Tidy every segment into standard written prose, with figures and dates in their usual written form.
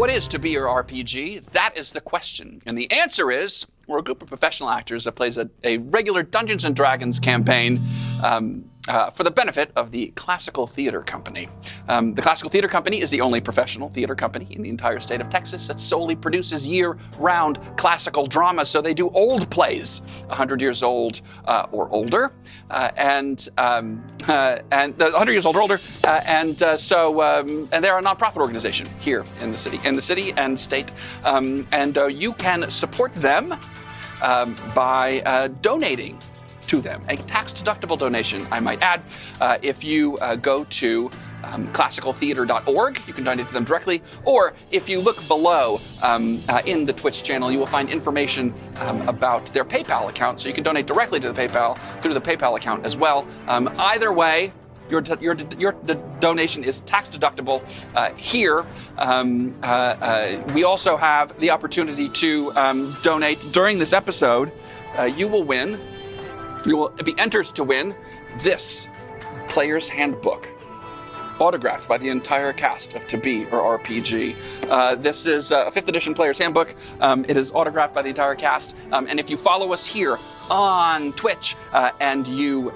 What is to be your RPG? That is the question. And the answer is, we're a group of professional actors that plays a regular Dungeons & Dragons campaign for the benefit of the Classical Theater Company. The Classical Theater Company is the only professional theater company in the entire state of Texas that solely produces year-round classical dramas. So they do old plays, 100 years old or older, and the 100 years old or older, and they're a nonprofit organization here in the city and state, and you can support them by donating to them, a tax-deductible donation, I might add. If you go to classicaltheater.org, you can donate to them directly, or if you look below in the Twitch channel, you will find information about their PayPal account, so you can donate directly to the PayPal through the PayPal account as well. Either way, your donation is tax deductible here. We also have the opportunity to donate during this episode. You will be entered to win this Player's Handbook, autographed by the entire cast of To Be or RPG. This is a 5th edition Player's Handbook. It is autographed by the entire cast. And if you follow us here on Twitch, and you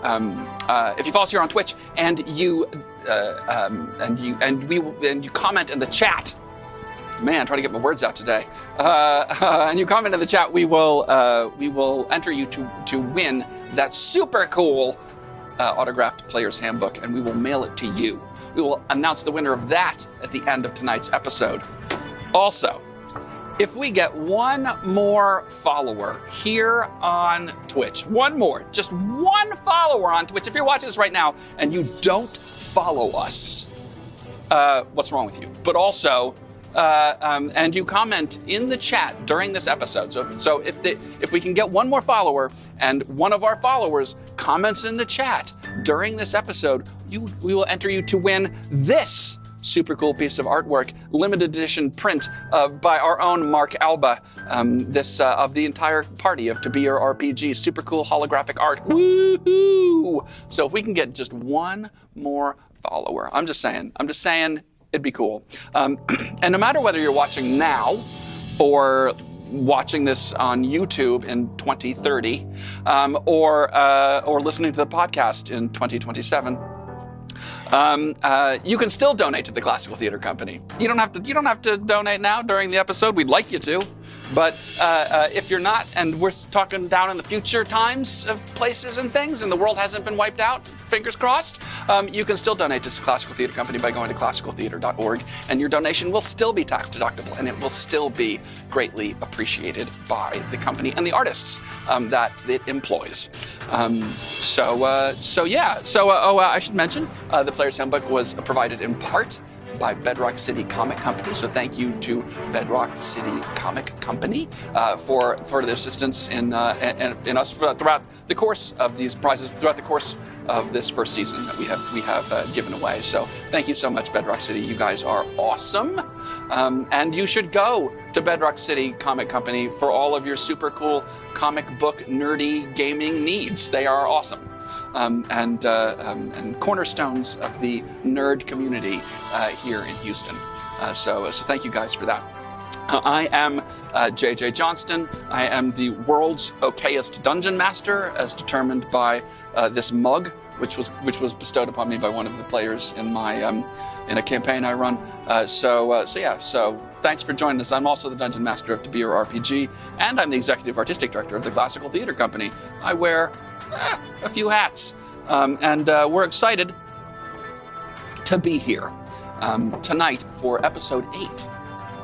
comment in the chat. Man, trying to get my words out today. And you comment in the chat, we will enter you to win that super cool autographed Player's Handbook, and we will mail it to you. We will announce the winner of that at the end of tonight's episode. Also, if we get one more follower here on Twitch, just one follower on Twitch, if you're watching this right now and you don't follow us, what's wrong with you? But also, and you comment in the chat during this episode. So if we can get one more follower and one of our followers comments in the chat during this episode, we will enter you to win this super cool piece of artwork, limited edition print by our own Mark Alba, of the entire party of To Be Your RPG, super cool holographic art. Woohoo! So if we can get just one more follower, I'm just saying, it'd be cool. And no matter whether you're watching now or watching this on YouTube in 2030, or listening to the podcast in 2027, you can still donate to the Classical Theater Company. You don't have to donate now during the episode. We'd like you to, but if you're not, and we're talking down in the future times of places and things, and the world hasn't been wiped out, fingers crossed, you can still donate to the Classical Theater Company by going to classicaltheater.org, and your donation will still be tax deductible, and it will still be greatly appreciated by the company and the artists that it employs. I should mention the Player's Handbook was provided in part by Bedrock City Comic Company. So thank you to Bedrock City Comic Company for their assistance in us throughout the course of these prizes, throughout the course of this first season that we have given away. So thank you so much, Bedrock City. You guys are awesome. And you should go to Bedrock City Comic Company for all of your super cool comic book nerdy gaming needs. They are awesome. And cornerstones of the nerd community here in Houston. So thank you guys for that. I am JJ Johnston. I am the world's okayest dungeon master, as determined by this mug, which was bestowed upon me by one of the players in my in a campaign I run. So thanks for joining us. I'm also the dungeon master of To Be Your RPG, and I'm the executive artistic director of the Classical Theater Company. I wear a few hats, and we're excited to be here tonight for episode 8,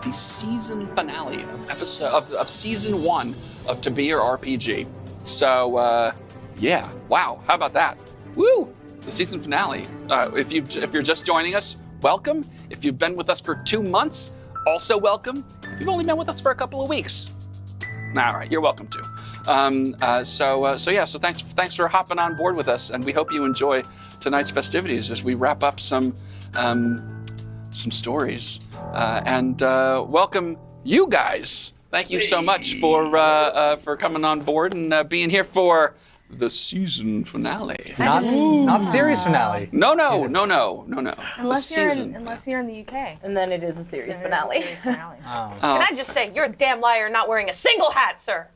the season finale of season 1 of To Be Your RPG. So wow, how about that? Woo! The season finale. If you're just joining us, welcome. If you've been with us for 2 months, also welcome. If you've only been with us for a couple of weeks, all right, you're welcome too. So thanks for hopping on board with us, and we hope you enjoy tonight's festivities as we wrap up some stories, and welcome you guys. Thank you so much for coming on board and being here for the season finale. Not series finale. No. Unless you're in the UK. And then it is a series Then it is finale. a series finale. Can I just say, you're a damn liar not wearing a single hat, sir.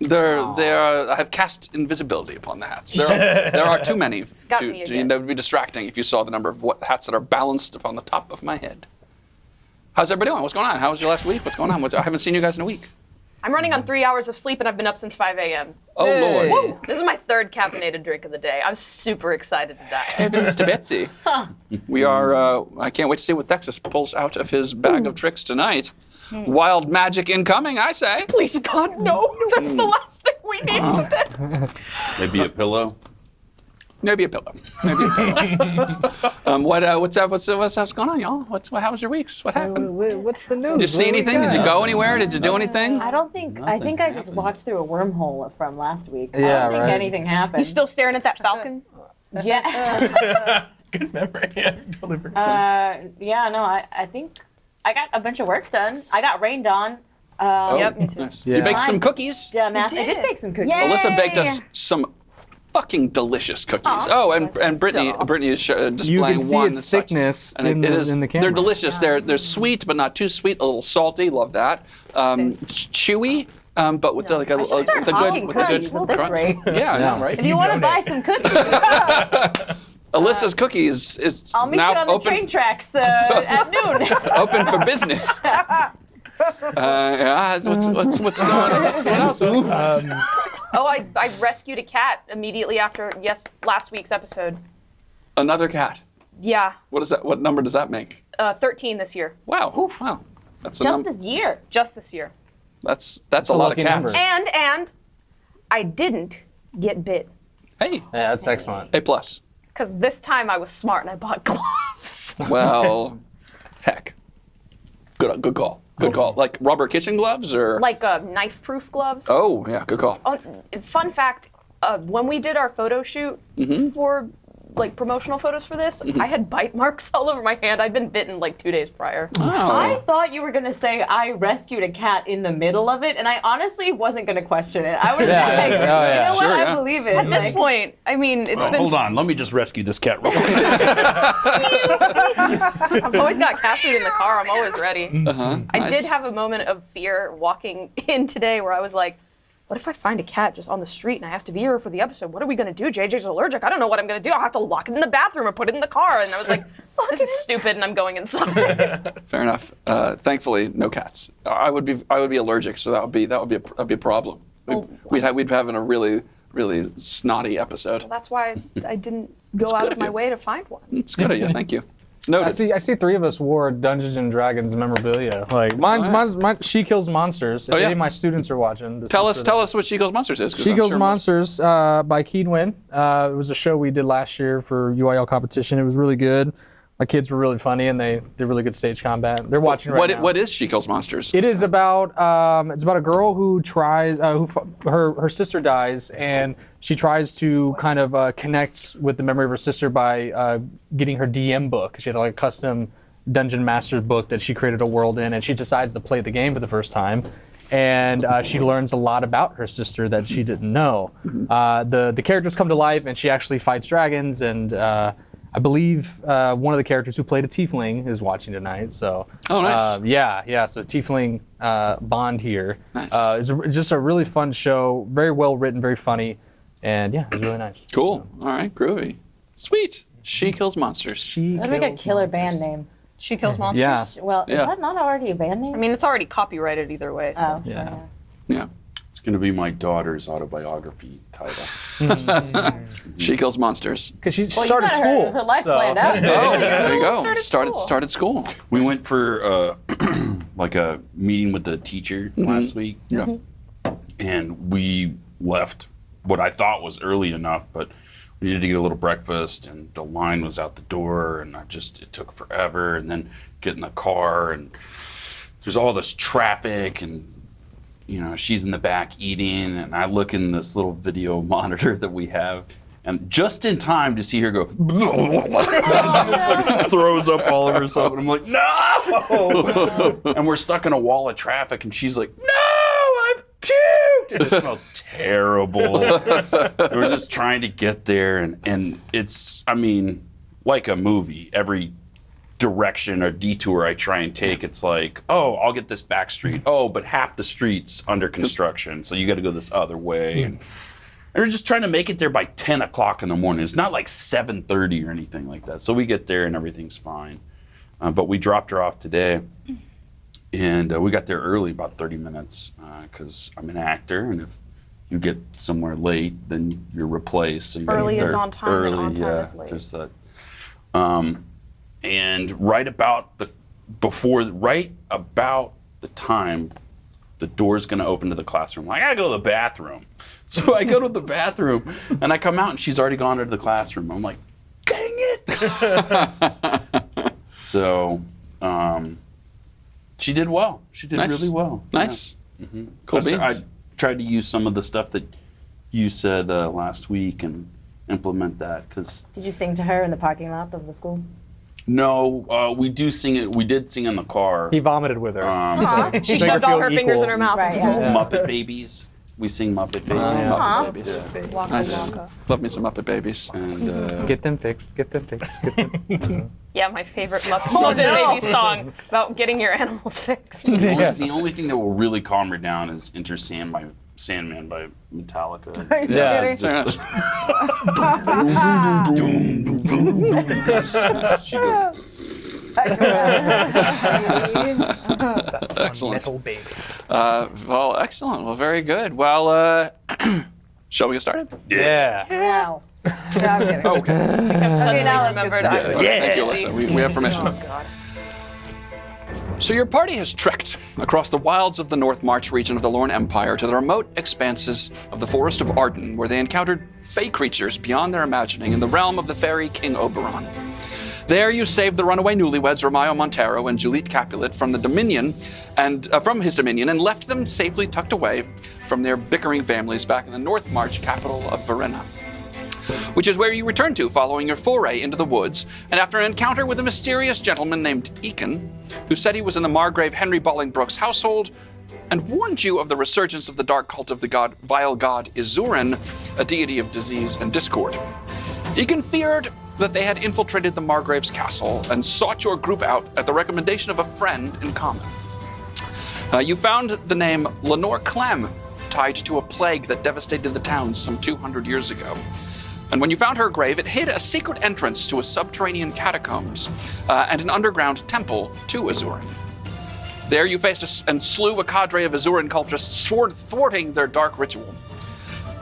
I have cast invisibility upon the hats. There are too many. got me again. That would be distracting if you saw the number of hats that are balanced upon the top of my head. How's everybody doing? What's going on? How was your last week? What's going on? I haven't seen you guys in a week. I'm running on 3 hours of sleep and I've been up since 5 a.m. Oh, Hey. Lord. This is my third caffeinated drink of the day. I'm super excited to die. Heavens to Betsy. We are, I can't wait to see what Texas pulls out of his bag of tricks tonight. Wild magic incoming, I say. Please, God, no. That's the last thing we need today. Maybe a pillow. Maybe a pillow. What's up? What's going on, y'all? How was your weeks? What happened? What's the news? Did you see anything? Did you go anywhere? Did you do anything? I think I just walked through a wormhole from last week. I Yeah, don't think right. anything happened. You still staring at that falcon? Yeah. Good memory. Totally forgot. Yeah, no, I think I got a bunch of work done. I got rained on. Yep, me too. Nice. Yeah. You baked some cookies? I did bake some cookies. Yay! Alyssa baked us some fucking delicious cookies. And Brittany is displaying You can see one its such. thickness And in the camera. They're delicious. They're sweet, but not too sweet. A little salty. Love that. Chewy, but with like a Start hawking cookies at this crunch. rate. Yeah, I know, right? If you want to buy some cookies, Alyssa's Cookies is I'll meet now you on the open train tracks at noon. open for business. Yeah, what's going on? What else? Oh, I rescued a cat immediately after last week's episode. Another cat. Yeah, What is that? What number does that make? 13 this year. Wow. Ooh, wow. That's a Just number. this year. Just this year. That's a a lot of lucky cats. number. And I didn't get bit. Hey, Yeah, that's excellent. A plus. Because this time I was smart and I bought gloves. Well, heck. Good call. Good call. Like rubber kitchen gloves or? Like knife-proof gloves. Oh, yeah, good call. Oh, fun fact, when we did our photo shoot for like promotional photos for this, I had bite marks all over my hand. I'd been bitten like 2 days prior. I Oh. thought you were going to say I rescued a cat in the middle of it, and I honestly wasn't going to question it. I was Yeah, like, yeah. Oh, yeah. you know Sure, what, yeah. I believe it. At this Like, point, I mean, it's been. Hold on, let me just rescue this cat real quick. I've always got cat food in the car. I'm always ready. I Nice. did have a moment of fear walking in today where I was like, what if I find a cat just on the street and I have to be here for the episode? What are we going to do? JJ's allergic. I don't know what I'm going to do. I'll have to lock it in the bathroom or put it in the car. And I was like, this is stupid, and I'm going inside. Fair enough. Thankfully, no cats. I would be allergic, so that would be a problem. We'd have a really snotty episode. That's why I didn't go good out of of my you. way to find one. It's good of you. Thank you. Noted. I see three of us wore Dungeons and Dragons memorabilia. Like mine's She Kills Monsters. If Oh, yeah? any of my students are watching, Tell us what She Kills Monsters is. 'cause She I'm Kills sure Monsters by Keedwin. It was a show we did last year for UIL competition. It was really good. My kids were really funny, and they did really good stage combat. They're watching right now. What is She Kills Monsters? It is about a girl who tries her sister dies, and she tries to kind of connect with the memory of her sister by getting her DM book. She had like a custom Dungeon Master's book that she created a world in, and she decides to play the game for the first time. And she learns a lot about her sister that she didn't know. The characters come to life, and she actually fights dragons. And I believe one of the characters who played a tiefling is watching tonight. So Oh, nice. yeah. So tiefling bond here. Nice. It's just a really fun show. Very well written, very funny, and yeah, it was really nice. Cool. All right, groovy. Sweet. She Kills Monsters. That'd make a killer band name. She Kills Monsters? Yeah. Well, Yeah. is that not already a band name? I mean, it's already copyrighted either way. So. Oh, Yeah. so, Yeah. It's going to be my daughter's autobiography title. She Kills Monsters. Because she Well, started you got school. her life so- planned out. Oh, there you go. Started Started school. We went for like a meeting with the teacher last week, Yeah. and we left what I thought was early enough, but we needed to get a little breakfast, and the line was out the door, and it took forever, and then get in the car, and there's all this traffic, and she's in the back eating, and I look in this little video monitor that we have, and just in time to see her go, throws up all over herself, and I'm like, no! And we're stuck in a wall of traffic, and she's like, no, I've puked! walked in, it smells terrible. We're just trying to get there, and it's, I mean, like a movie. Every direction or detour I try and take, it's like, oh, I'll get this back street. Oh, but half the street's under construction, so you got to go this other way. And we're just trying to make it there by 10 o'clock in the morning. It's not like 7:30 or anything like that. So we get there and everything's fine. But we dropped her off today. And we got there early, about 30 minutes, because I'm an actor, and if you get somewhere late, then you're replaced. So you Early gotta get is there on time, early, and on time yeah, is late. there's that. And right about the time the door's gonna open to the classroom, I gotta go to the bathroom. So I go to the bathroom, and I come out, and she's already gone into the classroom. I'm like, dang it! So. She did well. She did really well. Nice. Yeah. Mm-hmm. Cool beans. I tried to use some of the stuff that you said last week and implement that. Cause Did you sing to her in the parking lot of the school? no, we do sing it. We did sing in the car. He vomited with her. She Make her shoved all feel her fingers equal. in her mouth. Right, yeah. Muppet Babies. We sing Muppet Babies. Muppet Babies. Waka Nice. waka. Love me some Muppet Babies. And Get them fixed. Get them fixed. Get them. Yeah, my favorite Muppet Baby song about getting your animals fixed. the only thing that will really calm her down is Enter Sandman by Metallica. Yeah. Just, She goes, That's Excellent. Metal baby. well, excellent. Well, very good. Well, shall we get started? Yeah. No. Oh, okay. Suddenly now let's remembered get I started. was- Thank you, Alyssa. We have permission. Oh God. So your party has trekked across the wilds of the North March region of the Lorne Empire to the remote expanses of the Forest of Arden, where they encountered fey creatures beyond their imagining in the realm of the fairy King Oberon. There you saved the runaway newlyweds Romaio Montero and Juliet Capulet from his dominion and left them safely tucked away from their bickering families back in the North March capital of Verena, which is where you returned to following your foray into the woods, and after an encounter with a mysterious gentleman named Eaken, who said he was in the margrave Henry Bollingbroke's household, and warned you of the resurgence of the dark cult of the vile god Izurin, a deity of disease and discord. Eaken feared that they had infiltrated the margrave's castle and sought your group out at the recommendation of a friend in common. You found the name Lenore Clem tied to a plague that devastated the town some 200 years ago. And when you found her grave, it hid a secret entrance to a subterranean catacombs and an underground temple to Izurin. There you faced and slew a cadre of Izurin cultists, thwarting their dark ritual.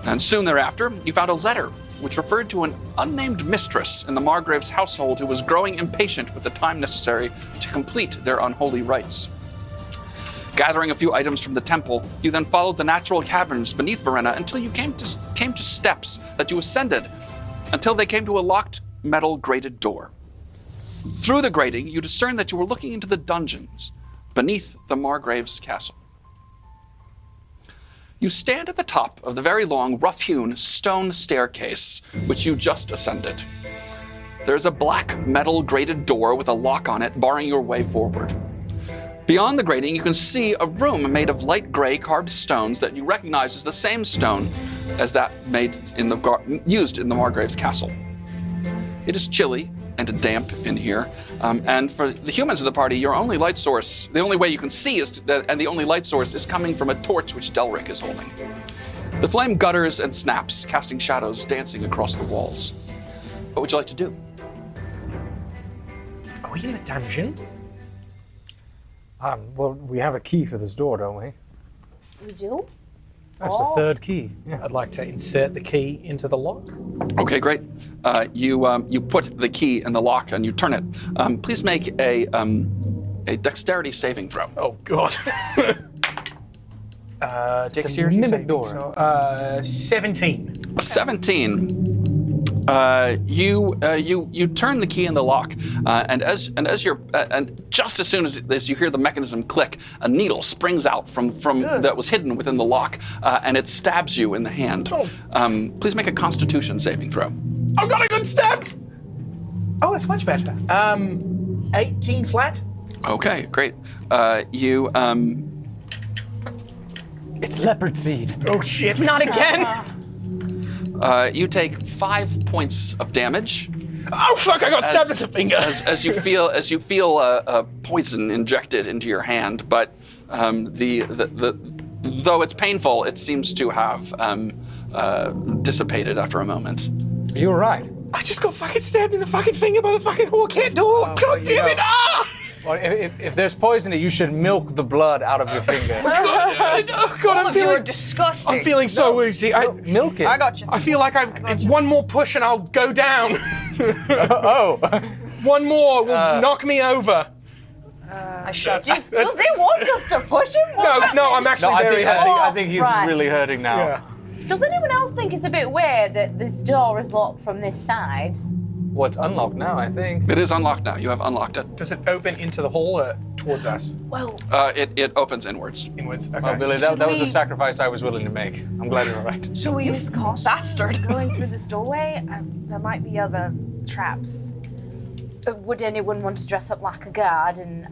And soon thereafter, you found a letter which referred to an unnamed mistress in the margrave's household who was growing impatient with the time necessary to complete their unholy rites. Gathering a few items from the temple, you then followed the natural caverns beneath Verena until you came to steps that you ascended, until they came to a locked metal grated door. Through the grating, you discerned that you were looking into the dungeons beneath the margrave's castle. You stand at the top of the very long, rough-hewn stone staircase, which you just ascended. There is a black metal grated door with a lock on it, barring your way forward. Beyond the grating, you can see a room made of light gray carved stones that you recognize as the same stone as that used in the margrave's castle. It is chilly and damp in here, and for the humans of the party, your only light source, the only way you can see and the only light source is coming from a torch which Delric is holding. The flame gutters and snaps, casting shadows dancing across the walls. What would you like to do? Are we in the dungeon? Well, we have a key for this door, don't we? We do? That's the third key. Yeah. I'd like to insert the key into the lock. Okay, great. You put the key in the lock and you turn it. Please make a dexterity saving throw. Oh God. Dexterity mimic saving door. throw. 17. A 17. You turn the key in the lock, and just as soon as you hear the mechanism click, a needle springs out from that was hidden within the lock, and it stabs you in the hand. Please make a Constitution saving throw. I got a good stat! Oh, that's much better. 18 flat. Okay, great. It's leopard seed. Oh shit. Not again. You take 5 points of damage Oh fuck! I got stabbed in the finger. as you feel poison injected into your hand, but though it's painful, it seems to have dissipated after a moment. You're right. I just got fucking stabbed in the fucking finger by the fucking Hawkette door. God damn it! Ah! Well, if there's poison, you should milk the blood out of your finger. God, I'm feeling disgusting. I'm feeling so woozy. Milk it. I got you. I feel like if one more push and I'll go down. Oh. One more will knock me over. I shoved. Does he want us to push him? No, I'm actually very happy. I think he's Right. really hurting now. Yeah. Does anyone else think it's a bit weird that this door is locked from this side? Well, it's unlocked now, I think. It is unlocked now. You have unlocked it. Does it open into the hall or towards us? Well, It opens inwards. Inwards. Okay. Oh, Billy, that was a we- sacrifice I was willing to make. I'm glad you're all right. Should we use caution? bastard. Going through this doorway, there might be other traps. Would anyone want to dress up like a guard and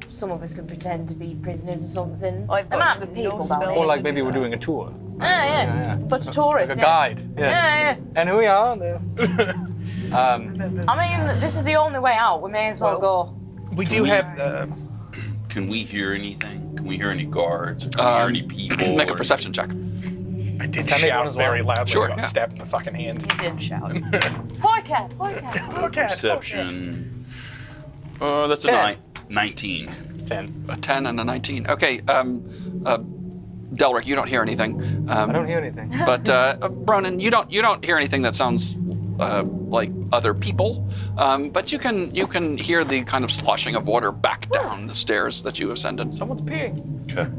some of us could pretend to be prisoners or something? I've There got might be no people spell. down Or here. like maybe we're doing a tour. Yeah. Bunch of tourists. Like a guide. Yes. Yeah. And here we are. There. I mean, this is the only way out. We may as well go. We do have. Can we hear anything? Can we hear any guards? Can we hear any people? Make a or perception check. I did Can I make one shout as well? very loudly. Sure, I got yeah. stabbed in the fucking hand. You did shout. Hoi cat, hoi cat. Okay. Perception. That's a 10. 19. 10. A 10 and a 19. Okay, Delric, you don't hear anything. I don't hear anything. But Ronan, you don't hear anything that sounds like other people. But you can hear the kind of sloshing of water back down the stairs that you ascended. Someone's peeing. Okay.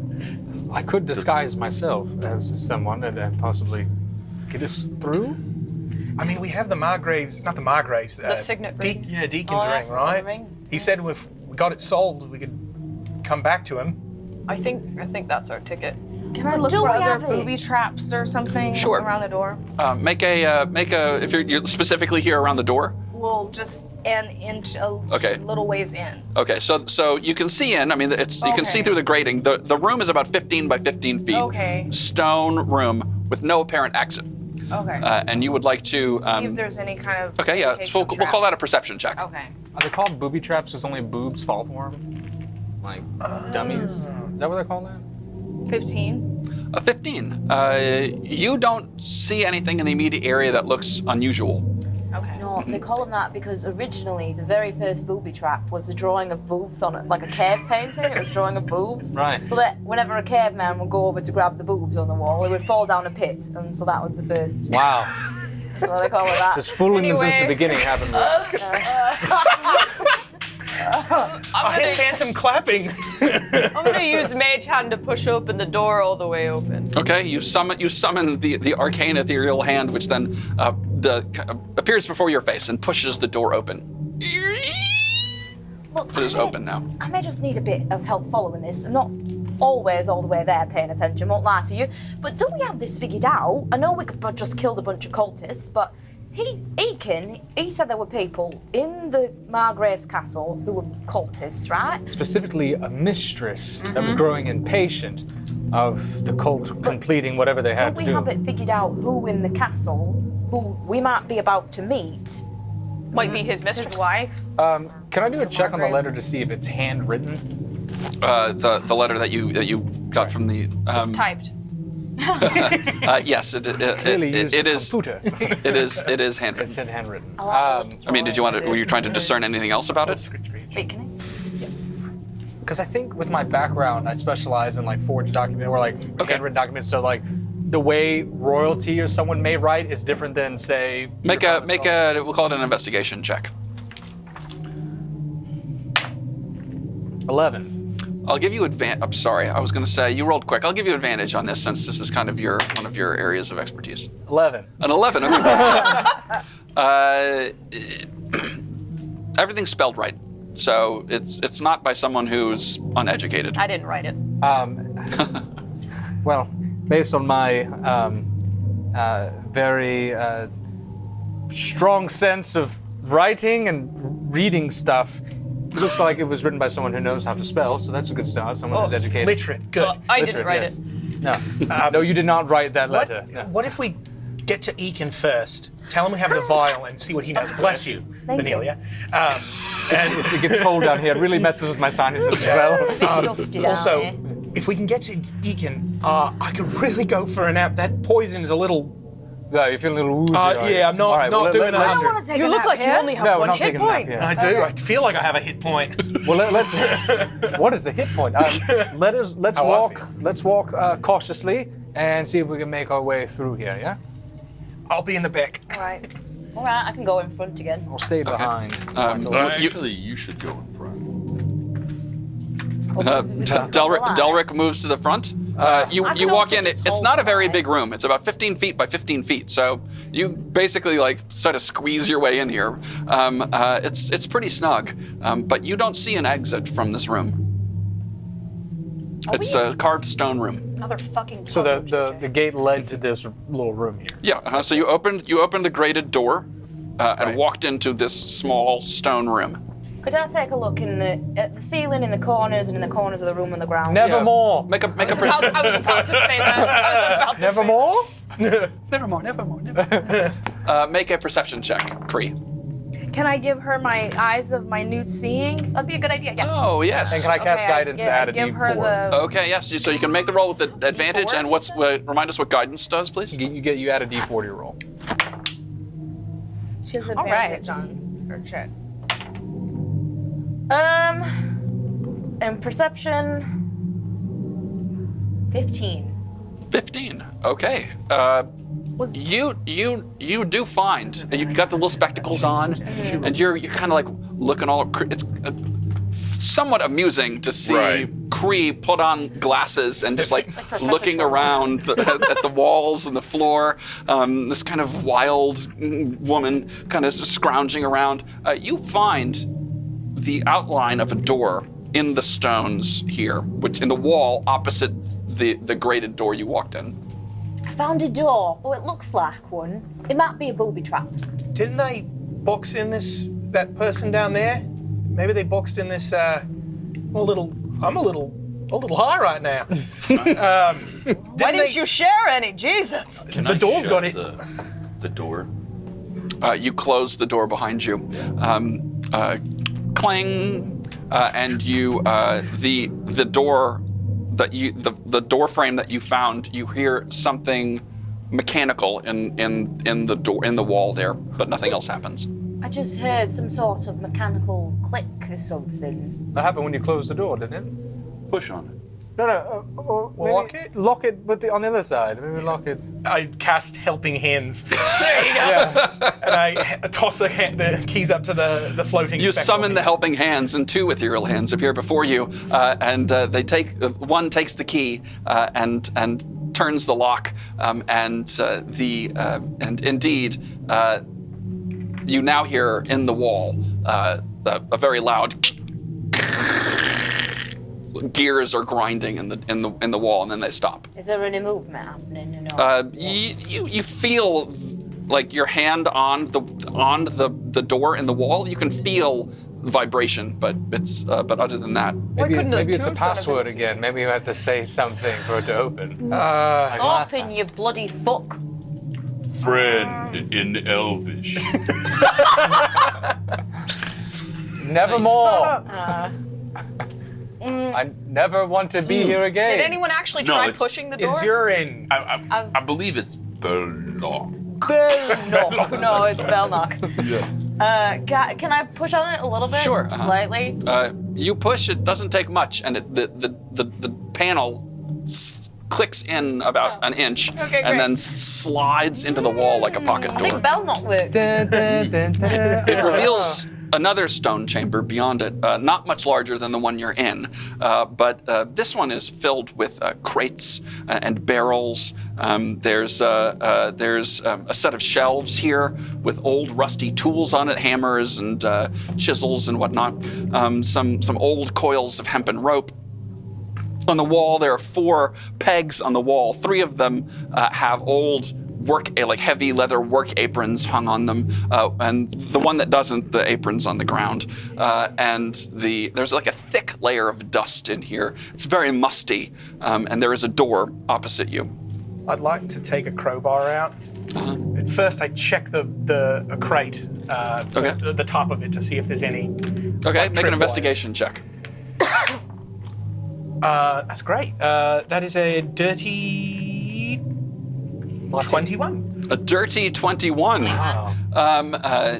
I could disguise myself as someone and possibly get us through. I mean, we have the margraves, not the margraves. The signet ring. Yeah, Deacon's Oh, ring, that's right? the ring. He said if we got it solved, we could come back to him. I think that's our ticket. Can I look do for we other have it? booby traps or something Sure. around the door? Make a if you're specifically here around the door. Well, just an inch, a Okay. little ways in. Okay, so you can see in. I mean, you can see Okay. through the grating. The room is about 15 by 15 feet. Okay. Stone room with no apparent exit. Okay. And you would like to. See if there's any kind of. Okay, yeah. So we'll call that a perception check. Okay. Are they called booby traps because only boobs fall for them? Like dummies? Is that what they're called now? 15. A 15. You don't see anything in the immediate area that looks unusual. Okay. No, they call them that because originally the very first booby trap was a drawing of boobs on it, like a cave painting. It was a drawing of boobs. Right. So that whenever a caveman would go over to grab the boobs on the wall, it would fall down a pit, and so that was the first. Wow. That's what they call it. That. Just fooling them since the Anyway. beginning happened. I hear phantom clapping. I'm gonna use Mage Hand to push open the door all the way open. Okay, you summon the arcane ethereal hand, which then appears before your face and pushes the door open. Look, It is open now. I may just need a bit of help following this. I'm not always all the way there paying attention, won't lie to you. But don't we have this figured out? I know we could have just killed a bunch of cultists, but Eaken, he said there were people in the Margrave's castle who were cultists, right? Specifically, a mistress that was growing impatient of the cult completing whatever they had Don't to we do. have it figured out who in the castle, who we might be about to meet? Might be his mistress. His wife. Can I do a check on the letter to see if it's handwritten? The letter that you got from the. It's typed. Yes, Clearly used it a is. computer. It is It handwritten. said handwritten. I mean, did you want to? Were you trying to discern anything else about it? Eaken? Because I think with my background, I specialize in like forged document or like handwritten documents. So like the way royalty or someone may write is different than say. Make a. We'll call it an investigation check. 11. I'll give you advantage. I'm sorry, I was going to say you rolled quick. I'll give you advantage on this since this is kind of one of your areas of expertise. 11. An 11. Okay. Everything's spelled right, so it's not by someone who's uneducated. I didn't write it. Well, based on my very strong sense of writing and reading stuff, it looks like it was written by someone who knows how to spell, so that's a good start. Someone who's educated. Literate. Good. Well, I didn't Literate, write yes. it. No. No, you did not write that What, letter. No. what if we get to Eaken first? Tell him we have the vial and see what he knows. Bless you, Venelia. And it gets cold down here. It really messes with my sinuses as well. Dusty down Also, here. if we can get to Eaken, I could really go for a nap. That poison is a little. No, you feel a little woozy. right? Yeah, I'm not, All right, not well, doing let's- I don't 100. want to take You a look nap like you here. only have No, we're one not hit taking a nap point. here. I do. I feel like I have a hit point. Well, let's. What is the hit point? Let's How I walk. feel. Let's walk cautiously and see if we can make our way through here. Yeah. I'll be in the back. All right. All right, I can go in front again. Or stay behind. Actually, you should go in front. Delric moves to the front. You I can walk also in. just It's hold not a very behind. big room. It's about 15 feet by 15 feet. So you basically like sort of squeeze your way in here. It's pretty snug, but you don't see an exit from this room. It's a carved stone room. Another fucking. So puzzle, the gate led to this little room here. Yeah. So you opened the grated door and walked into this small stone room. Could I take a look at the ceiling, in the corners, and in the corners of the room on the ground? Nevermore. Make a I was about to say that. Nevermore. Nevermore. Make a perception check, Kree. Can I give her my eyes of minute seeing? That'd be a good idea. Yeah. Oh yes. And can I cast Okay, guidance to add a give her D4? the. Okay, yes. So you can make the roll with the advantage, and remind us what guidance does, please. You add a D4 to your roll. She has All advantage right. on her check. And perception. 15. 15. Okay. You do find you got the little spectacles on, and you're kind of like looking all. It's somewhat amusing to see Right. Kree put on glasses and just like looking around at the walls and the floor. This kind of wild woman kind of scrounging around. You find the outline of a door in the stones here, which in the wall opposite the grated door you walked in. I found a door. Oh, it looks like one. It might be a booby trap. Didn't they box in that person down there? Maybe they boxed in this. I'm a little high right now. Why didn't you share any? Jesus. Can The I door's shut got it. The door. You close the door behind you. Clang, and you the door that the door frame that you found. You hear something mechanical in the door in the wall there, but nothing else happens. I just heard some sort of mechanical click or something. That happened when you closed the door, didn't it? Push on it. No. Maybe Lock it? Lock it, but on the other side. Maybe lock it. I cast helping hands. There you go. And I toss the keys up to the floating. You spectral summon the helping hands, and two ethereal hands appear before you, and they take one takes the key and turns the lock, and indeed. You now hear in the wall a very loud gears are grinding in the wall, and then they stop. Is there any movement happening? No. You feel like your hand on the door in the wall. You can feel the vibration, but other than that, Maybe couldn't the it's a tombstone have password been- again. Maybe you have to say something for it to open. Open, you bloody fuck. Friend in Elvish. Nevermore. I never want to be here again. Did anyone actually No, try it's- pushing the door? Izurin. I believe it's Belloc. Belknock. No, it's Belknock. Can I push on it a little bit? Sure, Slightly. you push. It doesn't take much, and the panel clicks in about an inch, Okay, and great. then slides into the wall like a pocket I door. think Belknock worked. It reveals another stone chamber beyond it, not much larger than the one you're in, but this one is filled with crates and barrels. There's a set of shelves here with old rusty tools on it, hammers and chisels and whatnot. Some old coils of hempen rope. On the wall, there are 4 pegs on the wall. 3 of them have old like heavy leather work aprons hung on them, and the one that doesn't, the apron's on the ground. And there's like a thick layer of dust in here. It's very musty, and there is a door opposite you. I'd like to take a crowbar out. At first, I check the crate, the top of it, to see if there's any. Okay, make an investigation check. That's great. That is a dirty 21. A dirty 21. Wow.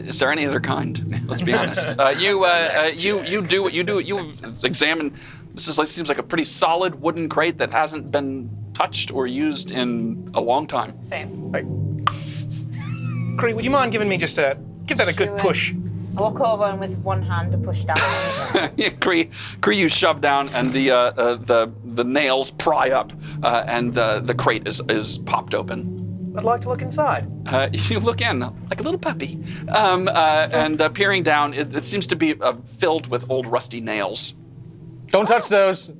Is there any other kind? Let's be honest. You do what you do. You examine. Seems like a pretty solid wooden crate that hasn't been touched or used in a long time. Same. Cree, would you mind giving me give that a good push? I walk over and with one hand to push down. Cree, you shove down, and the nails pry up, and the crate is popped open. I'd like to look inside. You look in like a little puppy, and peering down, it seems to be filled with old rusty nails. Don't touch those.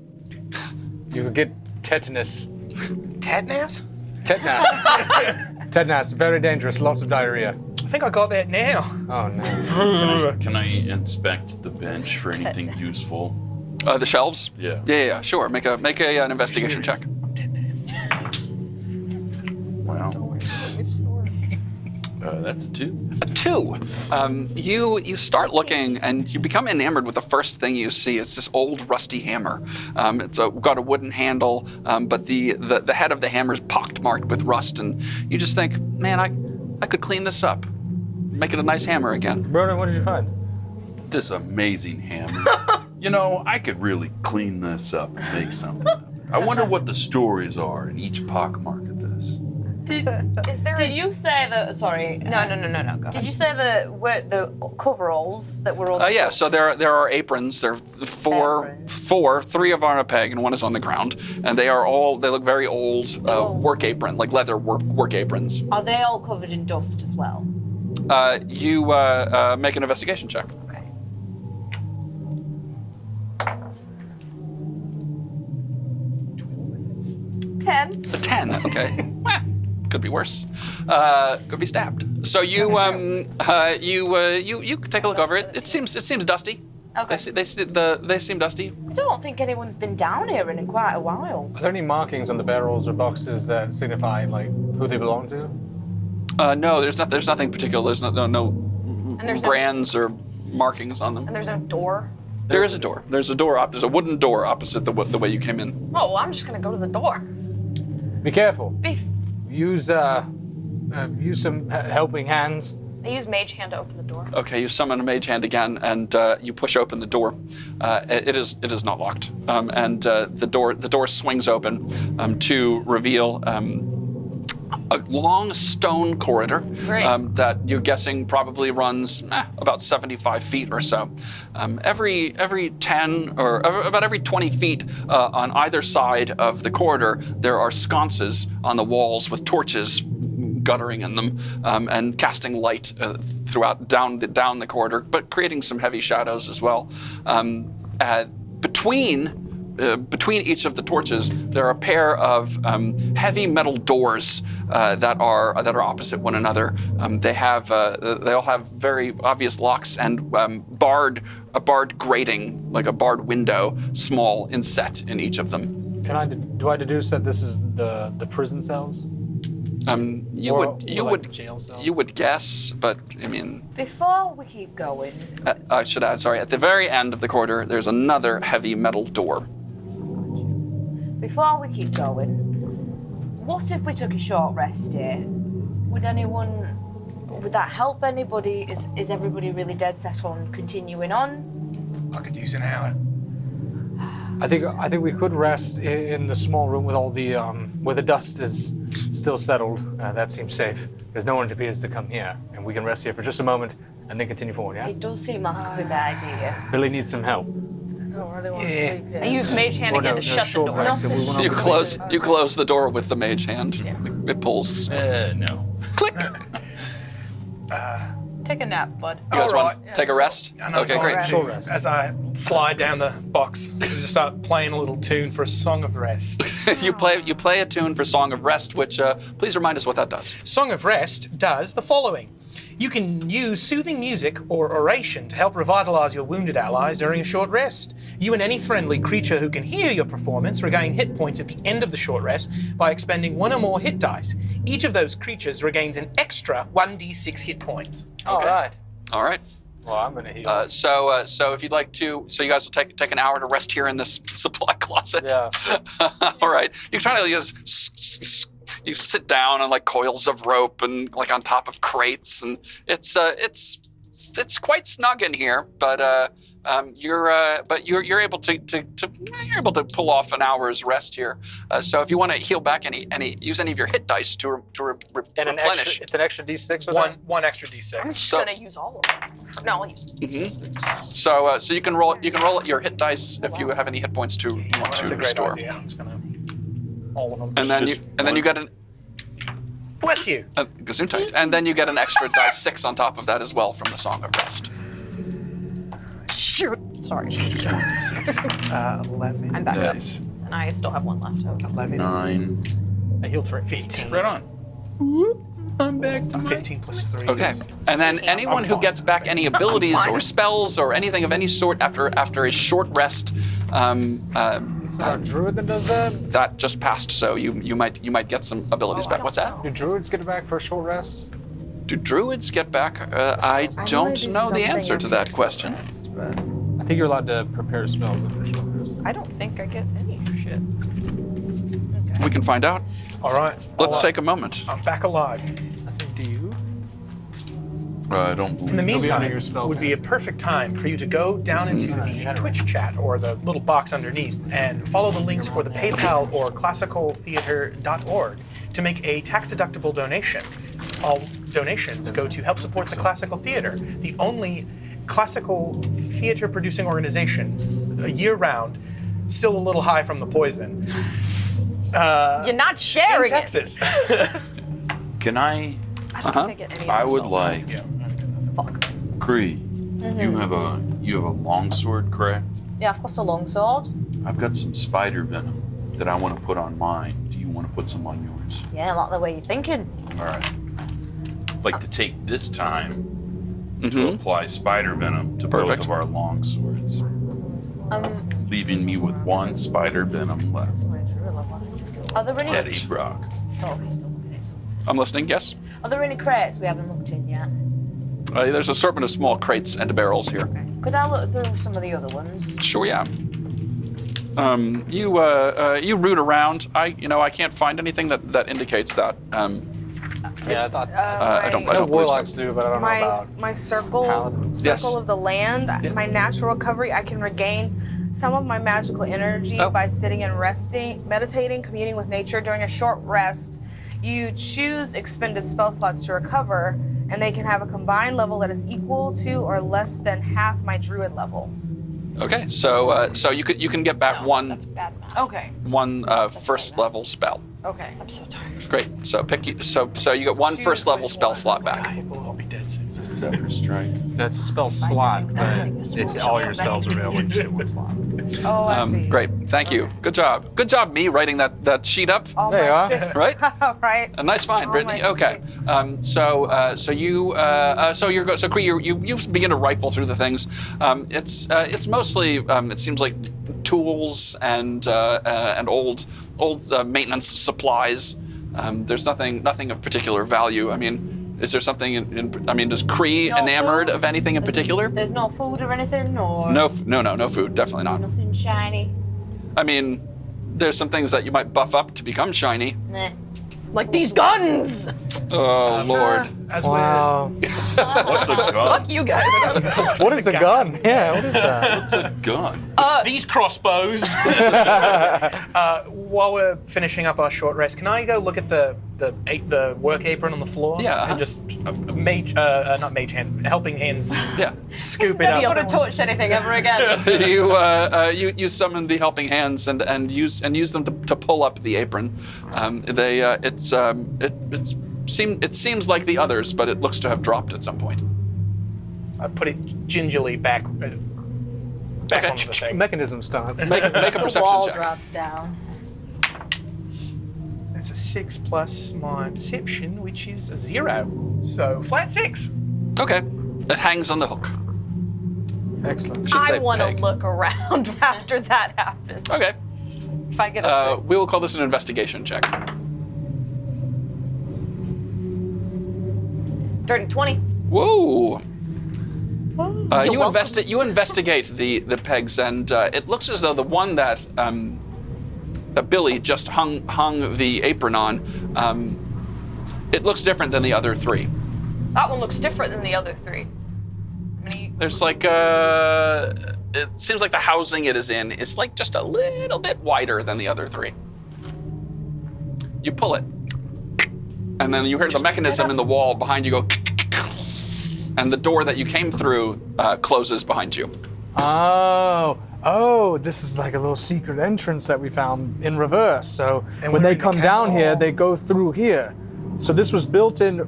You could get tetanus. Tetanus? Tetanus. Tetanus, very dangerous, lots of diarrhea. I think I got that now. Oh no. Can I inspect the bench for anything useful? The shelves? Yeah. Yeah, sure. Make an investigation check. Wow. That's a 2. A 2. You start looking, and you become enamored with the first thing you see. It's this old rusty hammer. It's got a wooden handle, but the head of the hammer is pockmarked with rust, and you just think, man, I could clean this up, make it a nice hammer again. Verena, what did you find? This amazing hammer. I could really clean this up and make something of it. I wonder what the stories are in each pockmark of this. Did you say that? Sorry. No. Go ahead. Did you say the coveralls that were on? Yeah. books? So there are aprons. There are four. 3 of them are on a peg, and 1 is on the ground. And they look very old, work apron, like leather work aprons. Are they all covered in dust as well? You make an investigation check. Okay. A 10. Okay. Could be worse. Could be stabbed. So you take a look over it. It seems dusty. Okay. They seem dusty. I don't think anyone's been down here in quite a while. Are there any markings on the barrels or boxes that signify who they belong to? No, there's nothing particular. There's no brands or markings on them. And there's no door. There is a door. There's a wooden door opposite the way you came in. Oh, well, I'm just gonna go to the door. Be careful. Use some helping hands. I use Mage Hand to open the door. Okay, you summon a mage hand again, and you push open the door. It is not locked, and the door swings open to reveal a long stone corridor that you're guessing probably runs about 75 feet or so. Every 10 or about every 20 feet on either side of the corridor, there are sconces on the walls with torches guttering in them and casting light throughout down the corridor, but creating some heavy shadows as well. Between each of the torches, there are a pair of heavy metal doors that are opposite one another. They all have very obvious locks and a barred grating, like a barred window, small inset in each of them. Do I deduce that this is the prison cells? You would guess, but I mean. Before we keep going. I should add, sorry. At the very end of the corridor, there's another heavy metal door. Before we keep going, what if we took a short rest here? Would that help anybody? Is everybody really dead set on continuing on? I could use an hour. I think we could rest in the small room with all the where the dust is still settled. That seems safe. There's no one who appears to come here, and we can rest here for just a moment and then continue forward. Yeah. It does seem like a good idea. Billy needs some help. I don't really want to sleep here. I use Mage Hand again to shut the door. You close the door with the mage hand. It pulls. No. Click. Take a nap, bud. You guys All want right. to take a rest? And I'm Okay, going great. to, as I slide down the box, just start playing a little tune for a song of rest. You play a tune for Song of Rest, which please remind us what that does. Song of Rest does the following. You can use soothing music or oration to help revitalize your wounded allies during a short rest. You and any friendly creature who can hear your performance regain hit points at the end of the short rest by expending 1 or more hit dice. Each of those creatures regains an extra 1d6 hit points. All right. All right. Well, I'm gonna heal. So if you'd like to, so you guys will take an hour to rest here in this supply closet. Yeah. All right. You try to you sit down on like coils of rope and like on top of crates, and it's quite snug in here, but you're able to pull off an hour's rest here. So if you want to heal back use any of your hit dice to replenish. It's an extra d6 with One extra d6. I'm just gonna use all of them. No, I'll use. So you can roll your hit dice if you have any hit points you want That's to a great restore. idea. I'm just gonna all of them. And then you get an Bless you. Gesundheit. And then you get an extra die 6 on top of that as well from the Song of Rest. Shoot. Sorry. 11. I'm back Nice. up, and I still have one left. 11. 9. I healed for 15. Right on. I'm back to 15 plus 3. Okay. And then anyone who gets back any abilities or spells or anything of any sort after a short rest, Is there a druid that does that? that just passed. So you might get some abilities back. What's that? Do druids get it back for a short rest? Do druids get back? I don't know the answer to that question. I think you're allowed to prepare spells after a short rest. I don't think I get any shit. We can find out. All right. Let's take a moment. I'm back alive. I think, do you? I don't believe In the be under meantime, your spell would be a cast. perfect time for you to go down into the Twitch chat or the little box underneath and follow the links for the PayPal or classicaltheater.org to make a tax-deductible donation. All donations go to help support the Classical Theater, the only classical theater producing organization year-round, still a little high from the poison, You're not in sharing it. Texas. Can I? I don't think I get any. I of would those. like. Fuck. Cree, you have a longsword, correct? Yeah, I've got a longsword. I've got some spider venom that I want to put on mine. Do you want to put some on yours? Yeah, I like the way you're thinking. All right. I'd like to take this time to apply spider venom to Perfect. both of our longswords, leaving me with 1 spider venom left. Are there any? Eddie Brock. Oh, he's still looking at something. I'm listening. Yes. Are there any crates we haven't looked in yet? There's a assortment of small crates and barrels here. Could I look through some of the other ones? Sure, yeah. You root around. I can't find anything that indicates that. Yeah, I thought I don't I know believe warlocks so. do, but I don't know about. My circle paladins. Yes. of the land, my natural recovery, I can regain some of my magical energy by sitting and resting, meditating, communing with nature. During a short rest, you choose expended spell slots to recover, and they can have a combined level that is equal to or less than half my druid level. Okay, so you can get back one Okay. first level spell. Okay. I'm so tired. Great. So you get one first level spell slot back. We'll all be dead soon. Sever strike. That's a spell slot, but it's all your spells are available in just one slot. Oh, I see. Great. Thank you. Good job. Good job, me writing that sheet up. All There you my are. sick- Right. right. A nice find, All Brittany. my Okay. six. So Cree, you begin to rifle through the things. It's mostly it seems like tools and old maintenance supplies. There's nothing of particular value. I mean, is there something does Cree No enamored food? of anything in particular? There's no food or anything, or No food. Definitely not. nothing shiny. I mean, there's some things that you might buff up to become shiny. Nah. Like these guns. Oh Lord. As Wow. What's a gun? Fuck you guys. What is a gun? Yeah, what is that? What's a gun? these crossbows. While we're finishing up our short rest, can I go look at the work apron on the floor? Yeah. And just helping hands Yeah. scoop it Never up. gonna touch anything ever again. You summon the helping hands and use them to pull up the apron. It seems like the others, but it looks to have dropped at some point. I put it gingerly back Okay. onto the thing. Mechanism starts. Make a The perception wall check. drops down. That's a 6 plus my perception, which is a 0. So flat 6. Okay. It hangs on the hook. Excellent. Should I say want to peg. look around after that happens. Okay. If I get a We will call this an investigation check. dirty 20. Whoa. You welcome. You investigate the pegs, and it looks as though the one that Billy just hung the apron on, it looks different than the other 3. That one looks different than the other 3. I mean, There's like it seems like the housing it is in is like just a little bit wider than the other 3. You pull it, and then you hear the mechanism in the wall behind you go, and the door that you came through closes behind you. Oh, this is like a little secret entrance that we found in reverse. So And when we're they in the come down castle. here, they go through here. So this was built in,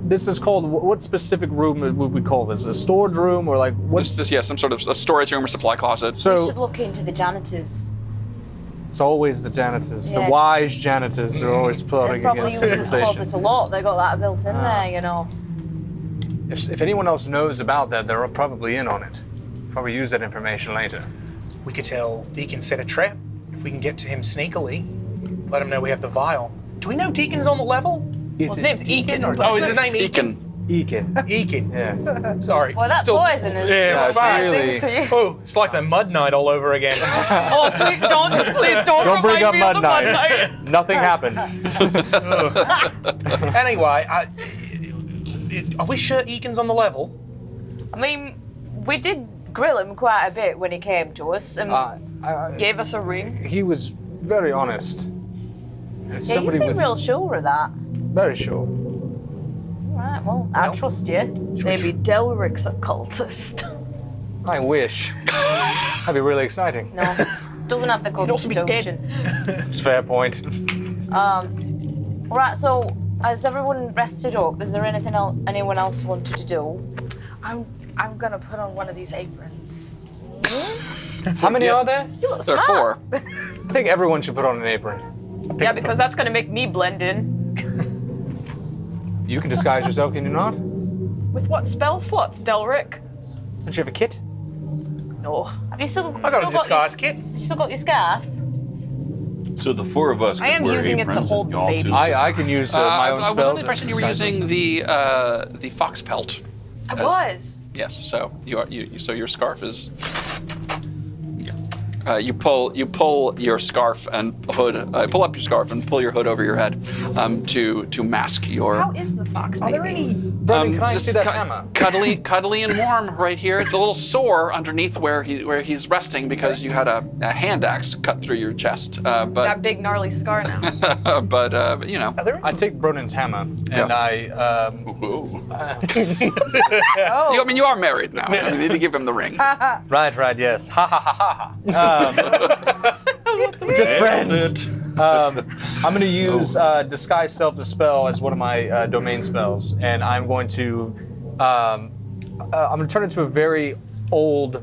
this is called, what specific room would we call this? A storage room or like, what's This, yeah, some sort of a storage room or supply closet. We So should look into the janitors. it's always the janitors, Yeah. the wise janitors are always They plotting probably against use this civilization. closet a lot. They got that built in there, you know. If anyone else knows about that, they're probably in on it. Probably use that information later. We could tell Deacon set a trap. If we can get to him sneakily, let him know we have the vial. Do we know Deacon's on the level? Is his name's Eaken. Oh, is his name Eaken? Eaken. Eaken. Eaken. Yes. Sorry. Well, that Still, poison is Yeah, it's fine. really- Oh, it's like the Mud Knight all over again. Oh, please don't Don't bring remind up me Mud of the Mud Knight. Knight. Nothing happened. Anyway, are we sure Eaken's on the level? I mean, we did grill him quite a bit when he came to us. And Gave us a ring. He was very honest. yeah, you Somebody seem with real sure of that. very sure. Right, well, I trust you. Maybe Delric's a cultist. I wish. That'd be really exciting. No, doesn't have the also be dead. constitution. It's a fair point. Right, so has everyone rested up? Is there anything else anyone else wanted to do? I'm gonna put on one of these aprons. How many are there? You look There are smart. 4. I think everyone should put on an apron. Yeah, because that's gonna make me blend in. You can disguise yourself, can you not? With what spell slots, Delric? Don't you have a kit? No. Have you still, I got a disguise kit. you still got your scarf? So the 4 of us I could am wear using it to aprons hold and the y'all baby. two. I can use my own I was spell. under the impression you were using the fox pelt. I was. Yes, so so your scarf is. You pull your scarf and hood. Pull up your scarf and pull your hood over your head to mask your. How is the fox baby? Are there any? Brendan, can I just see that hammer? cuddly and warm right here. It's a little sore underneath where he's resting because you had a hand axe cut through your chest. That But big gnarly scar now. but you know. Are there I take Bronan's hammer and Yeah. Whoa. I mean, you are married now. You need to give him the ring. Right, yes. Ha ha ha ha. We're just friends. I'm going to use Disguise Self-Dispel as one of my domain spells, and I'm going to turn into a very old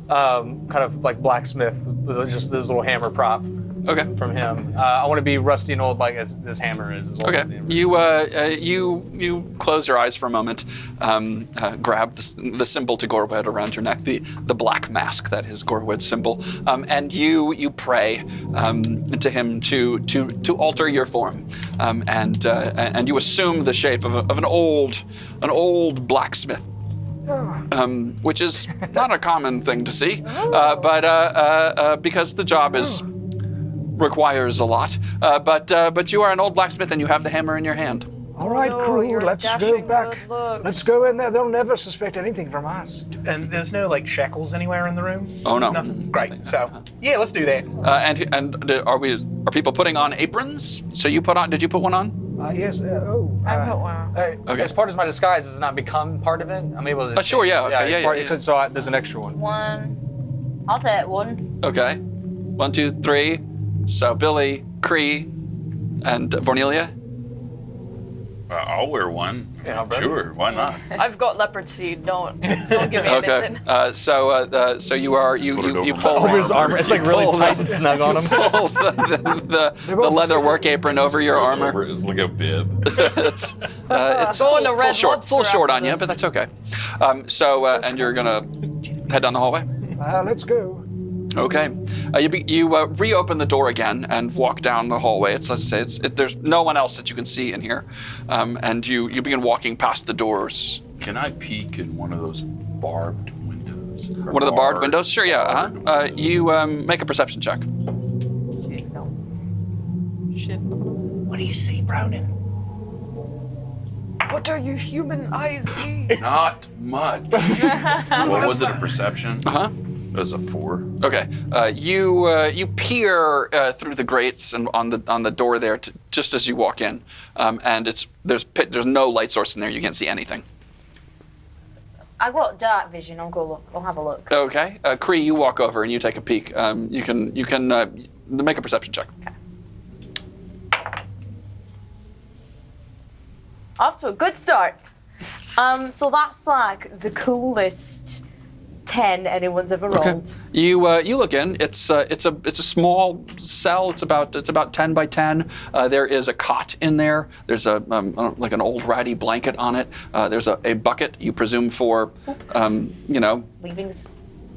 kind of like blacksmith with just this little hammer prop Okay. from him. I want to be rusty and old like as this hammer is. As old as the Okay. hammer is. You close your eyes for a moment, grab the symbol to Gorwed around your neck, the black mask that is Gorwed's symbol, and you pray to him to alter your form, and you assume the shape of an old blacksmith. Which is not a common thing to see, but because the job requires a lot. But you are an old blacksmith and you have the hammer in your hand. All right, Oh, crew, you're let's go dashing back. good looks. Let's go in there. They'll never suspect anything from us. And there's no like shackles anywhere in the room. Oh no. Nothing. Great. So yeah, let's do that. And are people putting on aprons? So you did you put one on? Yes. I put one on. Okay. As part of my disguise, does it not become part of it? I'm able to. Sure, yeah, okay, yeah, yeah. So there's an extra one. One. I'll take one. Okay. 1, 2, 3. So Billy, Cree, and Vornelia. I'll wear one. Yeah, bro. Sure, why not? I've got leopard seed. Don't give me Okay. anything. So you are Put it you over pull Over his armor, it's like really pull tight and snug on him. pull the leather work apron over your armor. It's like a bib. It's a Going to little Red short. It's a little Lobster short after on you, this. but that's okay. And you're gonna head down the hallway. Let's go. Okay. You reopen the door again and walk down the hallway. It's, as I say, there's no one else that you can see in here, and you begin walking past the doors. Can I peek in one of those barbed windows? One of the barred windows? Sure, yeah. You make a perception check. Shit. What do you see, Brownin? What do your human eyes see? Not much. What was it? A perception? Uh-huh. It was a 4. Okay. You peer through the grates and on the door there just as you walk in, and there's no light source in there. You can't see anything. I got dark vision. I'll go look. I'll have a look. Okay. Kree, you walk over and you take a peek. You can make a perception check. Okay. Off to a good start. So that's like the coolest 10 anyone's ever rolled. You look in. It's a small cell. It's about 10 by 10. There is a cot in there. There's like an old ratty blanket on it. There's a bucket, you presume for Leavings.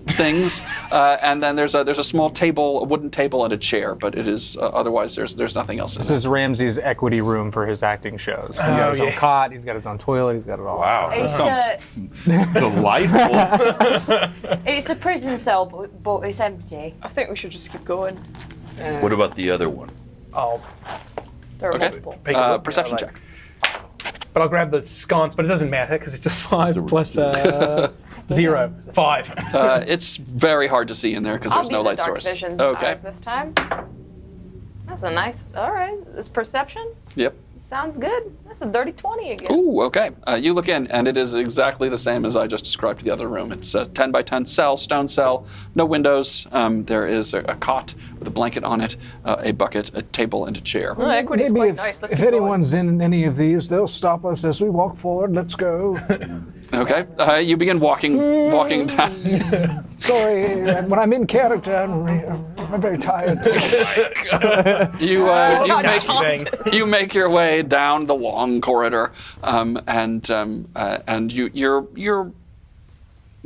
things. And then there's a small table, a wooden table, and a chair. But it is otherwise there's nothing else in This there. is Ramsey's equity room for his acting shows. He's got his own cot, he's got his own toilet, he's got it all. Wow, that It's sounds delightful. It's a prison cell, but it's empty. I think we should just keep going. What about the other one? I'll There are Okay. multiple. take a look. Perception Yeah, check. But I'll grab the sconce, but it doesn't matter because it's a 5 plus 0. 5. It's very hard to see in there because I'll there's be no the light dark source. vision Okay. eyes this time. That's a nice. All right, this perception Yep. sounds good. That's a dirty 20 again. Ooh, okay. You look in, and it is exactly the same as I just described to the other room. It's a 10 by 10 cell, stone cell, no windows. There is a cot with a blanket on it, a bucket, a table, and a chair. Oh, equity's Maybe quite if, nice. Let's if keep going. anyone's in any of these, they'll stop us as we walk forward. Let's go. Okay. You begin walking down. Sorry, when I'm in character, I'm very tired. You make your way down the long corridor, and you're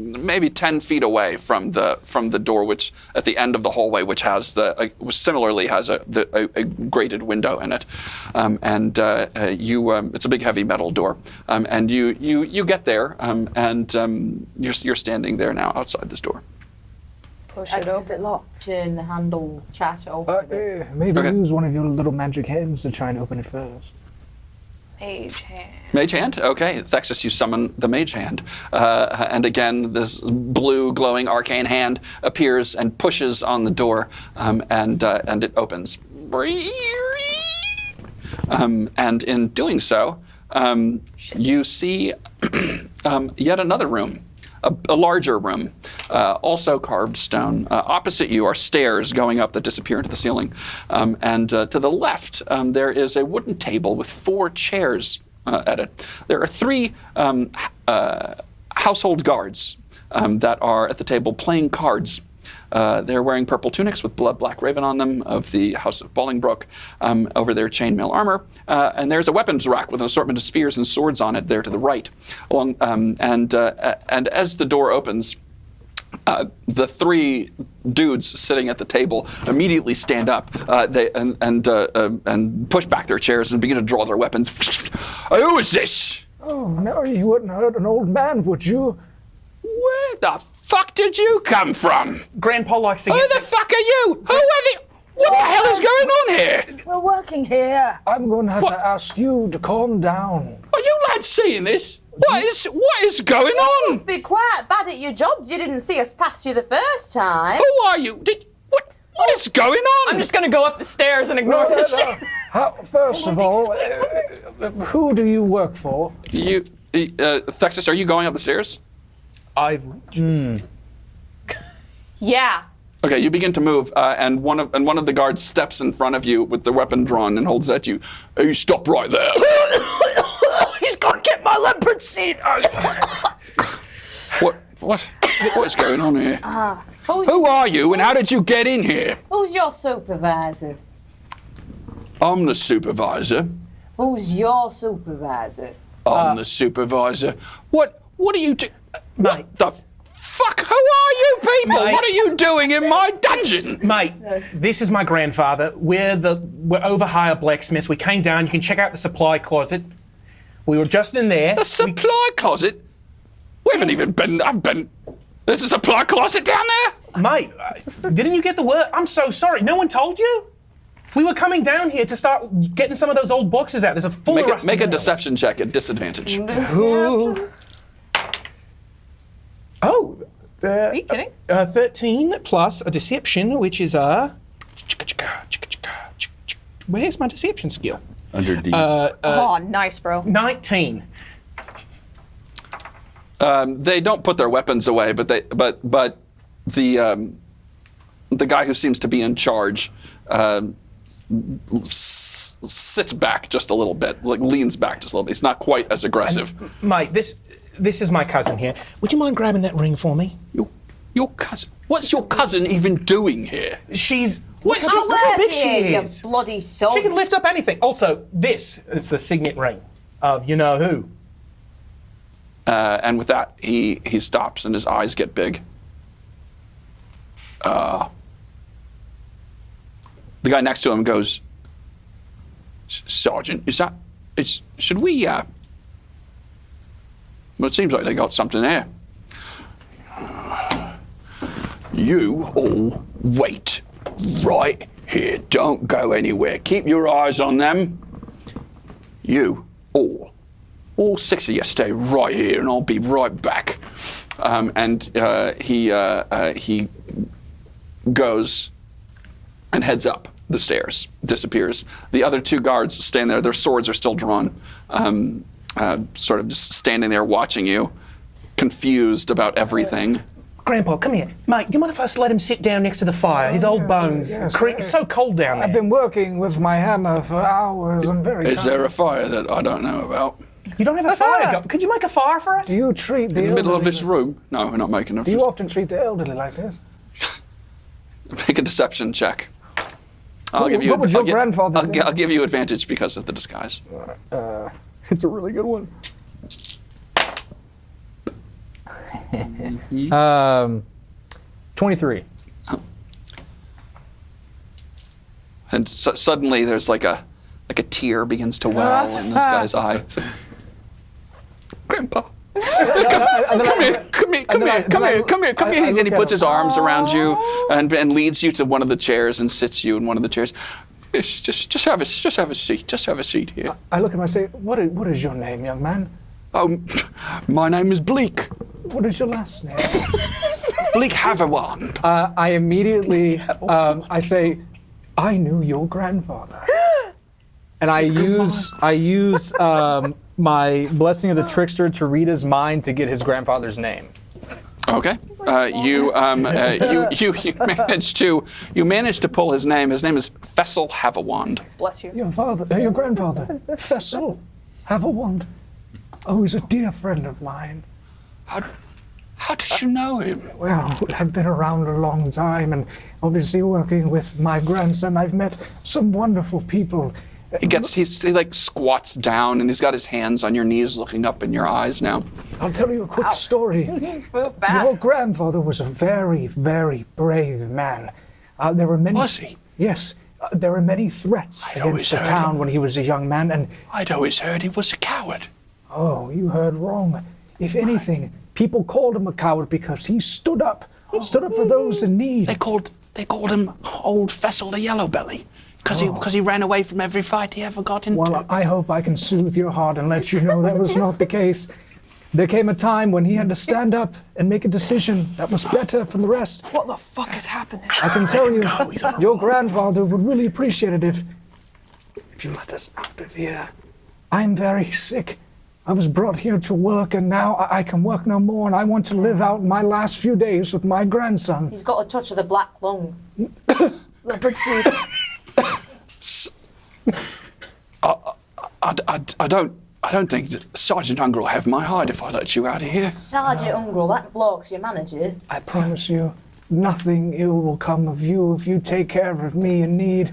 maybe 10 feet away from the door, which at the end of the hallway, which has similarly has a grated window in it, it's a big heavy metal door, and you get there, and you're standing there now outside this door. Push it Is open. it locked? Turn the handle, chat over. Maybe Okay. use one of your little magic hands to try and open it first. Mage hand. Mage hand? Okay. Thexus, you summon the mage hand. And again, this blue glowing arcane hand appears and pushes on the door, and it opens. And in doing so, you see yet another room. A larger room, also carved stone. Opposite you are stairs going up that disappear into the ceiling. And to the left, there is a wooden table with 4 chairs at it. There are 3 household guards that are at the table playing cards. They're wearing purple tunics with black raven on them of the House of Bollingbroke over their chainmail armor. And there's a weapons rack with an assortment of spears and swords on it there to the right. And as the door opens, the 3 dudes sitting at the table immediately stand up and push back their chairs and begin to draw their weapons. Who is this? Oh, no, you wouldn't hurt an old man, would you? Where the fuck did you come from? Grandpa likes to Who get... the fuck are you? Who are the... What the hell is going on here? We're working here. I'm going to have to ask you to calm down. Are you lads seeing this? What is going on? Be quite bad at your jobs. You didn't see us pass you the first time. Who are you? What is going on? I'm just gonna go up the stairs and ignore this shit. First of all, who do you work for? You, Thexus, are you going up the stairs? Yeah. Okay, you begin to move, and one of the guards steps in front of you with the weapon drawn and holds it at you. Hey, stop right there. my leopard seat! What is going on here? Who's Who are you and how did you get in here? Who's your supervisor? I'm the supervisor. Who's your supervisor? I'm the supervisor. What are you doing? Mate. What the fuck? Who are you people? Mate. What are you doing in my dungeon? Mate, this is my grandfather. We're over-hire blacksmiths. We came down. You can check out the supply closet. We were just in there. The supply closet? We haven't even been. There's a supply closet down there? Mate, didn't you get the word? I'm so sorry. No one told you? We were coming down here to start getting some of those old boxes out. There's a full of rusty Make a nails. deception check at disadvantage. Oh. Are you kidding? 13 plus a deception, which is a... Where's my deception skill? Under D. Oh, nice, bro. 19. They don't put their weapons away, but the guy who seems to be in charge sits back just a little bit, like leans back just a little bit. He's not quite as aggressive. Mate, this is my cousin here. Would you mind grabbing that ring for me? Your cousin? What's your cousin even doing here? She's... What's Look your... how Work big she here, is. you bloody sod. She can lift up anything. Also, it's the signet ring of you-know-who. And with that, he stops and his eyes get big. The guy next to him goes, Sergeant, should we, well, it seems like they got something there. You all wait right here. Don't go anywhere. Keep your eyes on them. You all 6 of you stay right here and I'll be right back. He goes and heads up the stairs, disappears. The other 2 guards stand there, their swords are still drawn, sort of just standing there watching you, confused about everything. Grandpa, come here. Mate, do you mind if I just let him sit down next to the fire? His old bones. yes, It's so cold down there. I've been working with my hammer for hours. I'm very Is tired. there a fire that I don't know about? You don't have a fire. Could you make a fire for us? Do you treat the In the middle of elderly- this room? No, we're not making it. Do you often treat the elderly like this? Make a deception check. I'll give you. what would your grandfather do? I'll give you advantage because of the disguise. It's a really good one. 23. And suddenly there's like a tear begins to well in this guy's eye. So, Grandpa, come here. And he puts his arms around you and leads you to one of the chairs and sits you in one of the chairs. Just have a seat. Just have a seat here. I look at him and say, what is your name, young man? Oh, my name is Bleak. What is your last name? Bleak Haverwand. I immediately, I say, I knew your grandfather. and I use my blessing of the trickster to read his mind to get his grandfather's name. Okay. You managed to pull his name. His name is Fessel Haverwand. Bless you. Your grandfather, Fessel, have a wand. Oh, he's a dear friend of mine. How did you know him? Well, I've been around a long time, and obviously working with my grandson, I've met some wonderful people. He like squats down and he's got his hands on your knees looking up in your eyes now. I'll tell you a quick story. Your grandfather was a very, very brave man. There were many. Was he? Yes. There were many threats against the town when he was a young man, and I'd always heard he was a coward. oh, you heard wrong. If anything, people called him a coward because he stood up for those in need. They called him Old Fessel the Yellow Belly because he ran away from every fight he ever got into. Well, I hope I can soothe your heart and let you know that was not the case. There came a time when he had to stand up and make a decision that was better for the rest. What the fuck is happening? I can tell you, your grandfather would really appreciate it if you let us out of here. I'm very sick. I was brought here to work, and now I can work no more, and I want to live out my last few days with my grandson. He's got a touch of the black lung. Leopard seed. I don't I don't think Sergeant Unger will have my hide if I let you out of here. Sergeant Ungrel, that bloke's your manager. I promise you, nothing ill will come of you if you take care of me in need.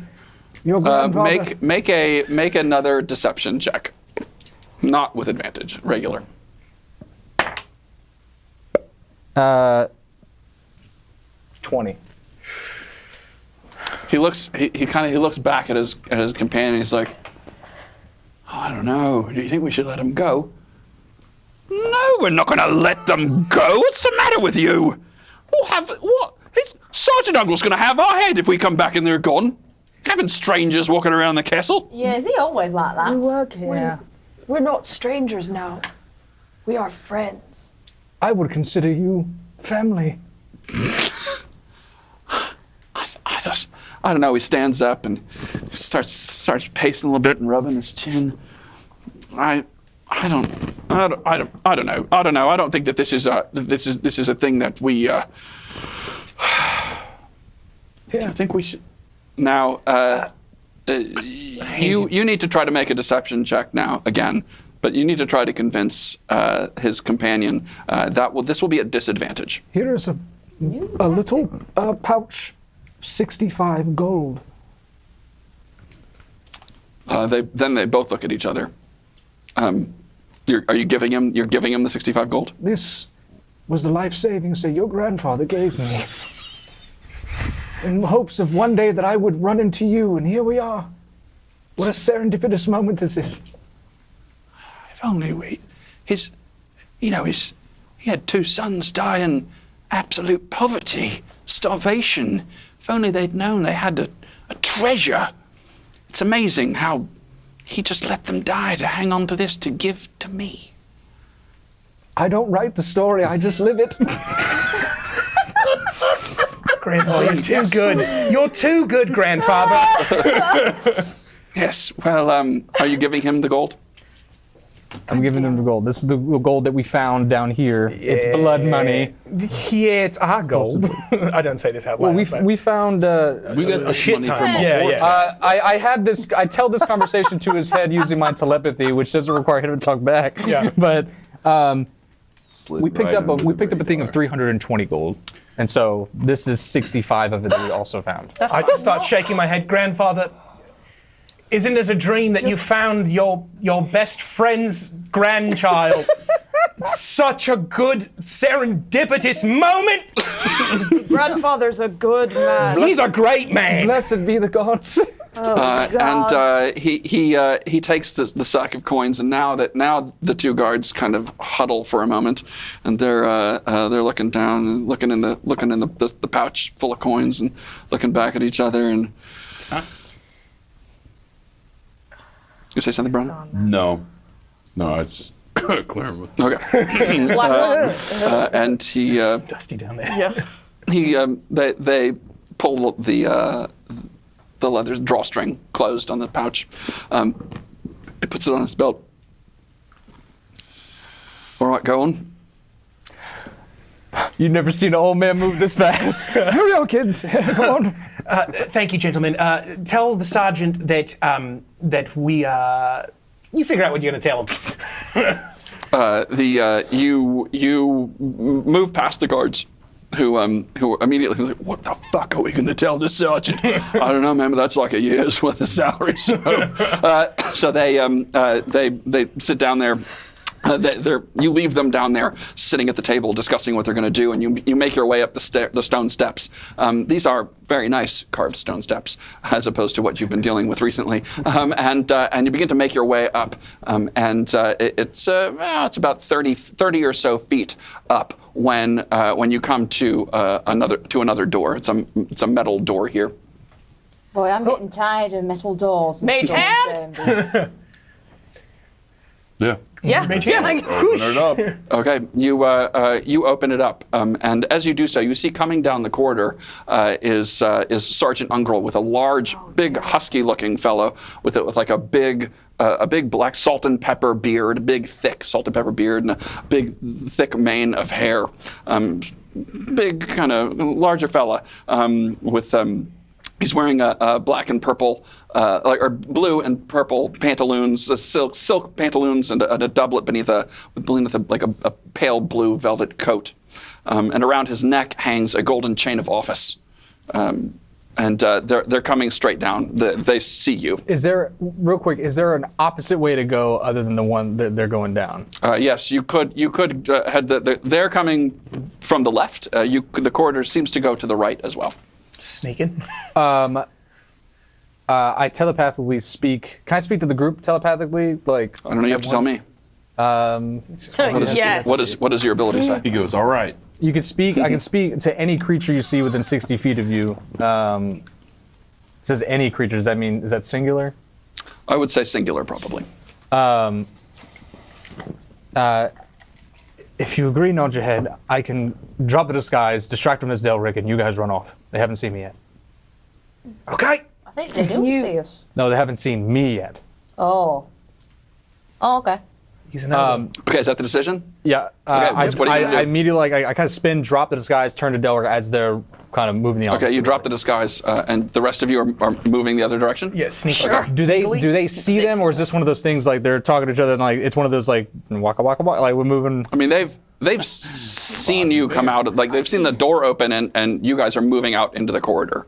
Your grandfather... Make another deception check. Not with advantage, regular. 20. He looks back at his companion. He's like, I don't know. Do you think we should let him go? No, we're not going to let them go. What's the matter with you? Sergeant Uncle's going to have our head if we come back and they're gone. Having strangers walking around the castle. Yeah, is he always like that? We work here. We're not strangers now. We are friends. I would consider you family. I don't know. He stands up and starts pacing a little bit and rubbing his chin. I don't know. I don't think that this is a thing that we. Yeah. I think we should. Now, you need to try to make a deception check now again, but you need to try to convince his companion this will be at disadvantage. Here is a little pouch, 65 gold. Then they both look at each other. You're giving him the 65 gold? This was the life savings that your grandfather gave me. In hopes of one day that I would run into you, and here we are. What a serendipitous moment this is. If only he had 2 sons die in absolute poverty, starvation. If only they'd known they had a treasure. It's amazing how he just let them die to hang on to this to give to me. I don't write the story, I just live it. Grandpa, you're too good. You're too good, grandfather. Yes. Well, are you giving him the gold? I'm giving them the gold. This is the gold that we found down here. It's blood money. Yeah, it's our gold. I don't say this out loud. Well, we found. We got a this shit money ton. from a Yeah, fort. yeah. I had this. I tell this conversation to his head using my telepathy, which doesn't require him to talk back. Yeah. But Slid we picked right up under a the thing of radar. 320 gold, and so this is 65 of it that we also found. I just start shaking my head. Grandfather, isn't it a dream that you found your best friend's grandchild? It's such a good serendipitous moment. Grandfather's a good man. He's a great man. Blessed be the gods. And he takes the sack of coins, and now the 2 guards kind of huddle for a moment, and they're looking down, and looking in the pouch full of coins, and looking back at each other. And you say something, Brian? No, it's just clearing with. Okay. And he Dusty down there. Yeah. they pull the leather drawstring closed on the pouch. He puts it on his belt. All right, go on. You've never seen an old man move this fast. Here we go, kids. Go on. Thank you, gentlemen. Tell the sergeant that that we. You figure out what you're going to tell him. You move past the guards, who immediately like, what the fuck are we going to tell the sergeant? I don't know, man, but that's like a year's worth of salary. So they sit down there. You leave them down there, sitting at the table, discussing what they're going to do, and you make your way up the stone steps. These are very nice carved stone steps, as opposed to what you've been dealing with recently. And you begin to make your way up, it's about 30 or so feet up when you come to another door. It's a metal door here. Boy, I'm getting tired of metal doors. And Mage stone hand? chambers. Yeah. Yeah. Open it up. Okay, you open it up, and as you do so, you see coming down the corridor is Sergeant Ungrel with a large, big, husky-looking fellow with like a big black salt and pepper beard, big, thick salt and pepper beard, and a big, thick mane of hair. Big, kind of larger fella with. He's wearing a black and purple, or blue and purple pantaloons, silk pantaloons, and a doublet beneath a pale blue velvet coat. And around his neck hangs a golden chain of office. And they're coming straight down. They see you. Is there, real quick, is there an opposite way to go other than the one that they're going down? Yes, you could head. They're coming from the left. The corridor seems to go to the right as well. Sneaking. I telepathically speak. Can I speak to the group telepathically? Like, I don't know. You have to tell me. Yes. What does your ability say? He goes, all right. you can speak. I can speak to any creature you see within 60 feet of you. It says any creature. Does that mean, is that singular? I would say singular, probably. If you agree, nod your head. I can drop the disguise, distract them as Delric, and you guys run off. They haven't seen me yet. Okay. I think they do see us. No, they haven't seen me yet. Oh. Oh, okay. He's another. Okay, is that the decision? Yeah. Okay, what are you gonna do? I immediately, I kind of spin, drop the disguise, turn to Delric as they're kind of moving the opposite Okay, you drop way. the disguise, and the rest of you are moving the other direction? Yeah, sneak. Okay. Do they see them, or is this one of those things like they're talking to each other and like it's one of those like waka waka waka, like we're moving? I mean, they've seen you come out, like they've seen the door open, and you guys are moving out into the corridor.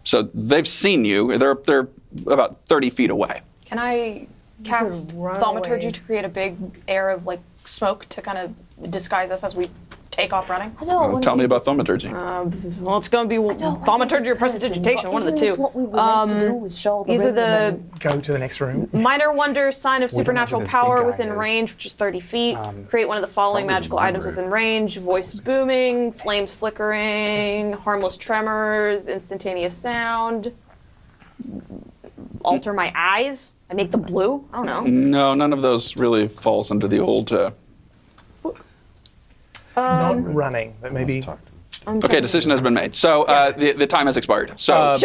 So they've seen you. They're about 30 feet away. Can I cast thaumaturgy to create a big air of like smoke to kind of disguise us as we take off running? I don't Tell me about thaumaturgy. Well, it's going to be thaumaturgy or prestidigitation, one of the two. This what we were meant to do was show the These are ring and the Go to the next room. minor wonder, sign of don't know who supernatural this big power guy within is. range, which is 30 feet. Create one of the following magical items within range: voice booming, flames flickering, harmless tremors, instantaneous sound. Alter my eyes. I make them blue. I don't know. No, none of those really falls under the old. Not running, but maybe. Okay, decision has been made. So the time has expired. So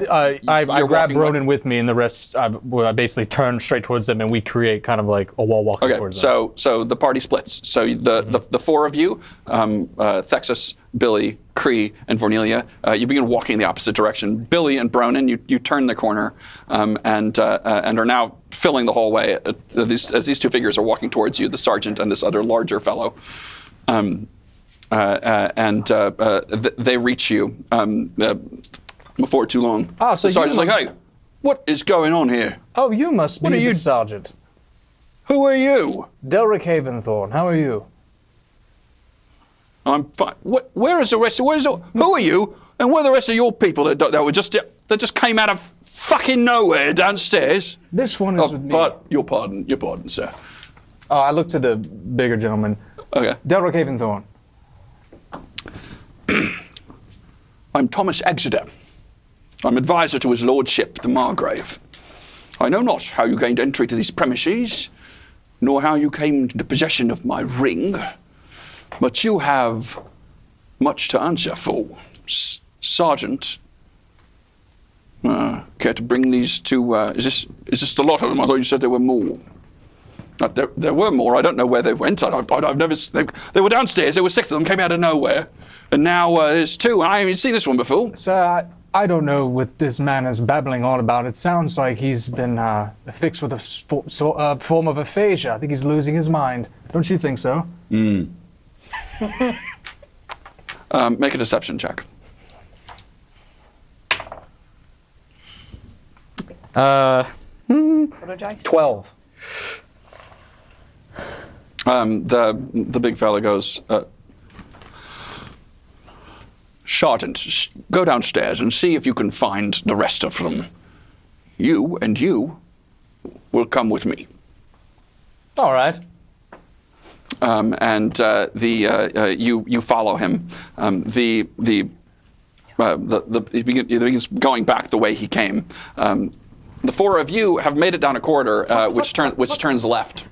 I you're grab walking Ronan with me, and the rest I basically turn straight towards them, and we create kind of like a wall walking Okay, towards them. so the party splits. So the four of you, Thexus, Billy, Cree, and Vornelia, you begin walking in the opposite direction. Billy and Bronan, you turn the corner and are now filling the hallway as these two figures are walking towards you, the sergeant and this other larger fellow. They reach you before too long. Ah, so the sergeant's you like, hey, what is going on here? Oh, you must be are the you- sergeant. Who are you? Delric Haventhorn, how are you? I'm fine. Where is the rest of? Who are you? And where are the rest of your people that were that just came out of fucking nowhere downstairs? This one is with me. Your pardon, sir. Oh, I look to the bigger gentleman. Okay. Delric Haventhorn. I'm Tomas Exeter. I'm advisor to his lordship, the Margrave. I know not how you gained entry to these premises, nor how you came into possession of my ring, but you have much to answer for, Sergeant. Care to bring these to? Is this the lot of them? I thought you said there were more. There were more. I don't know where they went. I've never. They were downstairs. There were 6 of them. Came out of nowhere, and now there's 2. I haven't seen this one before. Sir, I don't know what this man is babbling on about. It sounds like he's been affixed with a form of aphasia. I think he's losing his mind. Don't you think so? Make a deception check. Protogice? 12. The big fella goes, Sergeant, go downstairs and see if you can find the rest of them. You will come with me. All right. You follow him. He begins going back the way he came. The 4 of you have made it down a corridor which turns left.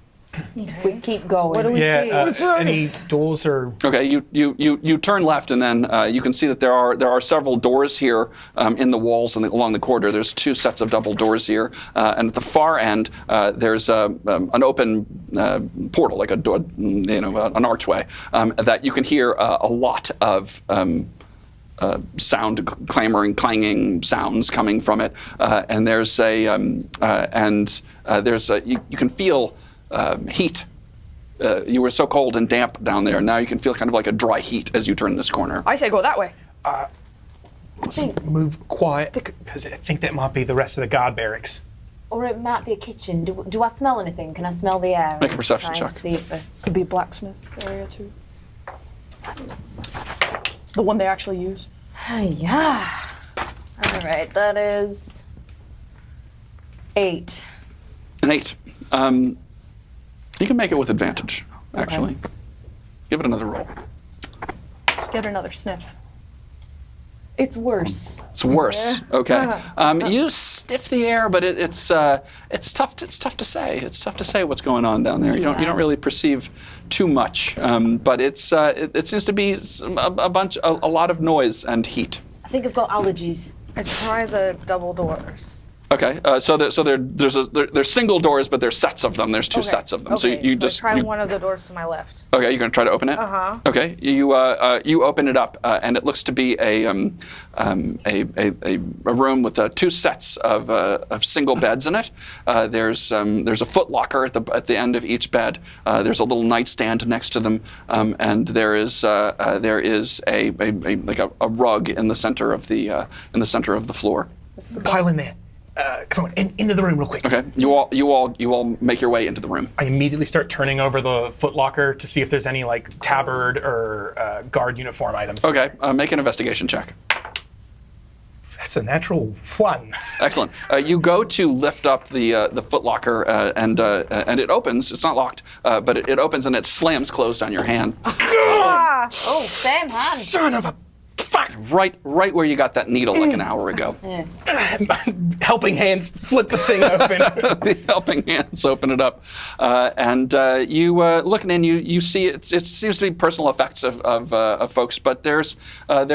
we keep going. What do we see? Any doors or? Okay, you turn left, and then you can see that there are several doors here in the walls and along the corridor. There's 2 sets of double doors here, and at the far end there's an open portal, like a door, an archway that you can hear a lot of sound, clamoring, clanging sounds coming from it, and there's you can feel heat. You were so cold and damp down there. Now you can feel kind of like a dry heat as you turn this corner. I say go that way. Let's move quiet, because I think that might be the rest of the guard barracks. Or it might be a kitchen. Do I smell anything? Can I smell the air? Make a perception check. To see if Could be a blacksmith area too. The one they actually use. yeah. All right, that is 8. An 8. You can make it with advantage, actually. Okay. Give it another roll. Get another sniff. It's worse. It's worse. Okay. You sniff the air, but it's tough. It's tough to say. It's tough to say what's going on down there. You don't really perceive too much. But it seems to be a lot of noise and heat. I think I've got allergies. I try the double doors. Okay. There's single doors, but there's sets of them. There's 2 sets of them. Okay. So you I try one of the doors to my left. Okay, you're gonna try to open it. Okay, you open it up, and it looks to be a room with 2 sets of single beds in it. There's a foot locker at the end of each bed. There's a little nightstand next to them, and there is a rug in the center of the floor. Pile in there. Come on, into the room real quick. Okay, you all make your way into the room. I immediately start turning over the footlocker to see if there's any like tabard or guard uniform items. Okay, make an investigation check. That's a natural 1. Excellent. You go to lift up the footlocker, and it opens. It's not locked, but it opens and it slams closed on your hand. Oh, same hand. Son of a fuck! Right where you got that needle like an hour ago. Helping hands flip the thing open. The helping hands open it up, and you looking in. You see it seems to be personal effects of folks, but there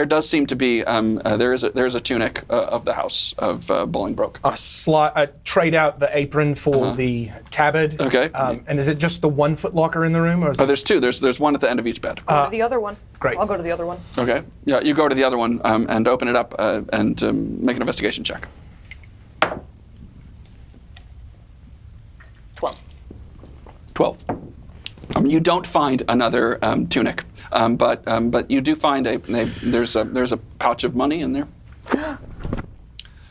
does seem to be there is a tunic of the house of Bollingbroke. I trade out the apron for the tabard. Okay. And is it just the 1 footlocker in the room, or is There's 2. There's one at the end of each bed. Go to the other one. Great. I'll go to the other one. Okay. Yeah, you go to the other one and open it up and make an investigation check. 12. You don't find another tunic, but you do find there's a pouch of money in there.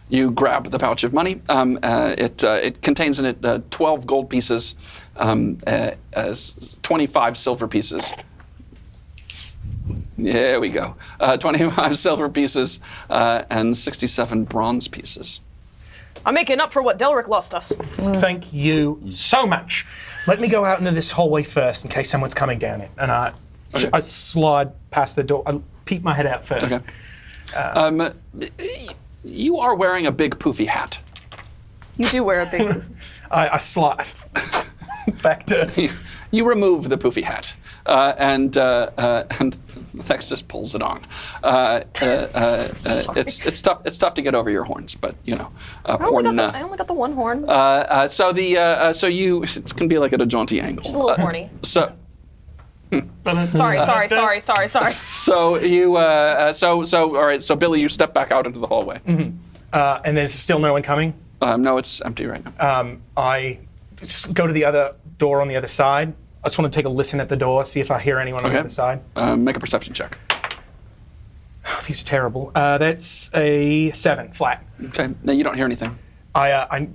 You grab the pouch of money. It contains in it 12 gold pieces, 25 silver pieces. There we go. 25 silver pieces and 67 bronze pieces. I'm making up for what Delric lost us. Thank you so much. Let me go out into this hallway first in case someone's coming down it. And I slide past the door. I peek my head out first. Okay. You are wearing a big poofy hat. You do wear a big... I slide back to... You remove the poofy hat, and Thex just pulls it on. It's tough. It's tough to get over your horns, but you know, I only got the 1 horn. So it's gonna be like at a jaunty angle. Just a little horny. So. Sorry. So you all right. So Billy, you step back out into the hallway. Mm-hmm. And there's still no one coming? No, it's empty right now. I just go to the other door on the other side. I just want to take a listen at the door, see if I hear anyone on the other side. Make a perception check. Oh, these are terrible. That's a 7 flat. Okay. No, you don't hear anything. I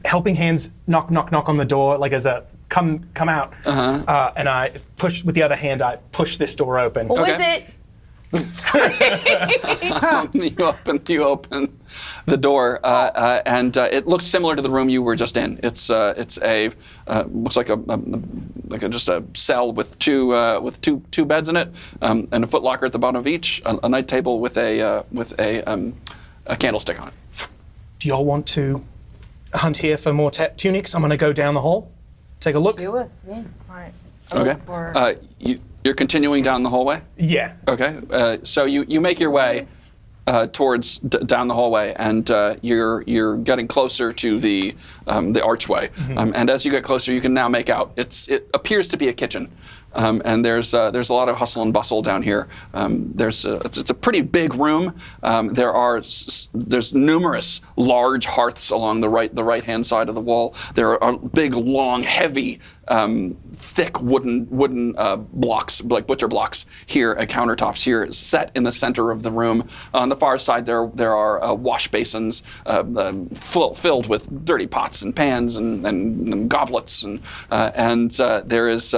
helping hands knock on the door like as a come out. And I push with the other hand. I push this door open. What was it? You open the door, and it looks similar to the room you were just in. It's a looks like just a cell with two beds in it, and a footlocker at the bottom of each, a night table with a candlestick on it. Do y'all want to hunt here for more tunics? I'm going to go down the hall, take a look. Sure. Yeah. All right. Okay. You're continuing down the hallway? Yeah. Okay. So you make your way towards down the hallway, and you're getting closer to the archway. Mm-hmm. And as you get closer, you can now make out it appears to be a kitchen. and there's a lot of hustle and bustle down here. It's a pretty big room. There's numerous large hearths along the right hand side of the wall. There are big, long, heavy, thick wooden blocks, like butcher blocks here at countertops here, set in the center of the room. On the far side, there are wash basins filled with dirty pots and pans and goblets, and there's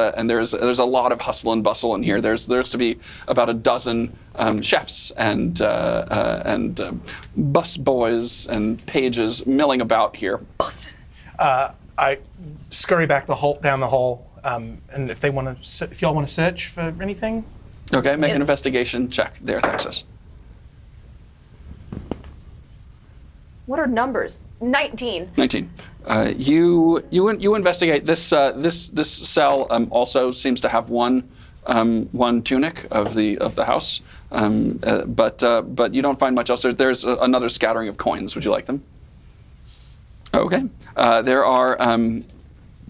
a lot of hustle and bustle in here. There's to be about a dozen chefs and bus boys and pages milling about here. I scurry back down the hall, and if y'all want to search for anything. Okay, make an investigation check there, Thexus. What are numbers? 19. 19. You investigate this cell. Also seems to have one tunic of the house, but you don't find much else. There's another scattering of coins. Would you like them? Okay. There are.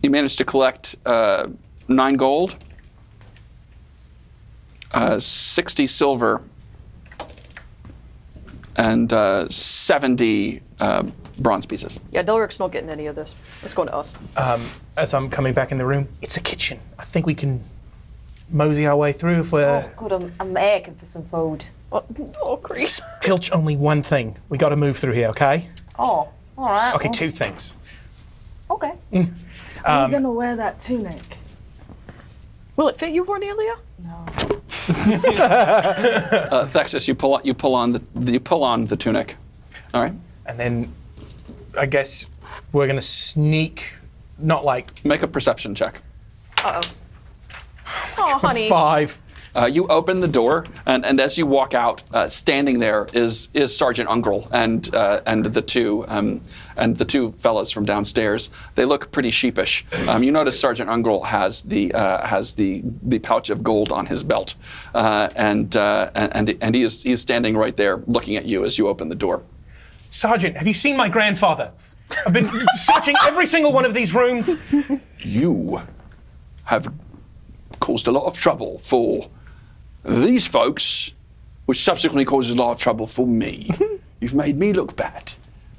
You managed to collect 9 gold, 60 silver, and 70 bronze pieces. Yeah, Delric's not getting any of this. It's going to us. As I'm coming back in the room, it's a kitchen. I think we can mosey our way through if we're... Oh, good, I'm aching for some food. Oh, Chris. Pilch only one thing. We got to move through here, okay? Oh, all right. Okay, well, 2 things. Okay. Are you gonna wear that tunic? Will it fit you, Cornelia? No. Thexus, you pull on the tunic. All right. And then I guess we're going to sneak, not like... Make a perception check. Uh-oh. Oh, honey. 5. You open the door, and as you walk out, standing there is Sergeant Ungrel and the two fellas from downstairs. They look pretty sheepish. You notice Sergeant Ungrel has the pouch of gold on his belt, and he's standing right there looking at you as you open the door. Sergeant, have you seen my grandfather? I've been searching every single one of these rooms. You have caused a lot of trouble for these folks, which subsequently causes a lot of trouble for me. You've made me look bad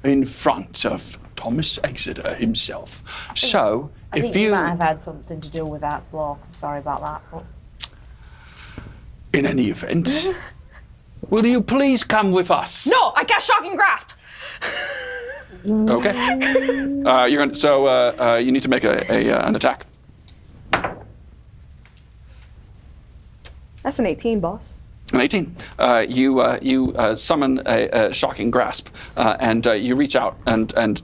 in front of Tomas Exeter himself. So, I think you might have had something to do with that block. I'm sorry about that. But... In any event, will you please come with us? No, I cast Shocking Grasp. Okay. You need to make an attack. That's an 18, boss. An 18. You summon a shocking grasp, and you reach out and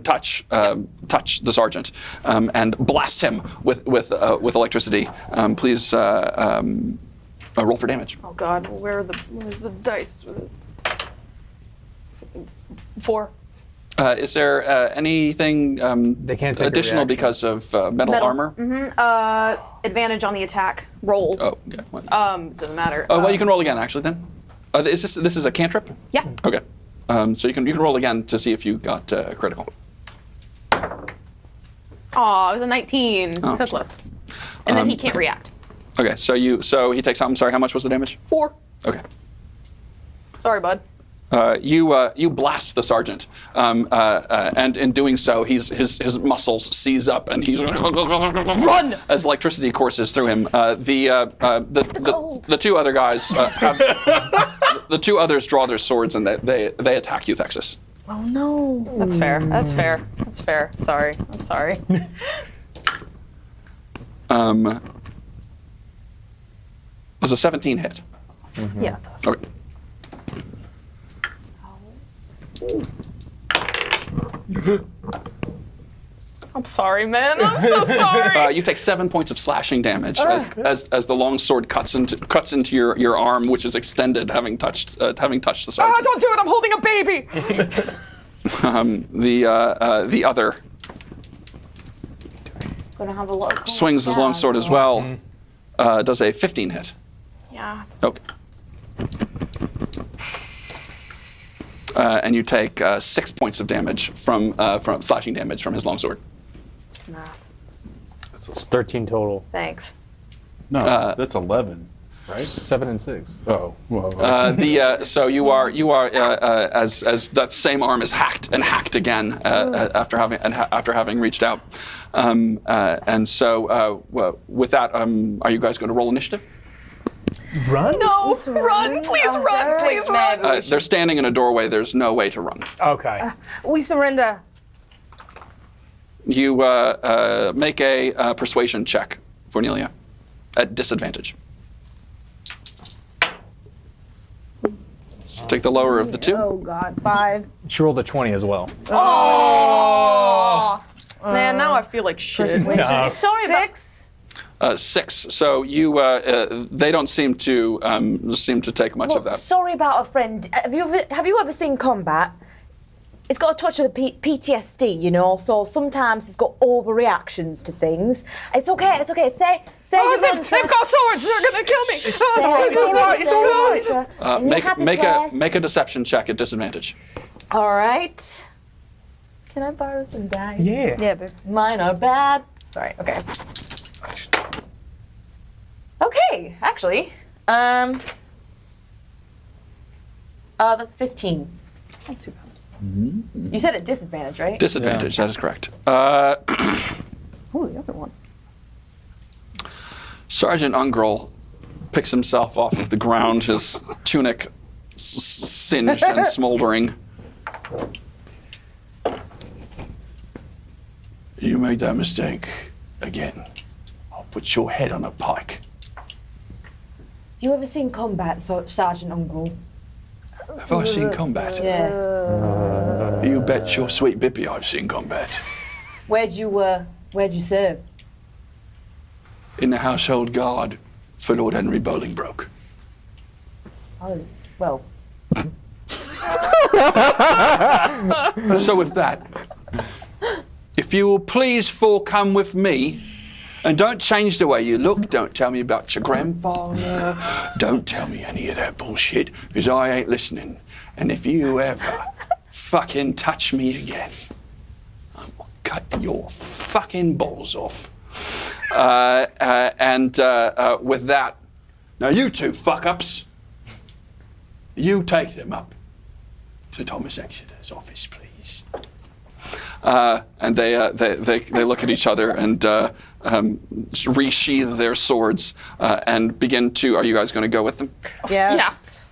touch the sergeant, and blast him with electricity. Please roll for damage. Oh God, where's the dice? 4. Is there anything They can't take a additional reaction. because of metal armor? Advantage on the attack roll. Oh, okay. Well, Doesn't matter. well, you can roll again, actually. Then, this is a cantrip. Yeah. Okay. So you can roll again to see if you got critical. Aw, it was a 19. Oh, So close. And then he can't react. Okay. So he takes. I'm sorry. How much was the damage? 4. Okay. Sorry, bud. You blast the sergeant, and in doing so, his muscles seize up, and he's Run as electricity courses through him. The 2 other guys the 2 others draw their swords and they attack you, Thexus. Oh no. That's fair. That's fair. That's fair. Sorry. I'm sorry. Was a 17 hit? Yeah. That's Okay. I'm sorry, man. I'm so sorry. You take 7 points of slashing damage as the long sword cuts into your arm, which is extended, having touched the sergeant. Don't do it. I'm holding a baby. The other Gonna have a lot of swings his long sword as well. Does a 15 hit. Yeah. Okay. And you take 6 points of damage from slashing damage from his longsword. It's math. It's 13 total. Thanks. No, that's 11, right? 7 and 6. Oh, well. So you are as that same arm is hacked and hacked again after having reached out, and so with that, are you guys going to roll initiative? Run? No, run, please run, please run. They're standing in a doorway. There's no way to run. Okay. We surrender. You make a persuasion check, Cornelia, at disadvantage. So take the lower of the two. Oh God, 5. She rolled a 20 as well. Oh, man, now I feel like shit. No. Sorry about 6. 6. So you, they don't seem to take much of that. Sorry about a friend. Have you ever seen combat? It's got a touch of the PTSD, you know. So sometimes it's got overreactions to things. It's okay. It's okay. Say your mantra. They've got swords. They're gonna kill me. It's all right. It's all right. Make a deception check at disadvantage. All right. Can I borrow some dice? Yeah. Yeah, babe. Mine are bad. Sorry. Okay. Okay, actually, that's 15. Not too bad. You said at disadvantage, right? Disadvantage. That is correct. What was the other one? Sergeant Ungrol picks himself off of the ground, his tunic singed and smoldering. You made that mistake again. I'll put your head on a pike. You ever seen combat, Sergeant Ungrol? Have I seen combat? Yeah. You bet your sweet bippy I've seen combat. Where'd you serve? In the household guard for Lord Henry Bollingbroke. Oh, well. So with that, if you will please come with me, and don't change the way you look, don't tell me about your grandfather, don't tell me any of that bullshit, because I ain't listening. And if you ever fucking touch me again, I will cut your fucking balls off. With that, now you two fuck-ups, you take them up to Tomas Exeter's office, please. And they look at each other and resheath their swords and begin to. Are you guys going to go with them? Yes.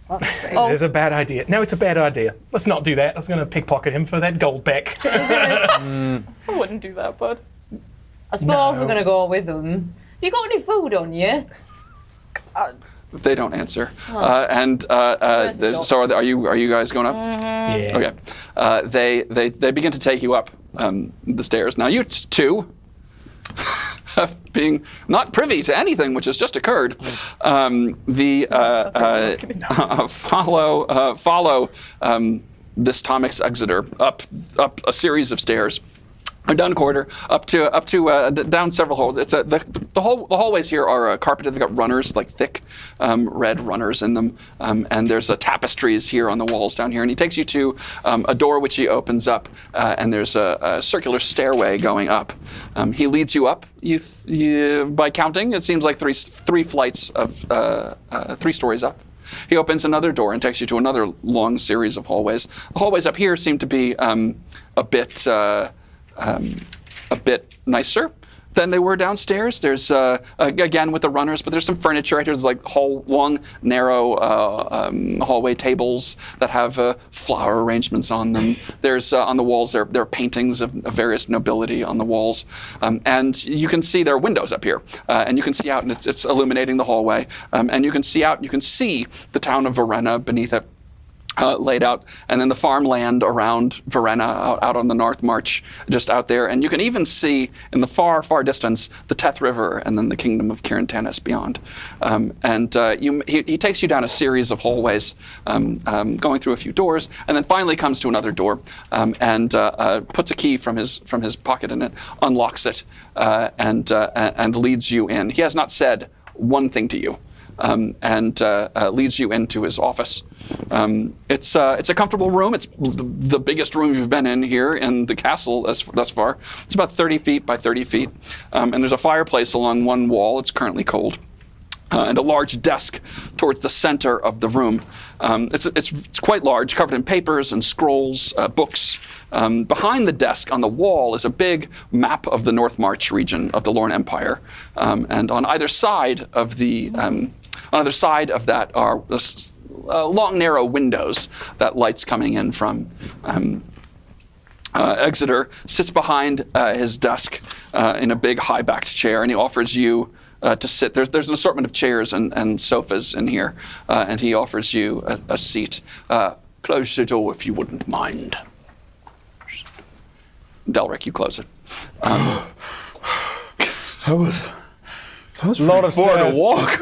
It's a bad idea. No, it's a bad idea. Let's not do that. I was going to pickpocket him for that gold back. I wouldn't do that, bud. I suppose we're gonna go with them. You got any food on you? They don't answer. So are you guys going up? Yeah. Okay. They begin to take you up the stairs. Now you two, being not privy to anything which has just occurred, follow this Tomas Exeter up a series of stairs. Down a corridor, up to down several halls. It's the hallways here are carpeted. They've got runners, like thick red runners in them, and there's tapestries here on the walls down here. And he takes you to a door which he opens up, and there's a circular stairway going up. He leads you up. You by counting, it seems like three flights of 3 stories up. He opens another door and takes you to another long series of hallways. The hallways up here seem to be a bit nicer than they were downstairs. There's again with the runners, but there's some furniture right here. There's like long, narrow hallway tables that have flower arrangements on them. There's on the walls there are paintings of various nobility on the walls, and you can see there are windows up here, and you can see out, and it's illuminating the hallway, and you can see out. You can see the town of Verena beneath it. Laid out, and then the farmland around Verena out on the North March, just out there. And you can even see in the far, far distance the Teth River and then the kingdom of Kirintanis beyond. He takes you down a series of hallways, going through a few doors, and then finally comes to another door and puts a key from his pocket in it, unlocks it, and leads you in. He has not said one thing to you. and leads you into his office. It's a comfortable room. It's the biggest room you've been in here in the castle thus far. It's about 30 feet by 30 feet, and there's a fireplace along one wall. It's currently cold. And a large desk towards the center of the room. It's quite large, covered in papers and scrolls, books. Behind the desk on the wall is a big map of the North March region of the Lorne Empire, and on either side of that are long, narrow windows that light's coming in from. Exeter sits behind his desk in a big high-backed chair, and he offers you to sit. There's an assortment of chairs and sofas in here, and he offers you a seat. Close the door if you wouldn't mind. Delric, you close it. That was Lot of far to stairs. walk.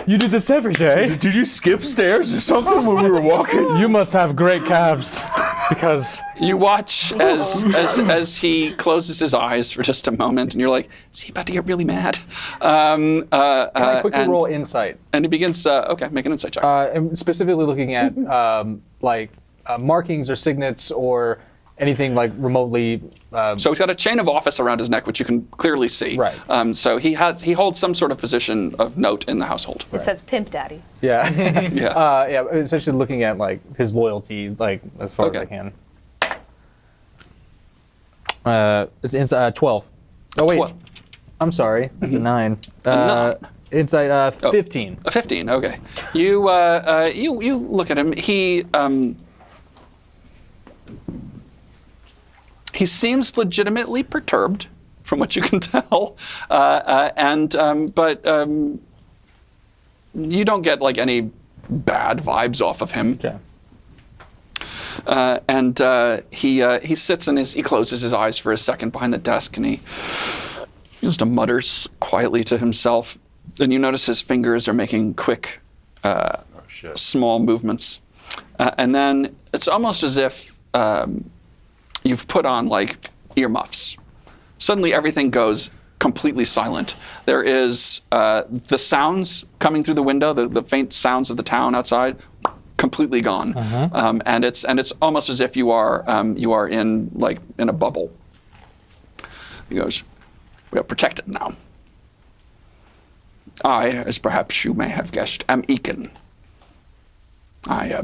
You do this every day. Did you skip stairs or something when we were walking? You must have great calves, because You watch as he closes his eyes for just a moment, and you're like, is he about to get really mad? can I quickly roll insight? And he begins, okay, make an insight check. And specifically looking at markings or signets or anything like remotely. So he's got a chain of office around his neck, which you can clearly see. Right. So he holds some sort of position of note in the household. It says Pimp Daddy. Yeah. Yeah. Essentially looking at like his loyalty, like as far as I can. It's 12. Oh wait, 12. I'm sorry. It's a 9. nine. Inside 15. A 15. Okay. You look at him. He seems legitimately perturbed, from what you can tell, but you don't get like any bad vibes off of him. Okay. He sits and he closes his eyes for a second behind the desk, and he just mutters quietly to himself. Then you notice his fingers are making quick, small movements, and then it's almost as if you've put on like earmuffs. Suddenly everything goes completely silent. There is the sounds coming through the window, the faint sounds of the town outside, completely gone. And it's almost as if you are in a bubble. He goes, "We are protected now. I, as perhaps you may have guessed, am Eaken. I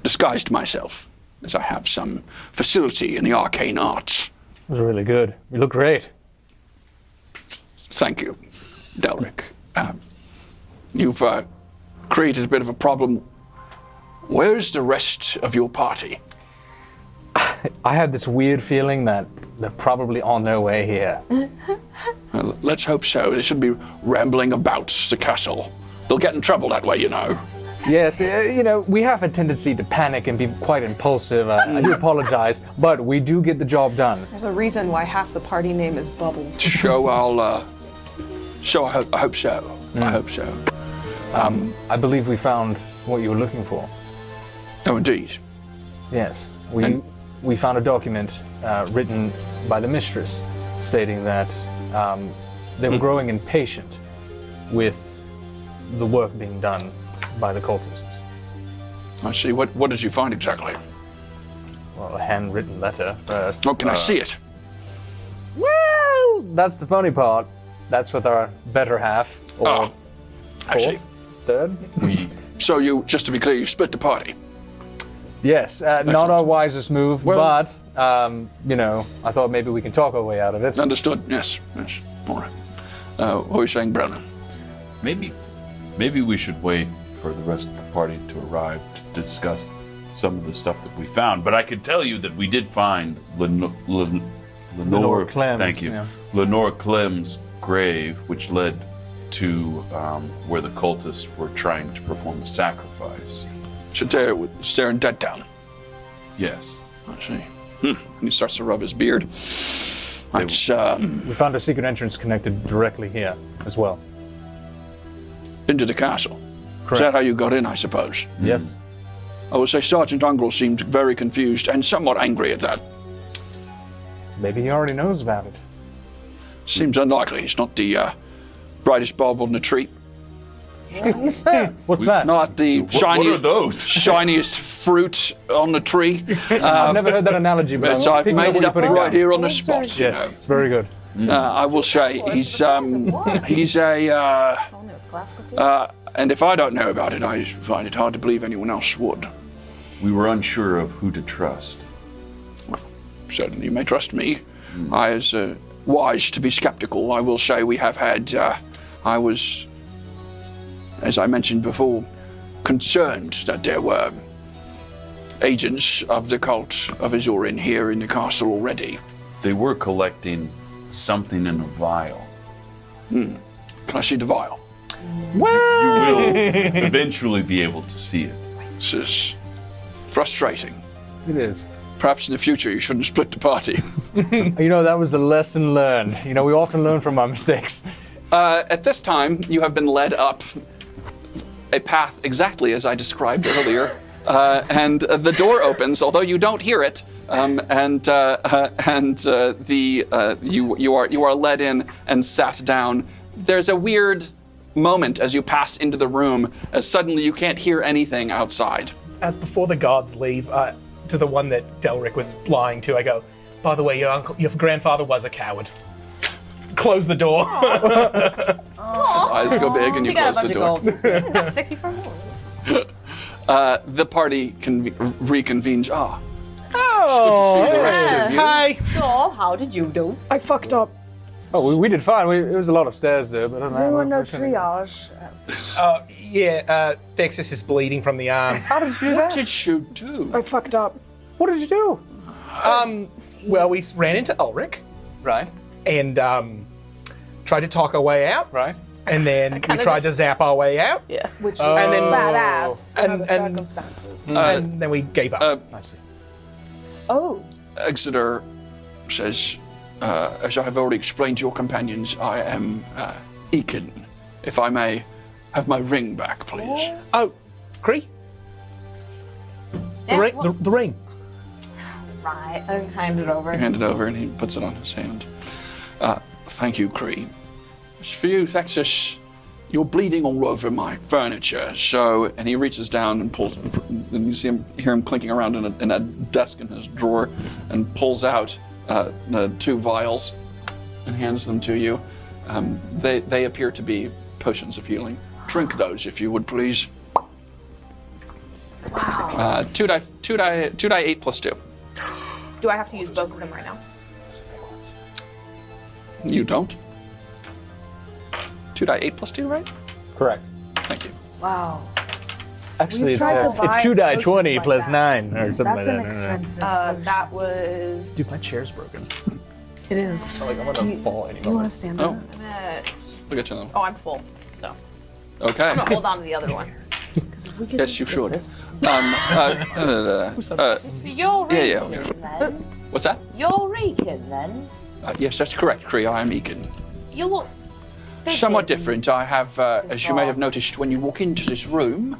disguised myself, as I have some facility in the arcane arts." It was really good. You look great. Thank you, Delric. You've created a bit of a problem. Where's the rest of your party? I had this weird feeling that they're probably on their way here. Well, let's hope so. They shouldn't be rambling about the castle. They'll get in trouble that way, you know. Yes, we have a tendency to panic and be quite impulsive. I do apologize, but we do get the job done. There's a reason why half the party name is Bubbles. I hope so. I hope so. I believe we found what you were looking for. Oh, indeed. Yes, we found a document written by the Mistress stating that they were growing impatient with the work being done by the cultists. I see. What did you find exactly? Well, a handwritten letter first. Oh, can I see it? Well, that's the funny part. That's with our better half, or I see. fourth, third. So just to be clear, you split the party. Yes, not our wisest move, Well- but I thought maybe we can talk our way out of it. Understood. Yes. All right. What were you saying, Brennan? Maybe we should wait for the rest of the party to arrive to discuss some of the stuff that we found. But I can tell you that we did find Lenore Clem's, thank you. yeah. Lenore Clem's grave, which led to where the cultists were trying to perform a sacrifice. Staring dead down. Yes. I see. And he starts to rub his beard. That's, We found a secret entrance connected directly here as well. into the castle. Correct. Is that how you got in, I suppose? Yes. I would say Sergeant Ungrel seemed very confused and somewhat angry at that. Maybe he already knows about it. Seems unlikely. He's not the brightest bulb on the tree. What's that? Not the What are shiniest, those? shiniest fruit on the tree. I've never heard that analogy, but But I've made it up right here on the spot. you Yes, it's very good. know. I will say he's and if I don't know about it, I find it hard to believe anyone else would. We were unsure of who to trust. Certainly, you may trust me. I was wise to be skeptical. I will say we have had. I was, as I mentioned before, concerned that there were agents of the cult of Izurin here in the castle already. They were collecting something in a vial. Can I see the vial? You will eventually be able to see it. This is frustrating. It is. Perhaps in the future you shouldn't split the party. You know, that was a lesson learned. You know, we often learn from our mistakes. At this time, you have been led up a path exactly as I described earlier, and the door opens, although you don't hear it, you are led in and sat down. There's a weird moment as you pass into the room, as suddenly you can't hear anything outside. As before the guards leave, to the one that Delric was lying to, I go, by the way, your grandfather was a coward. Close the door. His eyes go big and you close the door. That's 64 more. The party reconvenes. Oh, Good to see the rest of you. Hi. So, how did you do? I fucked up. Oh, we did fine. It was a lot of stairs there, but I don't know. Anyone know triage? Yeah, Thexus is bleeding from the arm. How did you do What that? did you do? I fucked up. What did you do? Well, we ran into Ulrich Right, and tried to talk our way out, right. and then we kinda tried to zap our way out, Yeah. Which was And then- badass under the and- circumstances. and then we gave up. I see. Oh. Exeter says, as I have already explained to your companions, I am Eaken. If I may have my ring back, please. Oh, Cree? The, Yes, ring, the ring. Right, I'll hand it over. Hand it over and he puts it on his hand. Thank you, Cree. As for you, Thexus, you're bleeding all over my furniture. So, and he reaches down and pulls, and you hear him clinking around in a desk in his drawer, and pulls out the 2 vials and hands them to you. They appear to be potions of healing. Drink those, if you would, please. Wow. 2 die 8 plus 2. Do I have to use both of them right now? You don't. 2 die 8 plus 2, right? Correct. Thank you. Wow. Actually, it's, tried to buy it's 2 die potions 20 like plus that. 9 or something That's like an that. expensive. That was. Dude, my chair's broken. It is. Like, I'm gonna fall any You want moment. to stand Oh. up? Look at you now. Oh, I'm full. So Okay. I'm gonna hold on to the other one. Because we could Yes, just you get should. this. So you're Yeah, Eaken yeah. then? What's that? You're Eaken then? Yes, that's correct, Cree. I am Eaken. You look bigger Somewhat than different. I have, as you may have noticed when you walk into this room,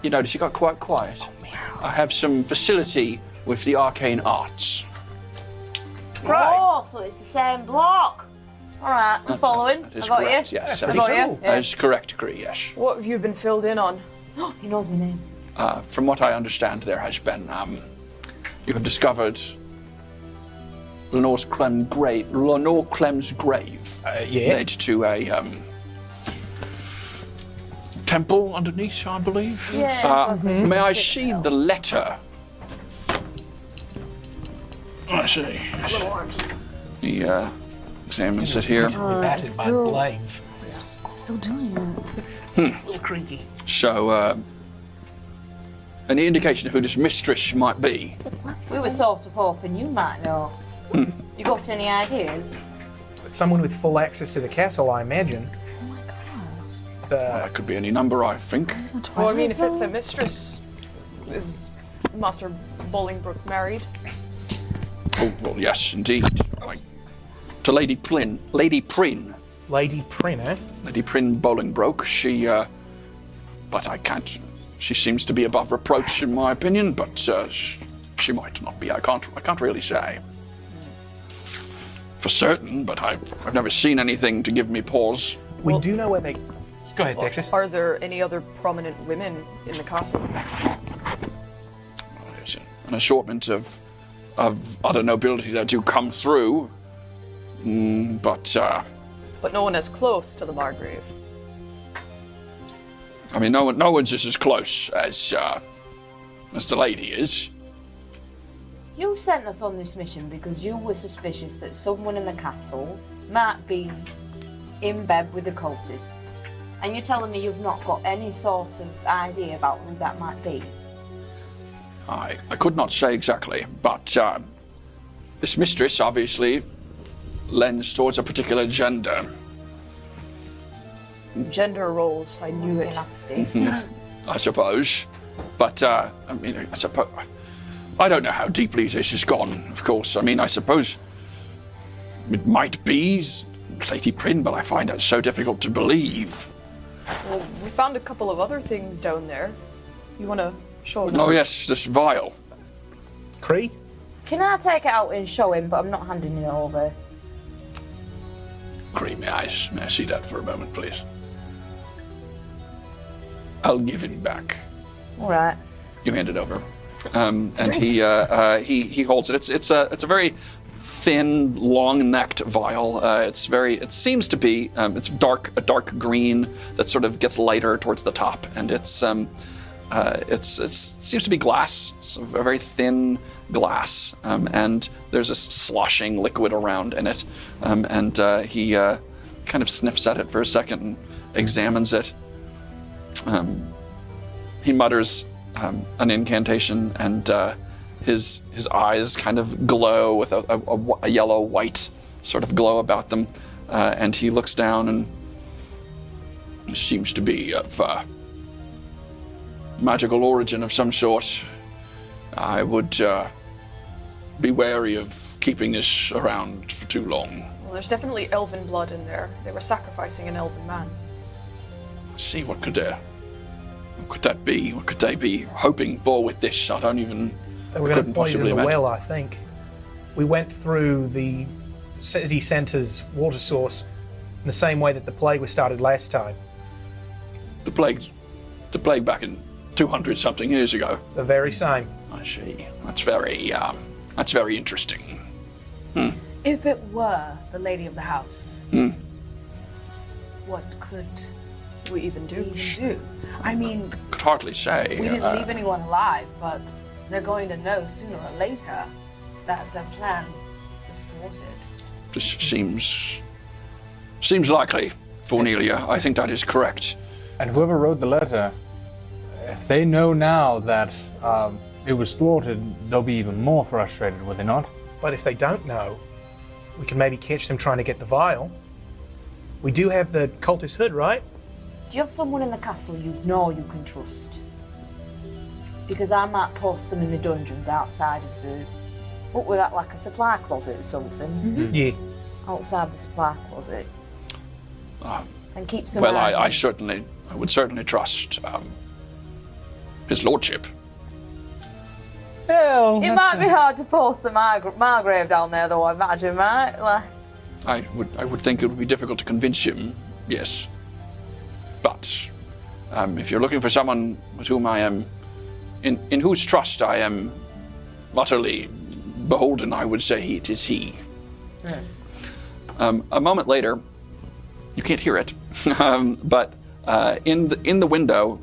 you notice you got quite quiet. I have some facility with the arcane arts. Oh, so it's the same block. All right, I'm following. That is I got correct. you. Yes, I that got is, you. that is correct, Cree. Yes. What have you been filled in on? He knows my name. From what I understand, there has been you have discovered Lenore Clem's grave. Yeah. Led to a temple underneath, I believe. Yeah. May I see the letter? I see. Little arms. He examines it here. Battered by the blades. Still doing it. A little creaky. So, any indication of who this mistress might be? We were sort of hoping you might know. You got any ideas? Someone with full access to the castle, I imagine. Oh my god. That could be any number, I think. Well, I mean, if it's a mistress, is Master Bollingbroke married? Oh, well, yes, indeed. Like, to Lady Prynne. Lady Prynne, eh? Lady Prynne Bollingbroke. She, but I can't. She seems to be above reproach, in my opinion. But she might not be. I can't really say for certain. But I've never seen anything to give me pause. We do know where they Go ahead, Dexys. Are there any other prominent women in the castle? There's an assortment of other nobility that do come through, but no one as close to the margrave. I mean, no one's just as close as the lady is. You sent us on this mission because you were suspicious that someone in the castle might be in bed with the cultists. And you're telling me you've not got any sort of idea about who that might be? I could not say exactly, but this mistress obviously lends towards a particular gender. Gender roles, I knew it. I suppose. But, I mean, I don't know how deeply this has gone, of course. I mean, I suppose it might be Lady Prynne, but I find that so difficult to believe. Well, we found a couple of other things down there. You want to show them? Oh, yes, this vial. Cree? Can I take it out and show him, but I'm not handing it over? Creamy eyes. May I see that for a moment, please? I'll give it back. All right. You hand it over, and he holds it. It's a very thin, long-necked vial. It seems to be it's a dark green that sort of gets lighter towards the top, and it seems to be glass, so a very thin glass, and there's a sloshing liquid around in it, and he kind of sniffs at it for a second and examines it. He mutters an incantation, and his eyes kind of glow with a yellow-white sort of glow about them, and he looks down and seems to be of magical origin of some sort. I would be wary of keeping this around for too long. Well, there's definitely elven blood in there. They were sacrificing an elven man. See, what could that be? What could they be hoping for with this? I don't even. They were going to poison the well, I think. We went through the city centre's water source in the same way that the plague was started last time. The plague back in 200-something years ago. The very same. I see. That's very interesting. If it were the lady of the house, what could We even do. I mean, Could hardly say. we didn't leave anyone alive, but they're going to know sooner or later that their plan is thwarted. This seems likely, Cornelia. I think that is correct. And whoever wrote the letter, if they know now that it was thwarted, they'll be even more frustrated, will they not? But if they don't know, we can maybe catch them trying to get the vial. We do have the cultist hood, right? Do you have someone in the castle you know you can trust? Because I might post them in the dungeons outside of the... What was that, like a supply closet or something? Mm-hmm. Yeah. Outside the supply closet. And keep some Well, eyes I on. would certainly trust his lordship. Well, It might be hard to post the margrave down there, though, I imagine, right? Like... I would think it would be difficult to convince him. Yes. But if you're looking for someone with whom I am, in whose trust I am utterly beholden, I would say it is he. A moment later, you can't hear it, but in the window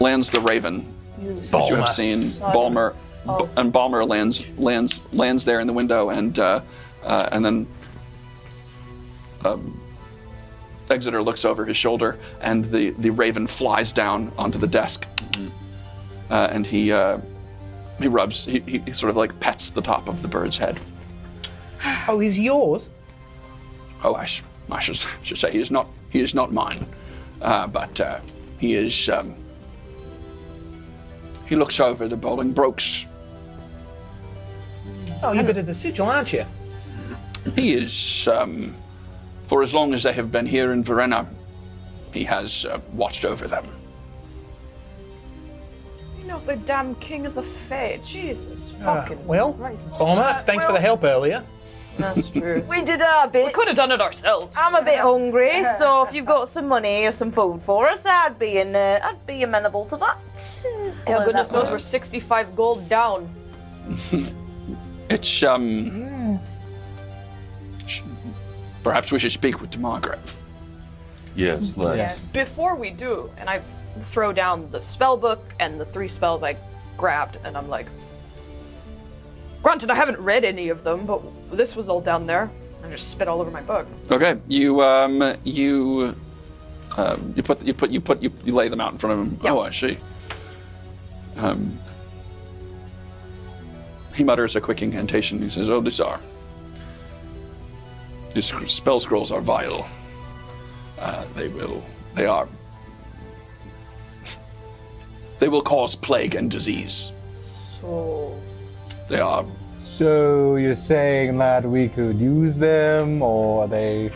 lands the raven that you have seen. Balmer, and Balmer lands there in the window, and then. Exeter looks over his shoulder, and the raven flies down onto the desk, and he rubs. He sort of like pets the top of the bird's head. Oh, he's yours? Oh, I should say he is not mine, but he is. He looks over the Bollingbroke's. Oh, you're a bit of the sigil, aren't you? He is. For as long as they have been here in Verena, he has watched over them. He knows the damn king of the fae. Jesus fucking Well, Christ. Bomber, thanks for the help earlier. That's true. We did our bit. We could have done it ourselves. I'm a bit hungry, so if you've got some money or some food for us, I'd be amenable to that. Yeah, Although goodness that- knows we're 65 gold down. It's perhaps we should speak with the margrave. Yes, let's. Before we do, and I throw down the spell book and the 3 spells I grabbed, and I'm like, granted, I haven't read any of them, but this was all down there. I just spit all over my book. Okay, you lay them out in front of him. Yeah. Oh, I see. He mutters a quick incantation. He says, "Oh, these spell scrolls are vile. They will cause plague and disease. So, They are." So you're saying that we could use them, or are they?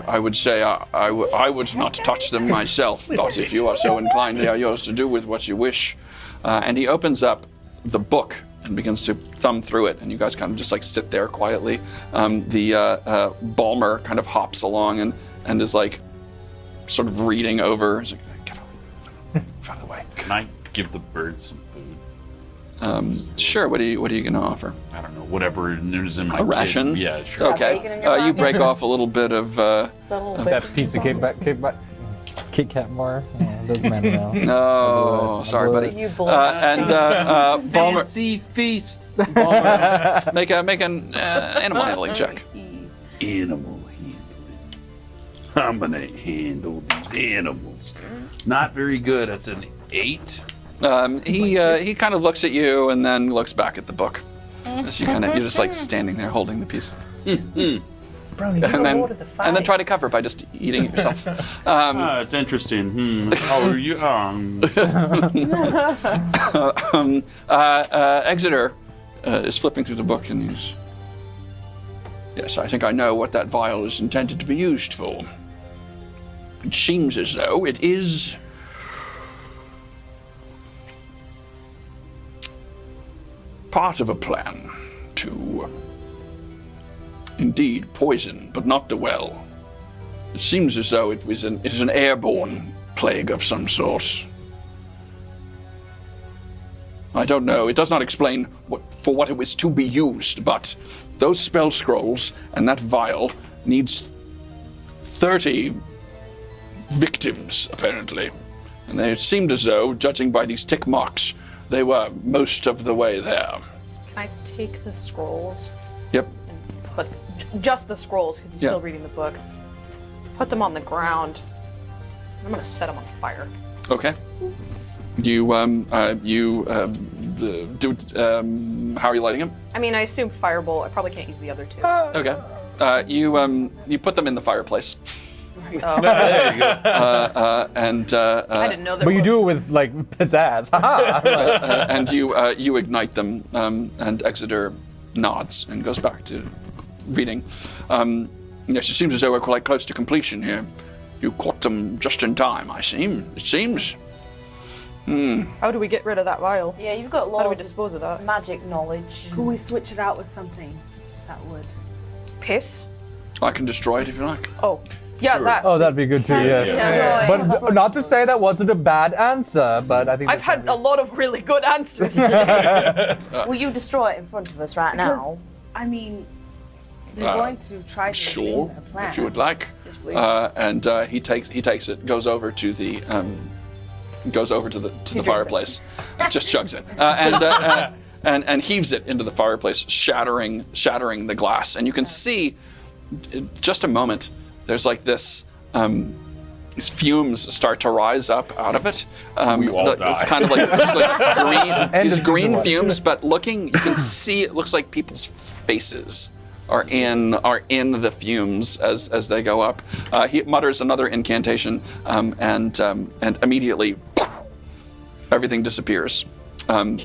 I would say I would not touch them myself, but if you are so inclined, they are yours to do with what you wish. And he opens up the book and begins to thumb through it, and you guys kind of just like sit there quietly. The Balmer kind of hops along and is like sort of reading over. He's like, "Get out of the way." Can I give the bird some food? Sure. What are you gonna offer? I don't know, whatever is in my A ration? kit. Yeah, sure. Okay. bacon in your You pocket? break off a little bit of. That piece of Kit Kat bar. Doesn't matter now. Oh, sorry, buddy. You boy. And Balmer, Fancy feast. Balmer, make an animal handling check. Animal handling. I'm gonna handle these animals. Not very good. That's an 8. He kind of looks at you and then looks back at the book. As you're just like standing there holding the piece, Brony, you're and the Lord of the Five. then try to cover by just eating it yourself. It's interesting. How are you? Exeter is flipping through the book and he's. Yes, I think I know what that vial is intended to be used for. It seems as though it is. Part of a plan to indeed poison, but not the well. It seems as though it is an airborne plague of some sort. I don't know. It does not explain for what it was to be used, but those spell scrolls and that vial needs 30 victims, apparently. And they seemed as though, judging by these tick marks, they were most of the way there. can I take the scrolls Yep. and put just the scrolls because he's Yeah. still reading the book? Put them on the ground. I'm gonna set them on fire. Okay. How are you lighting them? I mean, I assume firebolt. I probably can't use the other 2. Okay. You put them in the fireplace. Oh, And I didn't know that. But you do it with like pizzazz. Haha. and you ignite them, and Exeter nods and goes back to reading. Yes, it seems as though we're quite close to completion here. You caught them just in time, it seems. How do we get rid of that vial? Yeah, you've got How do we loads dispose of that? magic knowledge. Could we switch it out with something that would? Piss? I can destroy it if you like. Oh, yeah, that. Oh, that'd be good too. Yes. Yeah. But not to say that wasn't a bad answer, but I think I've had a lot of really good answers. Will you destroy it in front of us right now? I mean, they're going to try to Sure, assume a plan. if you would like. Yes, please. And he takes it, goes over to the fireplace, just chugs it, and heaves it into the fireplace, shattering the glass. And you can see, in just a moment, there's like this. These fumes start to rise up out of it. We all It's die. kind of like, End of these green season one. fumes, but looking, you can see it looks like people's faces are in the fumes as they go up. He mutters another incantation, and immediately everything disappears. I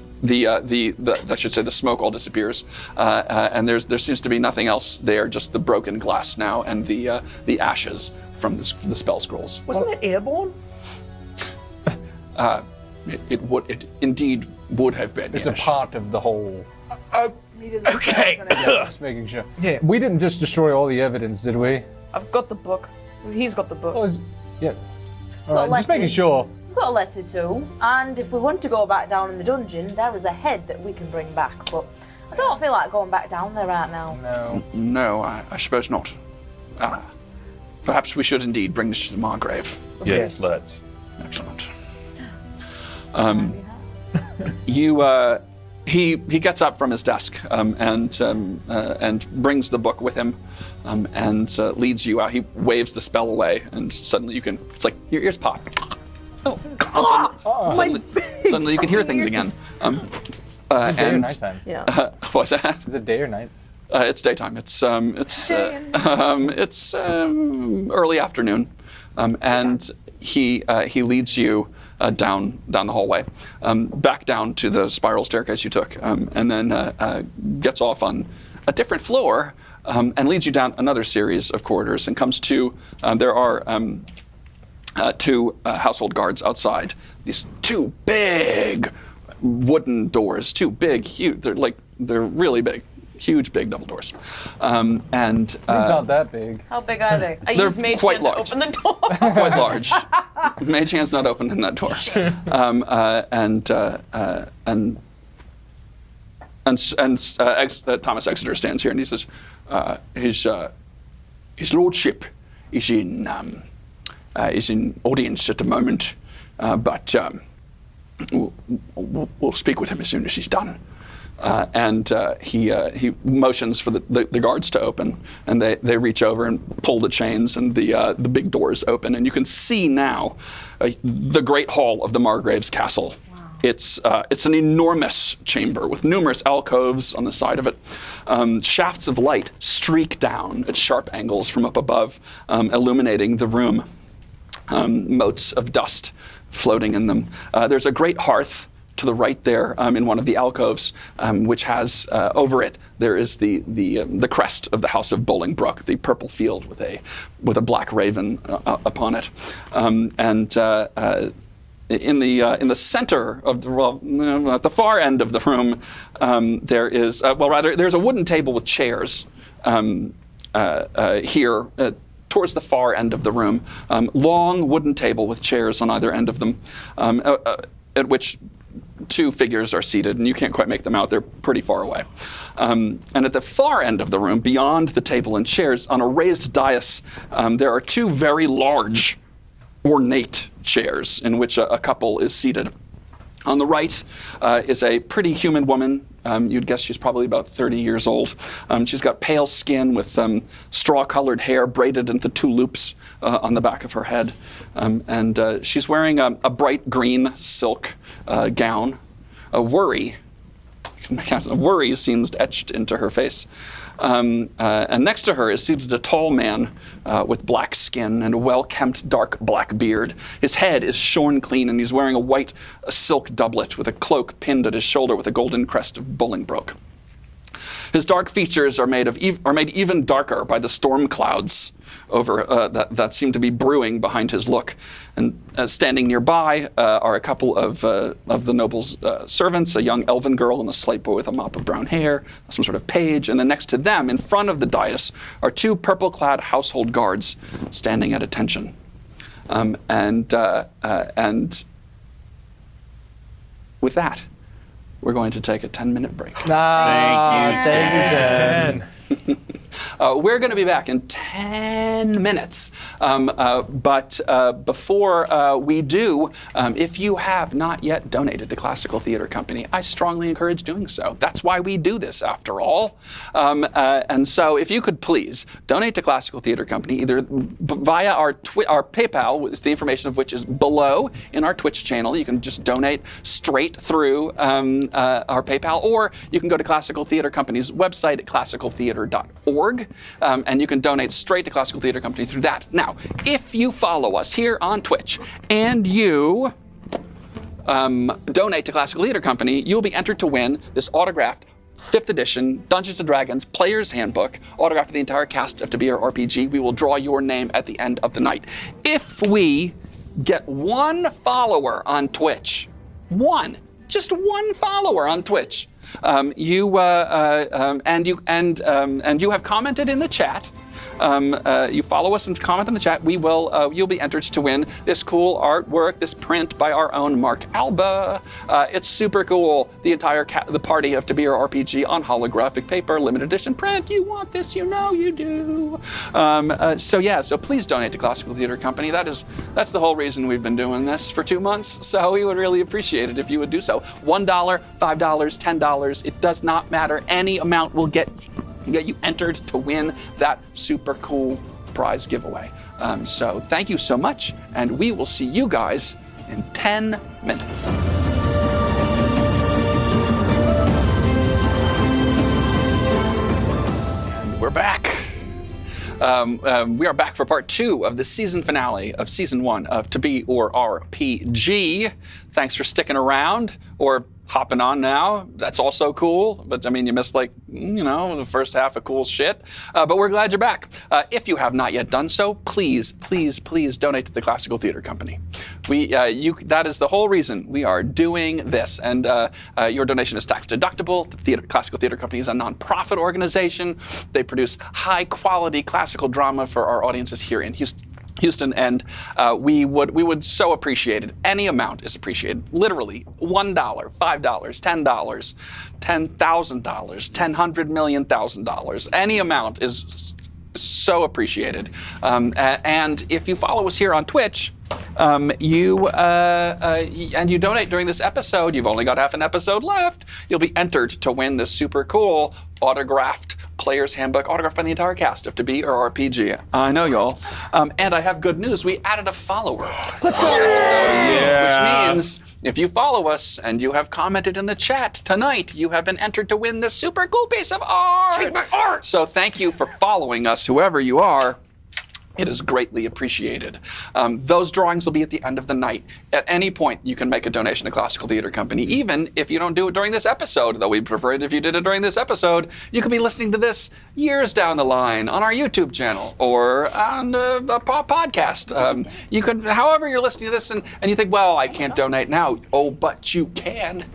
should say the smoke all disappears, and there seems to be nothing else there, just the broken glass now and the ashes from the spell scrolls. Wasn't it airborne? It indeed would have been. It's yes. a part of the whole. Okay. Just making sure. Yeah. We didn't just destroy all the evidence, did we? I've got the book. He's got the book. Oh, yeah. All Well, right, just making let's- sure. We've got a letter too, and if we want to go back down in the dungeon, there is a head that we can bring back, but I don't feel like going back down there right now. No. No, I suppose not. Perhaps we should indeed bring this to the margrave. Yes, let's. Excellent. He gets up from his desk and brings the book with him and leads you out. He waves the spell away, and suddenly you can. It's like your ears pop. Oh, and suddenly you can hear things again. Is it day or nighttime? Yeah. What's that? Is it day or night? It's daytime. It's early afternoon, and he leads you down the hallway, back down to the spiral staircase you took, and then gets off on a different floor and leads you down another series of corridors and comes to there are two household guards outside. These two big wooden doors, two big, huge. They're really big. Huge, big double doors, and It's not that big. How big are they? I They're used Mage quite Hand to large. open the door. quite large. Mage hand's not open in that door, Tomas Exeter stands here and he says, "His lordship is in audience at the moment, but we'll speak with him as soon as he's done." He motions for the guards to open, and they reach over and pull the chains, and the big doors open, and you can see now the great hall of the Margrave's castle. Wow. It's an enormous chamber with numerous alcoves on the side of it. Shafts of light streak down at sharp angles from up above, illuminating the room. Motes of dust floating in them. There's a great hearth to the right there, in one of the alcoves, which has over it there is the crest of the House of Bollingbroke, the purple field with a black raven upon it, in the center of the at the far end of the room, there is there's a wooden table with chairs here. Towards the far end of the room, long wooden table with chairs on either end of them, at which two figures are seated, and you can't quite make them out. They're pretty far away. And at the far end of the room, beyond the table and chairs, on a raised dais, there are two very large, ornate chairs in which a couple is seated. On the right is a pretty human woman. You'd guess she's probably about 30 years old. She's got pale skin with straw-colored hair braided into two loops on the back of her head. And she's wearing a bright green silk gown. A worry seems etched into her face. And next to her is seated a tall man with black skin and a well-kempt dark black beard. His head is shorn clean, and he's wearing a white silk doublet with a cloak pinned at his shoulder with a golden crest of Bollingbroke. His dark features are made even darker by the storm clouds over that seem to be brewing behind his look. And standing nearby are a couple of the noble's servants, a young elven girl and a slight boy with a mop of brown hair, some sort of page. And then next to them, in front of the dais, are two purple-clad household guards standing at attention. And with that, we're going to take a 10-minute break. Thank you, Ted. We're going to be back in 10 minutes. But before we do, if you have not yet donated to Classical Theater Company, I strongly encourage doing so. That's why we do this, after all. And so if you could please donate to Classical Theater Company, either via our PayPal, the information of which is below in our Twitch channel. You can just donate straight through our PayPal, or you can go to Classical Theater Company's website at classicaltheater.org. And you can donate straight to Classical Theater Company through that. Now, if you follow us here on Twitch and you donate to Classical Theater Company, you'll be entered to win this autographed 5th edition Dungeons & Dragons Player's Handbook, autographed to the entire cast of ttrpg. We will draw your name at the end of the night. If we get one follower on Twitch, just one follower on Twitch, You have commented in the chat. You follow us and comment in the chat. You'll be entered to win this cool artwork, this print by our own Mark Alba. It's super cool. The entire the party of To Be Your RPG on holographic paper, limited edition print. You want this, you know you do. So please donate to Classical Theater Company. That's the whole reason we've been doing this for 2 months. So we would really appreciate it if you would do so. $1, $5, $10. It does not matter. Any amount will get you entered to win that super cool prize giveaway. So thank you so much, and we will see you guys in 10 minutes. And we're back. We are back for part 2 of the season finale of season 1 of To Be or RPG. Thanks for sticking around or hopping on now. That's also cool. But I mean, you missed the first half of cool shit. But we're glad you're back. If you have not yet done so, please, please, please donate to the Classical Theater Company. That is the whole reason we are doing this. And your donation is tax deductible. The Classical Theater Company is a nonprofit organization. They produce high quality classical drama for our audiences here in Houston, and we would so appreciate it. Any amount is appreciated. Literally, $1, $5, $10, $10,000, $100,000,000. Any amount is so appreciated. And if you follow us here on Twitch, and you donate during this episode, you've only got half an episode left, you'll be entered to win this super cool autographed Player's Handbook, autographed by the entire cast of To Be or RPG. I know, y'all. And I have good news. We added a follower. Let's go! Which means if you follow us and you have commented in the chat tonight, you have been entered to win this super cool piece of art. Take my art! So thank you for following us, whoever you are. It is greatly appreciated. Those drawings will be at the end of the night. At any point, you can make a donation to Classical Theater Company, even if you don't do it during this episode, though we'd prefer it if you did it during this episode. You could be listening to this years down the line on our YouTube channel or on a podcast. You could, however you're listening to this and you think, well, I can't donate now. Oh, but you can.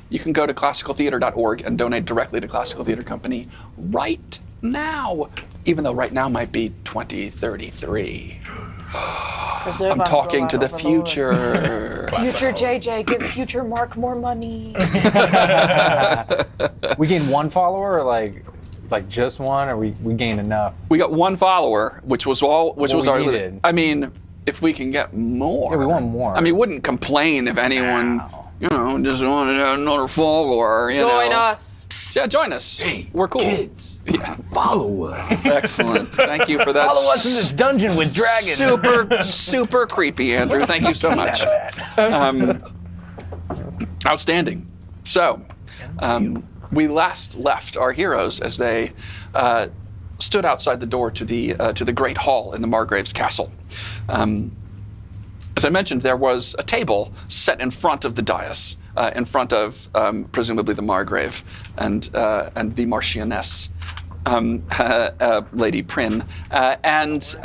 You can go to classicaltheater.org and donate directly to Classical Theater Company right now. Even though right now might be 2033. I'm talking to the future. Future JJ, give future Mark more money. We gain one follower, or like just one, or we gain enough? We got one follower, which was our. Needed. I mean, if we can get more. Yeah, we want more. I mean, wouldn't complain if anyone, just wanted to have another follower. Join us. Yeah, join us. Hey, we're cool. Kids, yeah. follow us. Excellent. Thank you for that. Follow us in this dungeon with dragons. Super creepy, Andrew. Thank you so much. Outstanding. So, we last left our heroes as they stood outside the door to the great hall in the Margrave's castle. As I mentioned, there was a table set in front of the dais, in front of presumably the Margrave and the Marchioness, Lady Prynne, and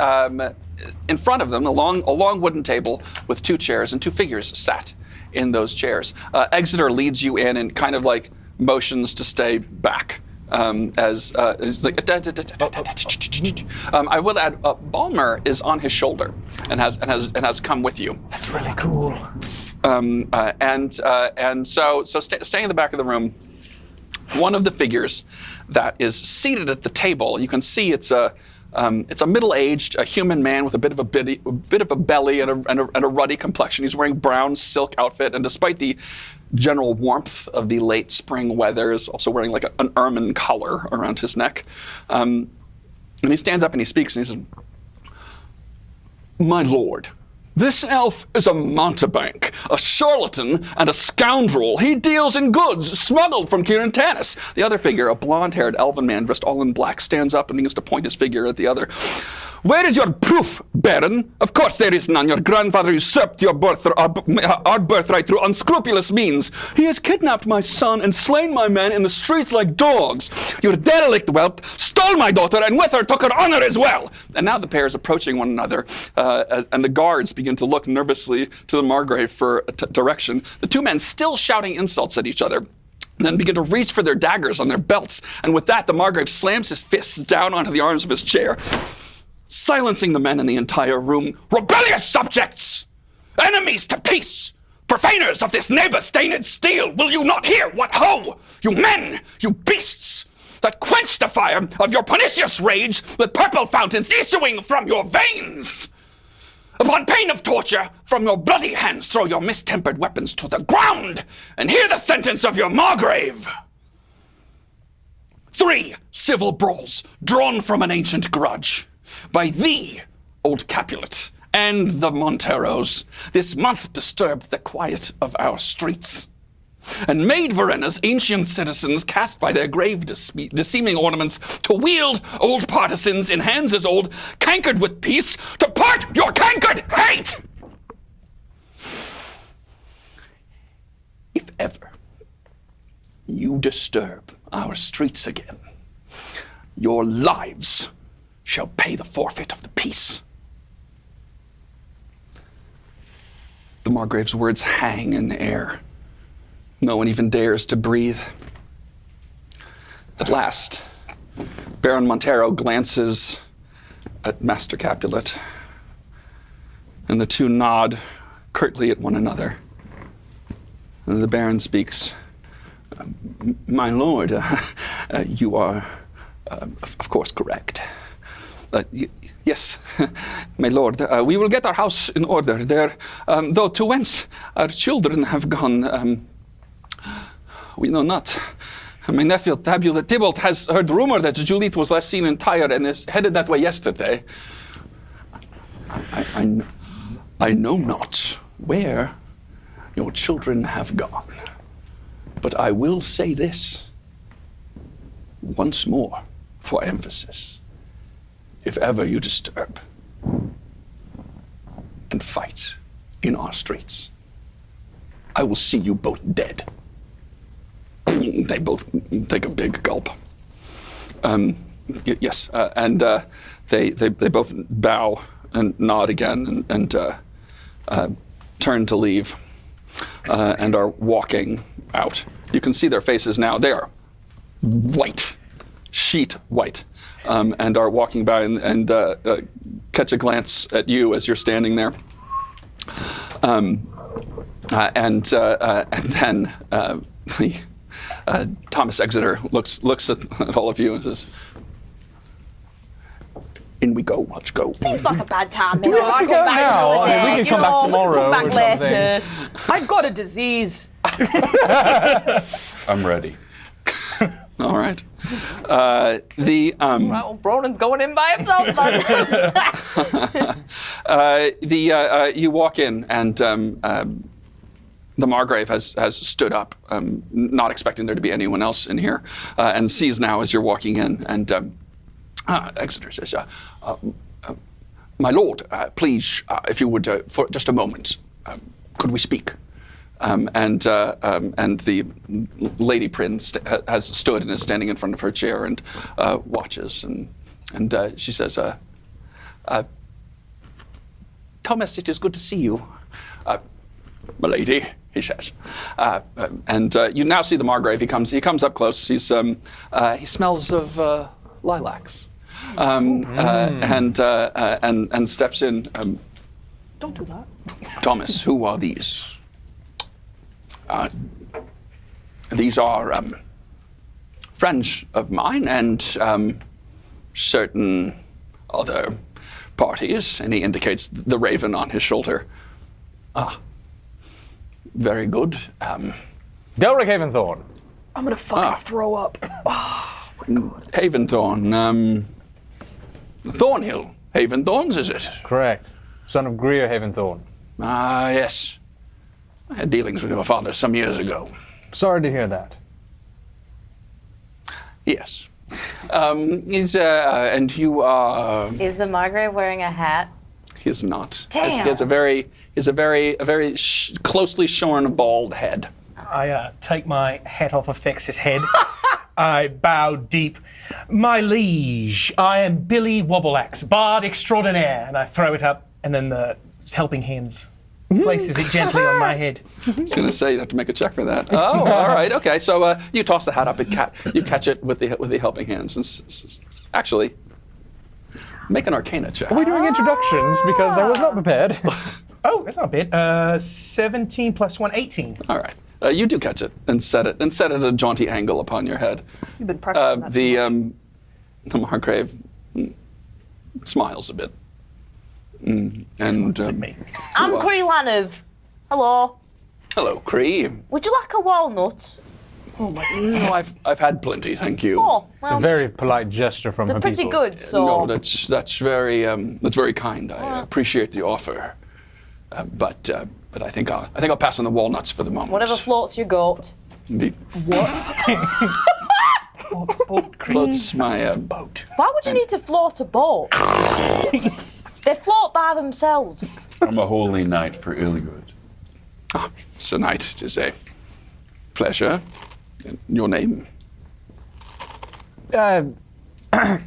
in front of them, a long wooden table with 2 chairs and 2 figures sat in those chairs. Exeter leads you in and kind of like motions to stay back. As like, I will add, Balmer is on his shoulder and has come with you. That's really cool. So staying in the back of the room, one of the figures that is seated at the table, you can see it's a middle-aged, human man with a bit of a belly and a ruddy complexion. He's wearing brown silk outfit, and despite the general warmth of the late spring weather, is also wearing like an ermine collar around his neck. And he stands up and he speaks and he says, "My lord, this elf is a mountebank, a charlatan, and a scoundrel. He deals in goods smuggled from Kirin Tanis." The other figure, a blonde-haired elven man dressed all in black, stands up and begins to point his figure at the other. "Where is your proof, Baron? Of course there is none. Your grandfather usurped our birthright through unscrupulous means. He has kidnapped my son and slain my men in the streets like dogs. Your derelict whelp stole my daughter and with her took her honor as well." And now the pair is approaching one another, and the guards begin to look nervously to the Margrave for direction. The 2 men still shouting insults at each other. then begin to reach for their daggers on their belts. And with that, the margrave slams his fists down onto the arms of his chair, silencing the men in the entire room. Rebellious subjects! Enemies to peace! Profaners of this neighbor-stained steel! Will you not hear what ho! You men! You beasts! That quench the fire of your pernicious rage with purple fountains issuing from your veins! Upon pain of torture, from your bloody hands throw your mistempered weapons to the ground, and hear the sentence of your margrave. 3 civil brawls drawn from an ancient grudge by thee, old Capulet, and the Monteros, this month disturbed the quiet of our streets, and made Verena's ancient citizens cast by their grave deceiving ornaments to wield old partisans in hands as old, cankered with peace, to part your cankered hate! If ever you disturb our streets again, your lives shall pay the forfeit of the peace. The margrave's words hang in the air. No one even dares to breathe. At last, Baron Montero glances at Master Capulet, and the two nod curtly at one another. And the Baron speaks. My lord, you are, of course, correct. Yes, my lord, we will get our house in order there, though to whence our children have gone, we know not. My nephew Tybalt has heard rumor that Juliet was last seen in Tyre and is headed that way yesterday. I know not where your children have gone, but I will say this once more for emphasis. If ever you disturb and fight in our streets, I will see you both dead. They both take a big gulp. Yes, and they both bow and nod again and turn to leave and are walking out. You can see their faces now. They are white, sheet white, and are walking by and catch a glance at you as you're standing there. And then Tomas Exeter looks at all of you and says, "In we go, let's go." Seems like a bad time. Do we have to go now? I mean, we can come back tomorrow Come back or something. later. I've got a disease. I'm ready. All right. Well, Bronan's going in by himself. You walk in and the margrave has stood up, not expecting there to be anyone else in here, and sees now as you're walking in. And Exeter says, "My lord, please, if you would, for just a moment, could we speak?" And the lady prince has stood and is standing in front of her chair and watches, and she says, "Thomas, it is good to see you, my lady." He says, and you now see the margrave. He comes up close. He smells of lilacs, and steps in. Don't do that. "Thomas, who are these?" "These are friends of mine and certain other parties," and he indicates the raven on his shoulder. Very good. Delric Haventhorn. I'm gonna fucking throw up. Oh my god. Haventhorn, Thornhill Haventhorns, is it? Correct. Son of Greer Haventhorn. Yes. I had dealings with your father some years ago. Sorry to hear that. Yes. And you are... Is the margrave wearing a hat? He is not. Damn. He has a very closely shorn, bald head. I take my hat off of Thex's head. I bow deep. "My liege, I am Billy Wobbleaxe, bard extraordinaire," and I throw it up, and then the helping hands places it gently on my head. I was going to say you have to make a check for that. Oh, all right, okay. So you toss the hat up and you catch it with the helping hands. And actually, make an Arcana check. Are we doing introductions? Because I was not prepared. Oh, that's not bad. 17 plus 1, 18. All right. You do catch it and set it at a jaunty angle upon your head. You've been practicing that so much. The margrave smiles a bit. And I'm Cree Lanov. Hello. hello, Cree. Would you like a walnut? No, I've had plenty, thank you. Oh, It's a well, very polite gesture from they're her pretty people. good, so. No, that's very kind. I appreciate the offer, but I think I'll pass on the walnuts for the moment. Whatever floats your goat. Indeed. Boat Floats my boat. Why would you need to float a boat? They float by themselves. I'm a holy knight for Iliud. Sir Knight, it is a pleasure. And your name? Uh, A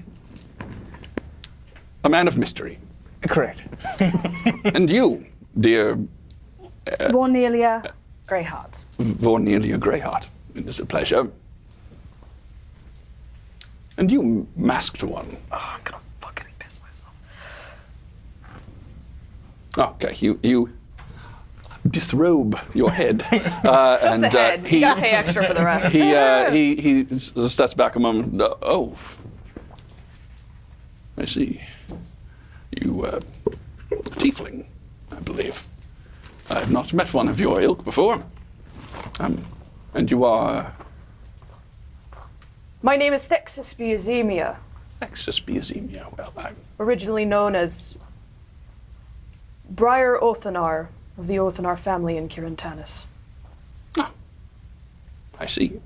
man of mystery. correct. And you, dear Vornelia Greyheart. Vornelia Greyheart. It is a pleasure. And you, masked one. Oh, I'm gonna fucking piss myself. Okay, you disrobe your head. Just the head. You gotta pay extra for the rest. He steps back a moment. Oh, I see. You, tiefling, I believe. I have not met one of your ilk before. And you are My name is Thexaspiazemia, Exaspiazemia. Well, I'm originally known as Briar Othanar of the Othanar family in Kirintanis. I see.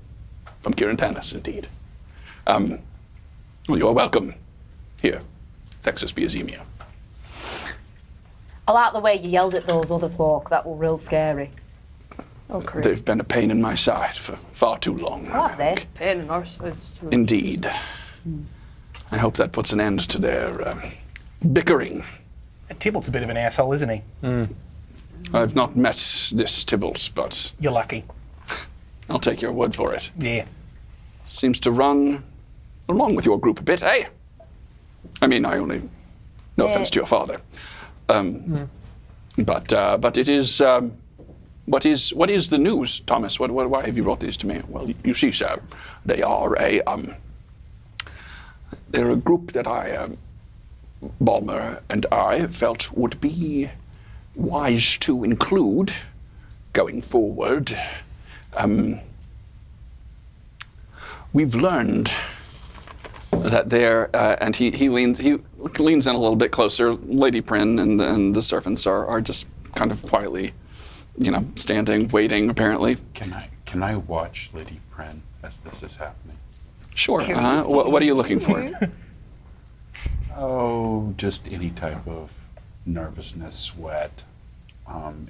From Kirintanis, indeed. Well, you're welcome here, Thexaspiazemia. I like the way you yelled at those other folk. That were real scary. Oh, great. They've been a pain in my side for far too long. I Have they? think. Pain in our sides too. Indeed. I hope that puts an end to their bickering. Tybalt's a bit of an asshole, isn't he? I've not met this Tybalt, but You're lucky. I'll take your word for it. Yeah. Seems to run along with your group a bit, eh? I mean, I only... No offense to your father. But it is... What is the news, Thomas? Why have you brought these to me? Well, you see, sir, they are they're a group that Balmer and I felt would be wise to include going forward. We've learned that there, and he leans in a little bit closer. Lady Prin and the servants are just kind of quietly, standing, waiting. Apparently. Can I watch Lady Pren as this is happening? Sure. What are you looking for? Oh, just any type of nervousness, sweat,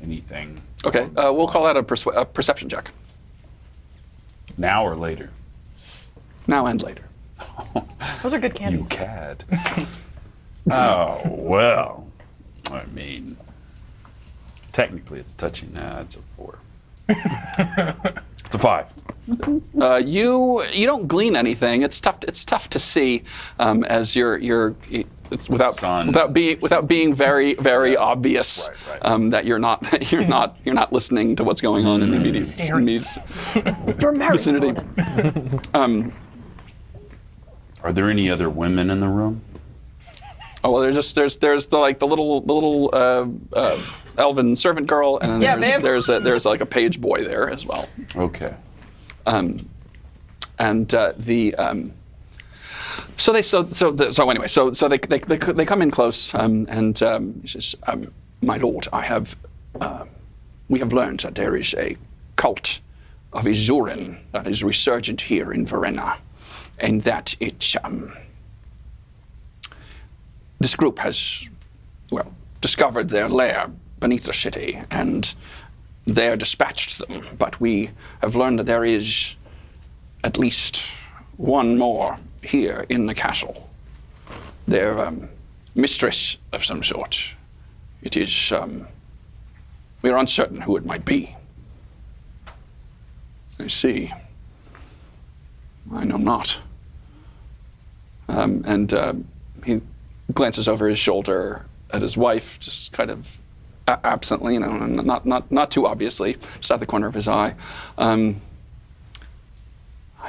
anything. Okay. We'll call that a perception check. Now or later? Now and later. Those are good candies. You cad. Oh, well. I mean, technically it's touching. Nah, it's a 4. It's a 5. You don't glean anything. It's tough to see as it's without being very very obvious Right. that you're not listening to what's going on in the immediate vicinity. Are there any other women in the room? Oh well, there's the little elven servant girl, and then there's like a page boy there as well. Okay. So they come in close, and he says, "My lord, we have learned that there is a cult of Izurin that is resurgent here in Verena, and that this group has, discovered their lair beneath the city, and there dispatched them. But we have learned that there is at least one more here in the castle. They're mistress of some sort. It is, you're uncertain who it might be. I see. I know not. He glances over his shoulder at his wife, just kind of absently, not too obviously, just at the corner of his eye. I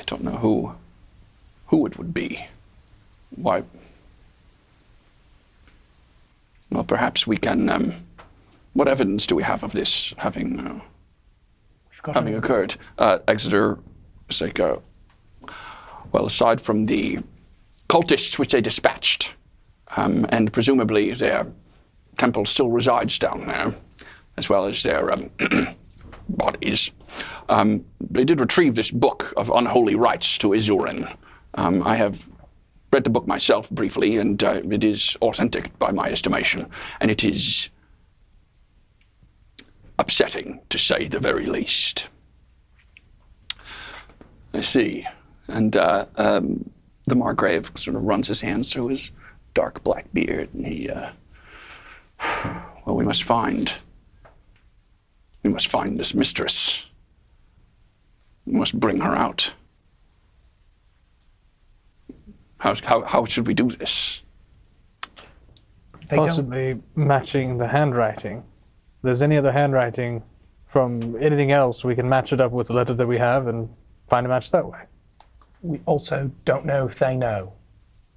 don't know who it would be. Why? Well, perhaps we can. What evidence do we have of this having occurred? Exeter is like, well, aside from the cultists which they dispatched, and presumably their temple still resides down there, as well as their bodies. They did retrieve this book of unholy rites to Izurin. I have read the book myself briefly, and it is authentic by my estimation, and it is upsetting, to say the very least. I see. And the margrave sort of runs his hands through his dark black beard, and he, well, we must find this mistress. We must bring her out. How should we do this? Possibly matching the handwriting. If there's any other handwriting from anything else, we can match it up with the letter that we have and find a match that way. We also don't know if they know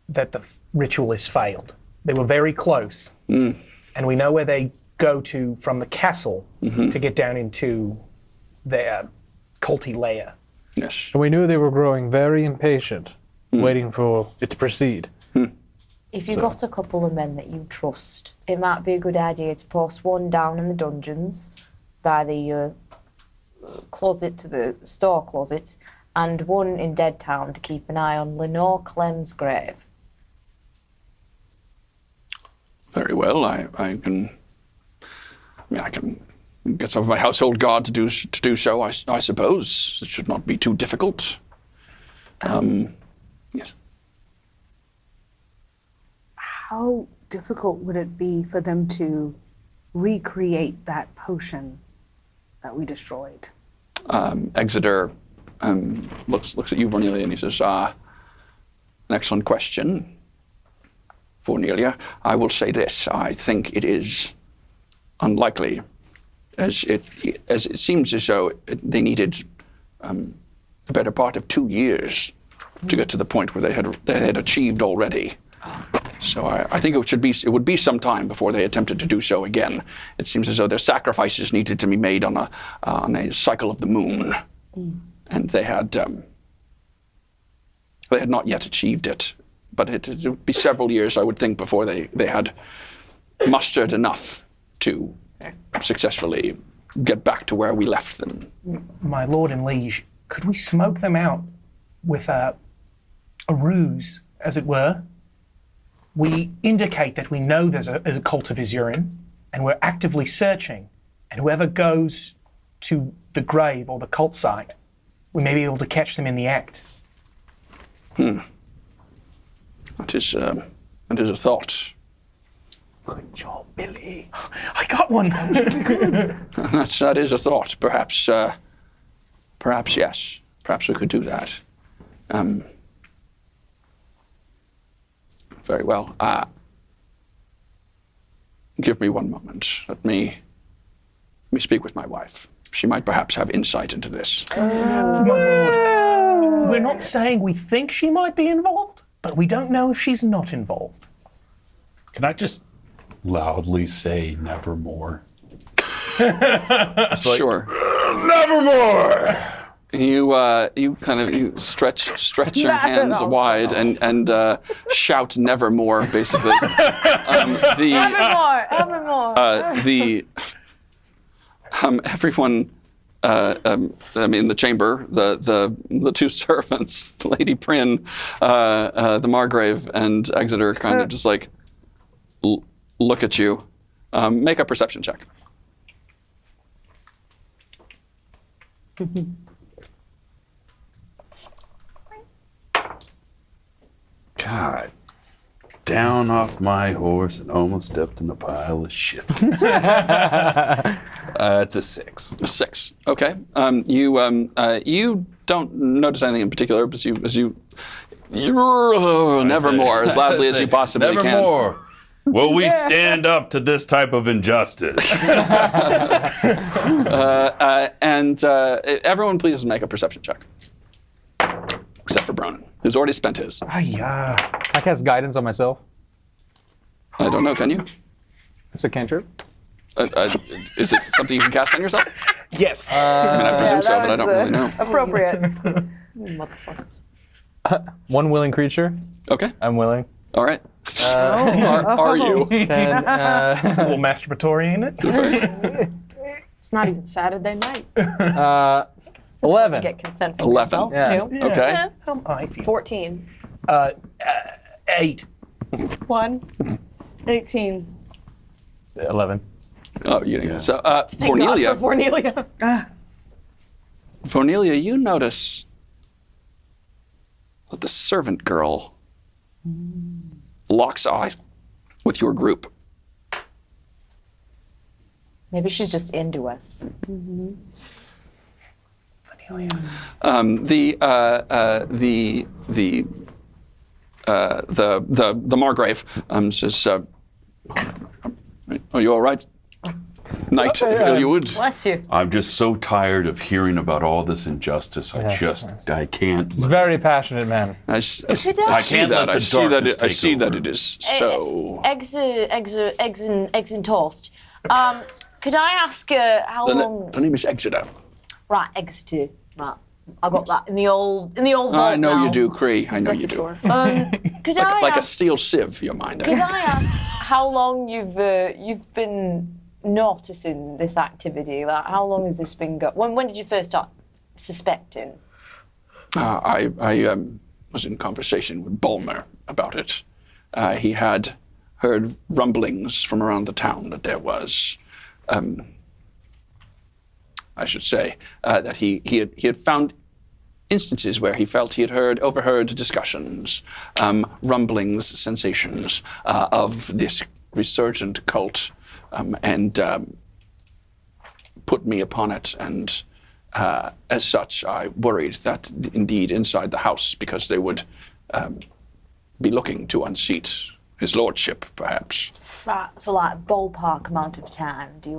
that the ritual has failed. They were very close, and we know where they go to from the castle to get down into their culty lair. Yes. And we knew they were growing very impatient, waiting for it to proceed. If you've got a couple of men that you trust, it might be a good idea to post one down in the dungeons by the closet to the store closet, and one in Deadtown to keep an eye on Lenore Clem's grave. Very well. I can get some of my household guard to do so. I suppose it should not be too difficult. Yes. How difficult would it be for them to recreate that potion that we destroyed? Exeter looks at you, Verena, and he says, an excellent question, Verena. I will say this. I think it is unlikely, as it seems as though they needed the better part of 2 years to get to the point where they had achieved already. So I think it would be some time before they attempted to do so again. It seems as though their sacrifices needed to be made on a cycle of the moon, and they had not yet achieved it. But it would be several years, I would think, before they had mustered enough to successfully get back to where we left them. My lord and liege, could we smoke them out with a ruse, as it were? We indicate that we know there's a cult of Izurin, and we're actively searching, and whoever goes to the grave or the cult site, we may be able to catch them in the act. That is a thought. Good job, Billy. I got one. That is a thought. Perhaps yes. Perhaps we could do that. Very well. Give me one moment. Let me speak with my wife. She might perhaps have insight into this. My lord, we're not saying we think she might be involved, but we don't know if she's not involved. Can I just loudly say nevermore? Sure. Nevermore! You kind of stretch your hands wide and shout nevermore, basically. Evermore. Everyone, in the chamber, the two servants, Lady Prynne, the Margrave, and Exeter, kind of just like look at you. Make a perception check. God, down off my horse and almost stepped in a pile of shit. It's a 6. A 6. Okay. You don't notice anything in particular, but nevermore, as loudly as you possibly can. Nevermore. Will we stand up to this type of injustice? Everyone, please make a perception check, except for Bronin, who's already spent his. Can I cast guidance on myself? I don't know. Can you? It's a cantrip. Is it something you can cast on yourself? Yes. I mean, I presume so, but I don't really know. Appropriate. Motherfuckers. One willing creature. Okay. I'm willing. All right. Are you? 10. It's a little masturbatory, ain't it? It's not even Saturday night. 11. Get consent from 11. yourself, Yeah. too. Okay. How I feel. 14. 8. 1. 18. 11. Oh, you didn't. So, Thank God Fornelia. for Fornelia. Fornelia, you notice that the servant girl locks eye with your group. Maybe she's just into us. The margrave says, "Are you all right, knight? If you would." Bless you. I'm just so tired of hearing about all this injustice. I can't. He's a very passionate man. I see can't let that. the I see that. darkness I take see that over. it is so. Eggs and toast. Could I ask how long? The name is Exeter. Right, Exeter. Right, I got that in the old vault. I know now. you do, Cree. I know you do. Could I Like a ask? steel sieve, your mind. Could I ask how long you've been noticing this activity? Like, how long has this been going? When did you first start suspecting? I was in conversation with Bulmer about it. He had heard rumblings from around the town that there was, I should say, that he had found instances where he felt he had overheard discussions, rumblings, sensations of this resurgent cult, and put me upon it. And as such, I worried that indeed inside the house, because they would be looking to unseat his lordship, perhaps. Right, so like ballpark amount of time. Do you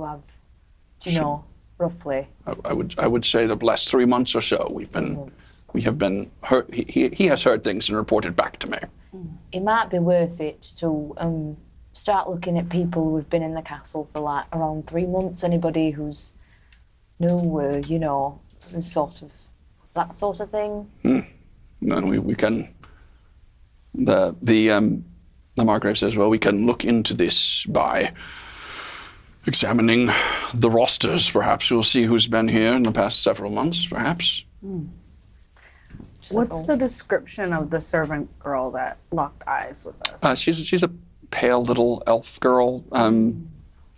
know roughly? I would say the last 3 months or so we have been heard. He has heard things and reported back to me. It might be worth it to start looking at people who've been in the castle for like around 3 months. Anybody who's new, sort of that sort of thing. Then we can. The margrave says, well, we can look into this by examining the rosters. Perhaps we'll see who's been here in the past several months. Perhaps. What's the description of the servant girl that locked eyes with us? She's a pale little elf girl.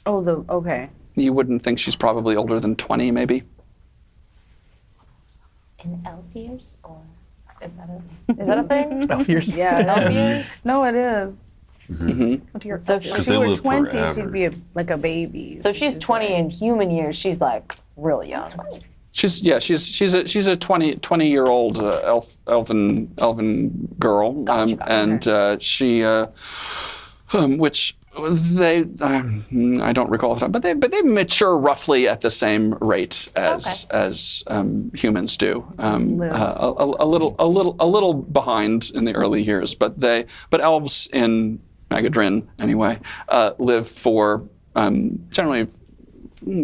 Okay. You wouldn't think she's probably older than 20, maybe. In elf years, or is that a thing? Elf years. Yeah, Elf years? No, it is. So If Because she they were live 20, forever. she'd be like a baby. So she's 20 in human years. She's like really young. She's a 20-year-old elven girl, and she which they I don't recall the time, but they mature roughly at the same rate as humans do. A little behind in the early years, but elves in Magadrin anyway live for generally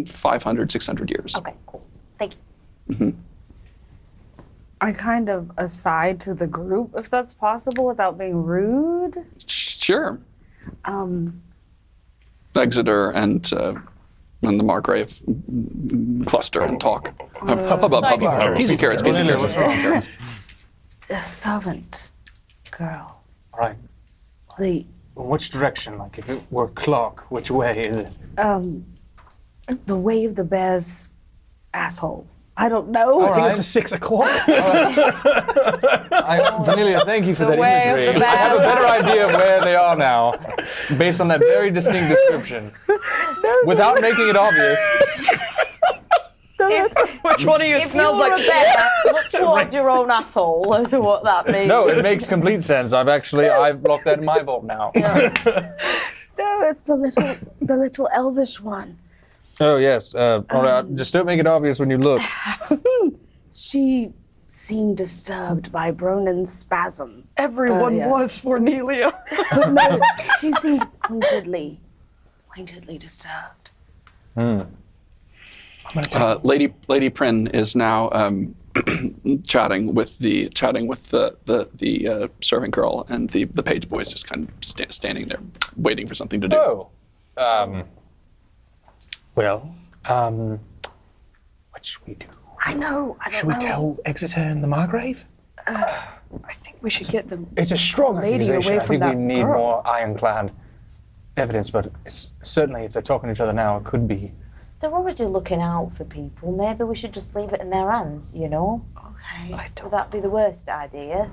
500, 600 years. Okay, cool. Thank you. I kind of aside to the group, if that's possible, without being rude. Sure. Exeter and the Margrave cluster and talk. Peasy carrots. The servant girl. All right. The Which direction? Like, if it were clock, which way is it? the way of the bear's asshole. I don't know. I think it's a 6 o'clock. Vanilla, thank you for that way of imagery. the I have a better idea of where they are now, based on that very distinct description. Without making it obvious, Which one of you If smells you were like a bear, look towards your own asshole as to what that means. No, it makes complete sense. I've locked that in my vault now. No, it's the little elvish one. Oh yes. All right, just don't make it obvious when you look. She seemed disturbed by Bronan's spasm. Everyone yeah. was for Nelia. But no, she seemed pointedly disturbed. Lady Prin is now chatting with the serving girl, and the page boy is just kind of standing there, waiting for something to do. Oh. Well, what should we do? I know. I don't Should we know. tell Exeter and the margrave? I think we should get them. It's a strong lady accusation. away I from think we that need girl. more ironclad evidence, but certainly if they're talking to each other now, it could be. They're already looking out for people. Maybe we should just leave it in their hands, you know? Okay. Would that be the worst idea?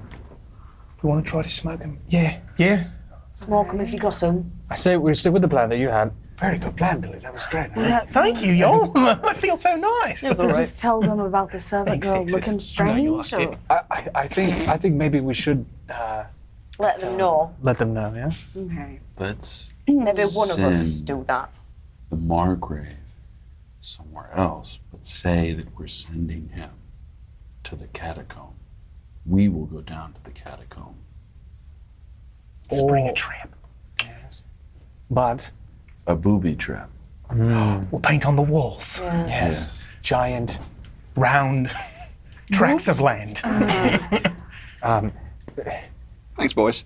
If we want to try to smoke them. Yeah. Smoke them if you got them. I say we stick with the plan that you had. Very good plan, Billy. That was great. Thank you, y'all. I feel so nice. So just tell them about the servant girl looking strange. Or... I think maybe we should Let them know. let them know. Yeah. Okay. Let's Maybe one of us send do that. the margrave somewhere else, but say that we're sending him to the catacomb. We will go down to the catacomb. Spring a trap. But A booby trap. We'll paint on the walls. yes, giant. Round tracts of land. Thanks, boys.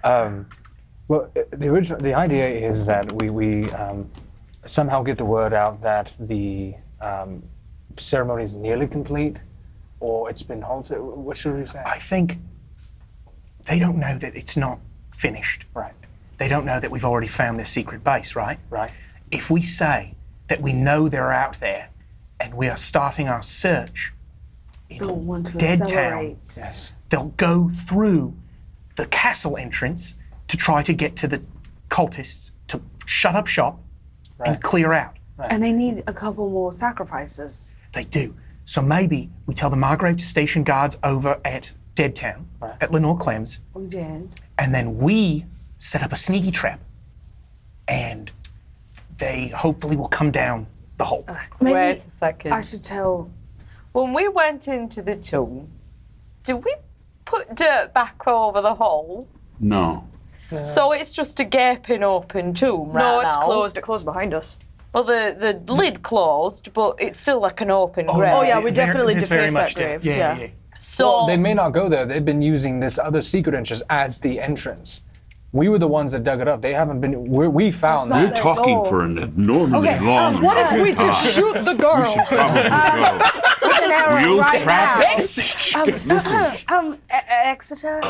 Well, the idea is that we somehow get the word out that the ceremony is nearly complete, or it's been halted. What should we say? I think they don't know that it's not finished. Right. They don't know that we've already found their secret base, right? Right. If we say that we know they're out there and we are starting our search They'll in want to Dead Town, accelerate. Yes. they'll go through the castle entrance to try to get to the cultists to shut up shop and Right. clear out. And they need a couple more sacrifices. They do. So maybe we tell the margrave to station guards over at Dead Town, at Lenore Clem's, We did. and then we set up a sneaky trap, and they hopefully will come down the hole. Maybe Wait a second. I should tell. When we went into the tomb, did we put dirt back over the hole? No. So it's just a gaping open tomb right No, it's now? closed. It closed behind us. Well, the lid closed, but it's still like an open grave. Oh, yeah, we It definitely it's very defaced that much grave. did. Yeah. So They may not go there. They've been using this other secret entrance as the entrance. We were the ones that dug it up. They haven't been. We found That's You're not that. their talking goal. for an abnormally Okay, long What if we just shoot the girl? We should probably go. Put an arrow Real right traffic. now. Exeter,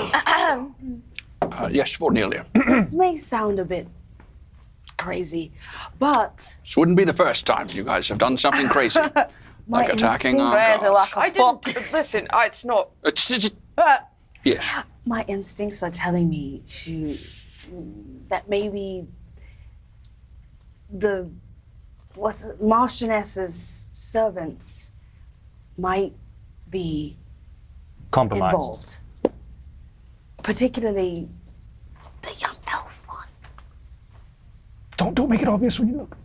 Yes, Cornelia. this may sound a bit crazy, but This wouldn't be the first time you guys have done something crazy, my like attacking our crazy guards. like a I didn't. fox. Listen, it's not. Yes. my instincts are telling me that maybe the Marchioness's servants might be Compromised. involved, particularly the young elf one. Don't make it obvious when you look.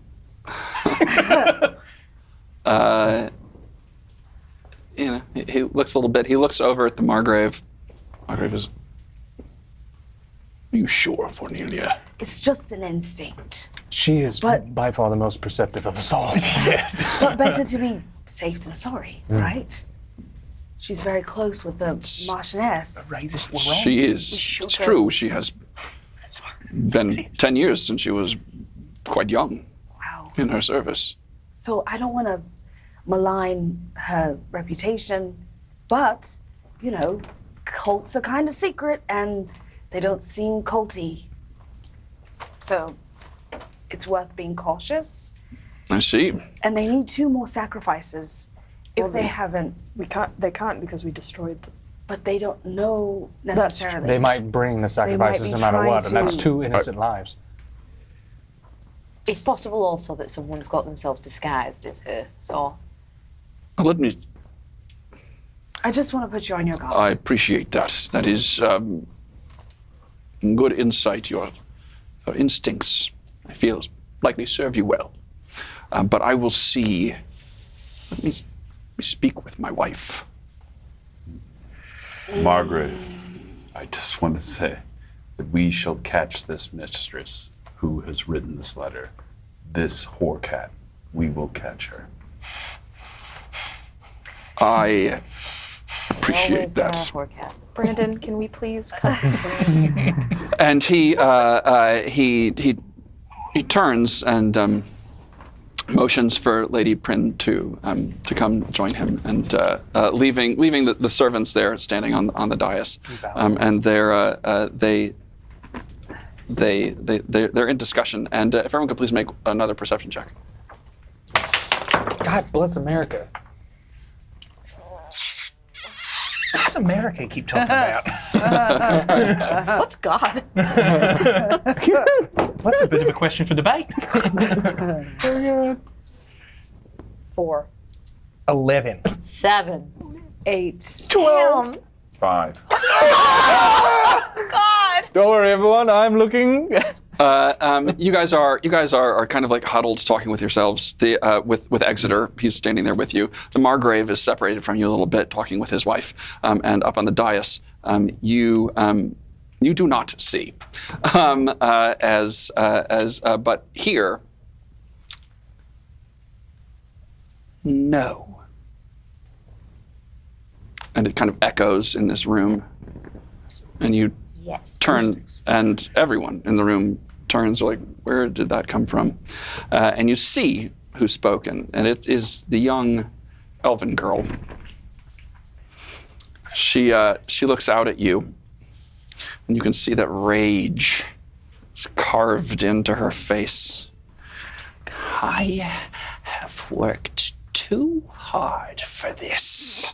You know, he looks a little bit. He looks over at the margrave. Margrave is. Are you sure, Cornelia? It's just an instinct, She is But- by far the most perceptive of us all. but better to be safe than sorry, right? She's very close with the Marchioness. Razors were wrong. She is. shook It's her. true. She has been 10 years since she was quite young Wow. in her service. So I don't want to malign her reputation, but, you know, cults are kind of secret and they don't seem culty. So it's worth being cautious. I see. And they need 2 more sacrifices if they haven't, We can't. They can't because we destroyed them. but they don't know true. necessarily. They might bring the sacrifices be no matter trying what, and that's to- 2 innocent lives. It's possible also that someone's got themselves disguised as her. So Let me. I just want to put you on your guard. I appreciate that. That is good insight. Your instincts, I feel, likely serve you well. But I will see. Let me speak with my wife. Margrave, I just want to say that we shall catch this mistress who has written this letter. This whore cat. We will catch her. I appreciate that. Brandon, can we please come? And he turns and motions for Lady Prin to come join him, and leaving the servants there standing on the dais, and they're in discussion. And if everyone could please make another perception check. God bless America. What's America keep talking about? What's God? That's a bit of a question for debate. 4. 11. 7. 8. 12. 5. God! Don't worry, everyone. I'm looking. You guys are kind of like huddled, talking with yourselves. With Exeter, he's standing there with you. The margrave is separated from you a little bit, talking with his wife. And up on the dais, you do not see. But here, no. And it kind of echoes in this room, and you turn, and everyone in the room turns, like, where did that come from? And you see who's spoken, and it is the young elven girl. She looks out at you, and you can see that rage is carved into her face. I have worked too hard for this.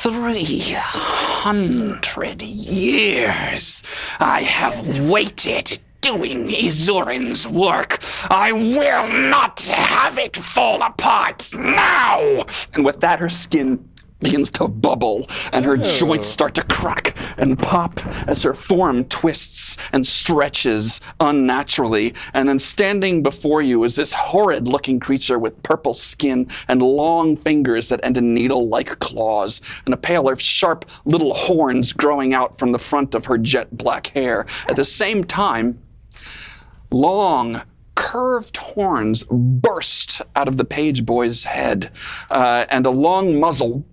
300 years I have waited doing Izurin's work. I will not have it fall apart now! And with that, her skin begins to bubble, and her joints start to crack and pop as her form twists and stretches unnaturally. And then standing before you is this horrid-looking creature with purple skin and long fingers that end in needle-like claws, and a pair of sharp little horns growing out from the front of her jet-black hair. At the same time, long, curved horns burst out of the page boy's head, and a long muzzle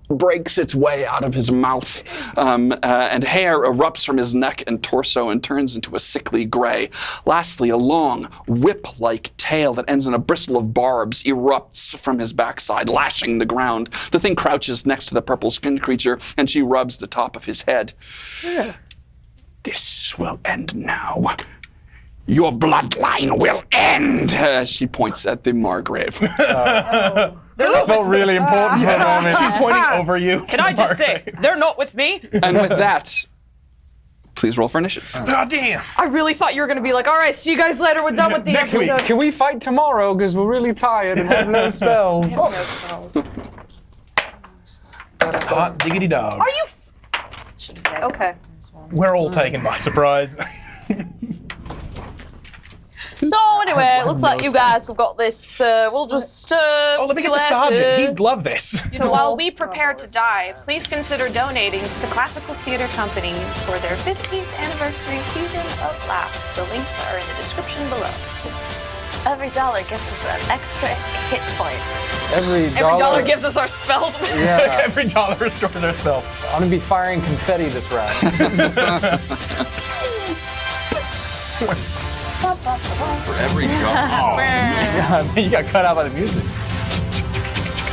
breaks its way out of his mouth, and hair erupts from his neck and torso and turns into a sickly gray. Lastly, a long, whip-like tail that ends in a bristle of barbs erupts from his backside, lashing the ground. The thing crouches next to the purple-skinned creature, and she rubs the top of his head. This will end now. Your bloodline will end! She points at the margrave. That felt really important for a moment. She's pointing over you. Can I just say, they're not with me? And with that, please roll for initiative. Oh, damn. I really thought you were going to be like, all right, see you guys later. We're done with the Next week. episode. Can we fight tomorrow? Because we're really tired and have no spells. No spells. Hot diggity dog. Are you... Okay. We're all taken by surprise. So anyway, it looks like you guys have got this. We'll just. Let me get the sergeant. He'd love this. So while we prepare to die, please consider donating to the Classical Theater Company for their 15th anniversary season of Laughs. The links are in the description below. Every dollar gets us an extra hit point. Every dollar gives us our spells. Yeah. Every dollar restores our spell. I'm gonna be firing confetti this round. For every dollar. Yeah, you got cut out by the music.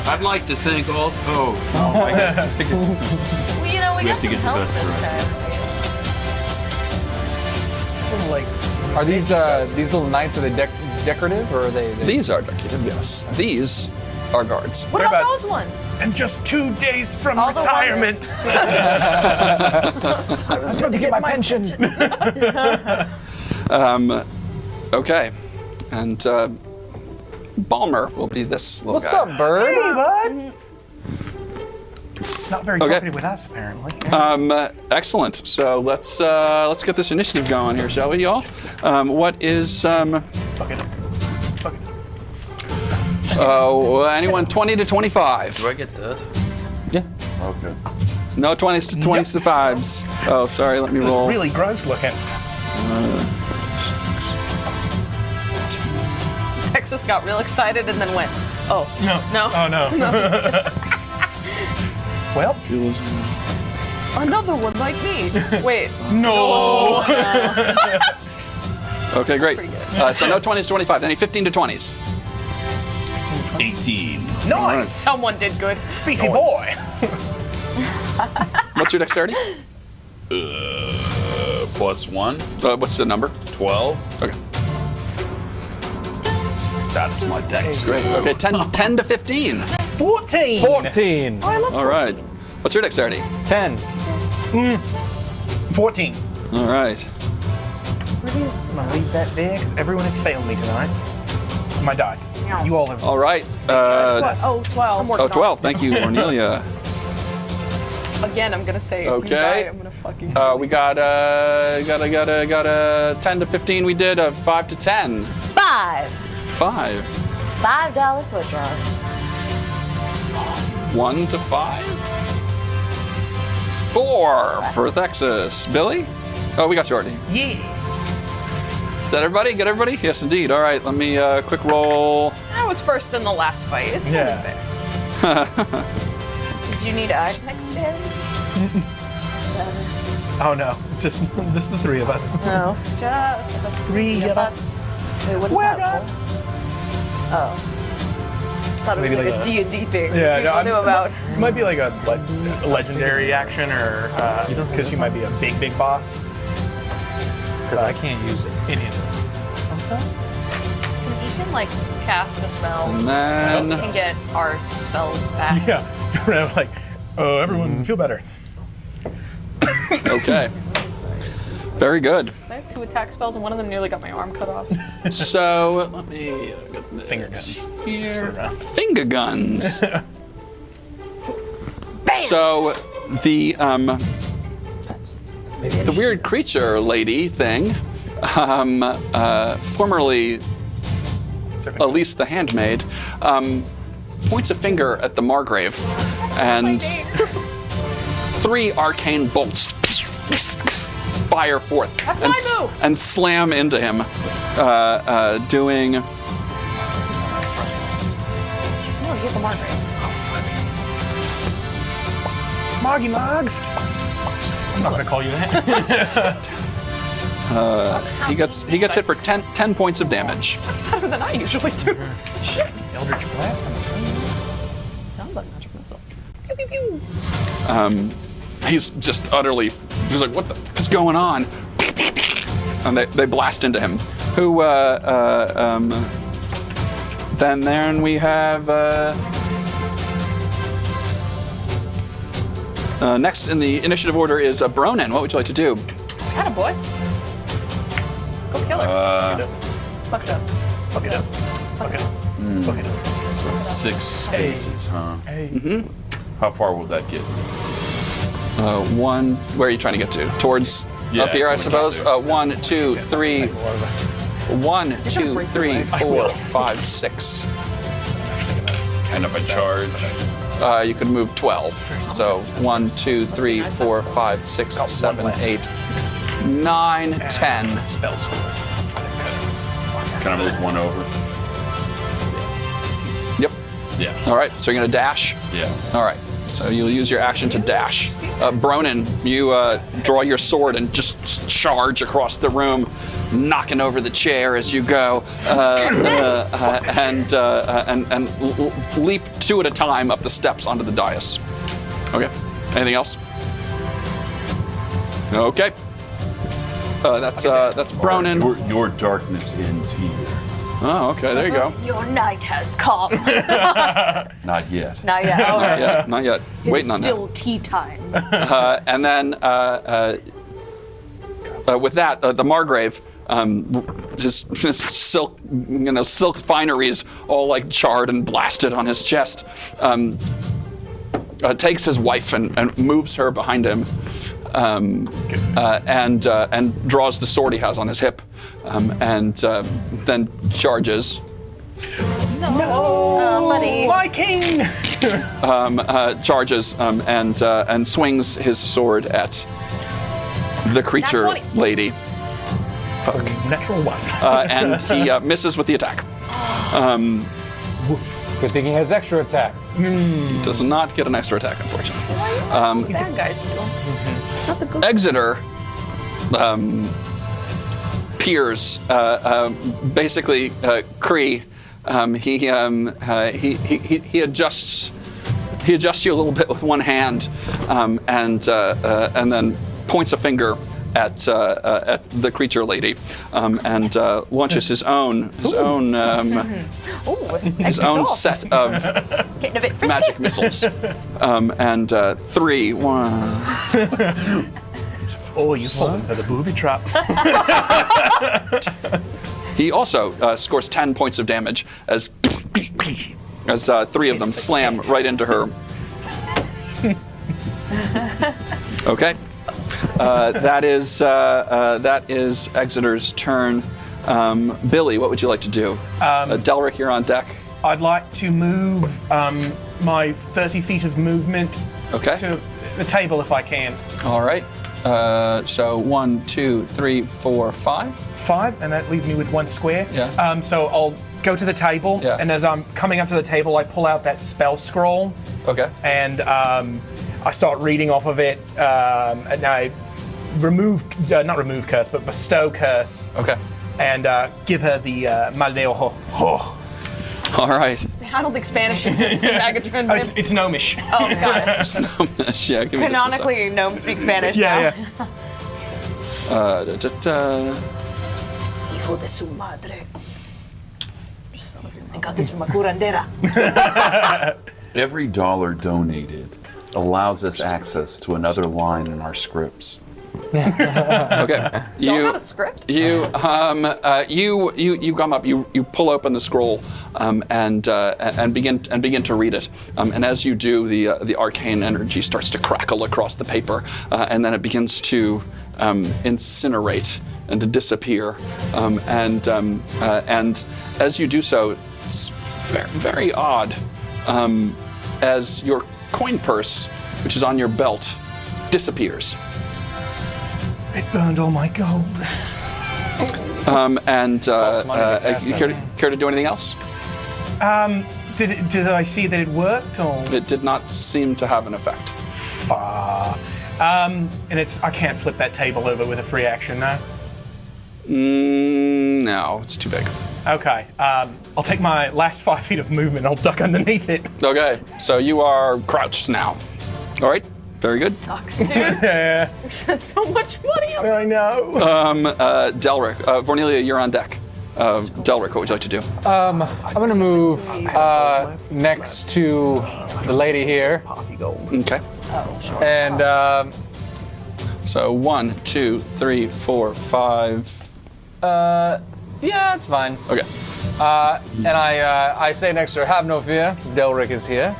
I'd like to thank also. I guess. Well, you know, we got have to some get the help best this right. time. Like, Are these little knights, are they decorative or are they? These are decorative, yes. These are guards. What about those ones? and just 2 days from All the ones- retirement. I was going to get my pension. Okay, and Balmer will be this little What's guy. up, bird? Hey, bud. Not very talkative with us, apparently. Excellent. So let's get this initiative going here, shall we, y'all? What is Fuck it. anyone 20 to 25? Do I get this? Yeah. Okay. No 20s to 20s to 5s. Oh, sorry. Let me It was roll. really gross looking. Texas got real excited and then went, oh, No. no. Oh, no. Well, Another one like me. Wait. no. Okay, great. Pretty good. So no 20s to 25. Any 15 to 20s? 18. Nice. Someone did good. Beefy boy. What's your dexterity? +1. What's the number? 12. Okay. That's my dex. Great. Okay, 10 to 15. 14. 14. All right. What's your dexterity? 10. 14. All right. I'm gonna leave that there because everyone has failed me tonight. My dice. You all have. All right. Oh, 12. Oh, 12. Thank you, Cornelia. Again, I'm gonna say, if Okay. you die, I'm gonna fucking. We got 10 to 15. We did a 5 to 10. 5. 5. $5 foot drive. 1 to 5. 4 for Thexus. Billy? Oh, we got you already. Yeah. Is that everybody? Get everybody? Yes, indeed. All right. Let me quick roll. I was first in the last fight. It's Yeah. fair. Did you need eye dexterity? Oh no, just the three of us. No. Just the Three of us. Wait, what is Well that done. for? Oh. Thought it was Maybe like like a D&D thing. Yeah, People knew about. It might be like a legendary action, or because you might be a big boss. Because I can't use any of this. Can Eaken like cast a spell? And We then can get our spells back. Yeah, around like, oh, everyone feel better. okay. Very good. I have 2 attack spells and one of them nearly got my arm cut off. So let me get this Finger guns. here. Finger guns. So the weird creature lady thing, formerly Elise the handmaid, points a finger at the margrave, and 3 arcane bolts fire forth and, my move. and slam into him, doing. No, you get the margrave. Moggy Mogs. I'm not gonna call you that. He gets hit for 10 points of damage. Better than I usually do. Shit. Eldritch Blast on the same. Sounds like magic missile. He's just utterly. He's like, what the fuck is going on? And they blast into him. Who? Then we have. Next in the initiative order is Bronin. What would you like to do? Attaboy. Go kill her. Fuck it up. Fuck it up. Fuck it up. Fuck it up. So 6 spaces, huh? Hey. How far will that get? 1. Where are you trying to get to? Towards Yeah, up here, I towards suppose. up there. 1, 2, 3. 1, 2, 3, 4, 5, 6. And if I charge, You could move 12. So 1, 2, 3, 4, 5, 6, 7, 8, 9, 10. Spell score. can I move 1 over? Yep. Yeah. All right. So you're gonna dash. Yeah. All right. So you'll use your action to dash. Bronin, you draw your sword and just charge across the room, knocking over the chair as you go, and leap 2 at a time up the steps onto the dais. Okay. Anything else? Okay. That's Bronin. Your darkness ends here. Oh, okay. There you go. Your night has come. Not yet. Not yet. All Not right. yet. Not yet. Waiting on that. Still tea time. And then with that, the margrave his silk, silk fineries all like charred and blasted on his chest. Takes his wife and moves her behind him, and draws the sword he has on his hip, and then charges. Oh, buddy. My king! Charges and swings his sword at the creature Nat 20. lady. Fuck. Natural one. And he misses with the attack. Good thing he has extra attack. He does not get an extra attack, unfortunately. Bad guys do. Not the good. Exeter peers, basically Kree. He adjusts you a little bit with one hand, and then points a finger at the creature lady, and launches his own set of Getting a bit frisky. magic missiles. And 3, 1. Oh, you've fallen for the booby trap. He also scores 10 points of damage as 3 of them slam right into her. Okay. That is Exeter's turn. Billy, what would you like to do? Delric, you're on deck. I'd like to move my 30 feet of movement Okay. to the table if I can. All right. So 1, 2, 3, 4, 5. 5, and that leaves me with 1 square. Yeah. So I'll go to the table, Yeah. and as I'm coming up to the table, I pull out that spell scroll, Okay. and I start reading off of it, and I not remove curse, but bestow curse, Okay. and give her the mal de ojo. Oh. All right. I don't think Spanish exists in Megatron. Oh, it's gnomish. Oh, got it. Yeah, give me just a sec. Canonically, gnomes speak Spanish Yeah, now. Hijo de su madre. I got this from a curandera. Every dollar donated allows us access to another line in our scripts. Okay. Y'all got a script? You come up. You pull open the scroll and begin to read it. And as you do, the arcane energy starts to crackle across the paper, and then it begins to incinerate and to disappear. And as you do so, it's very, very odd. As your coin purse, which is on your belt, disappears. It burned all my gold. You care to do anything else? Did I see that it worked, or? It did not seem to have an effect. And I can't flip that table over with a free action, no? No, it's too big. Okay, I'll take my last 5 feet of movement, I'll duck underneath it. Okay, so you are crouched now. All right, very good. Sucks, dude. Yeah, We spent so much money on I know. Delric, Vornelia, you're on deck. Delric, what would you like to do? I'm gonna move next to the lady here, Okay. and So 1, 2, 3, 4, 5. yeah, it's fine. Okay. And I say next to her, "Have no fear, Delric is here,"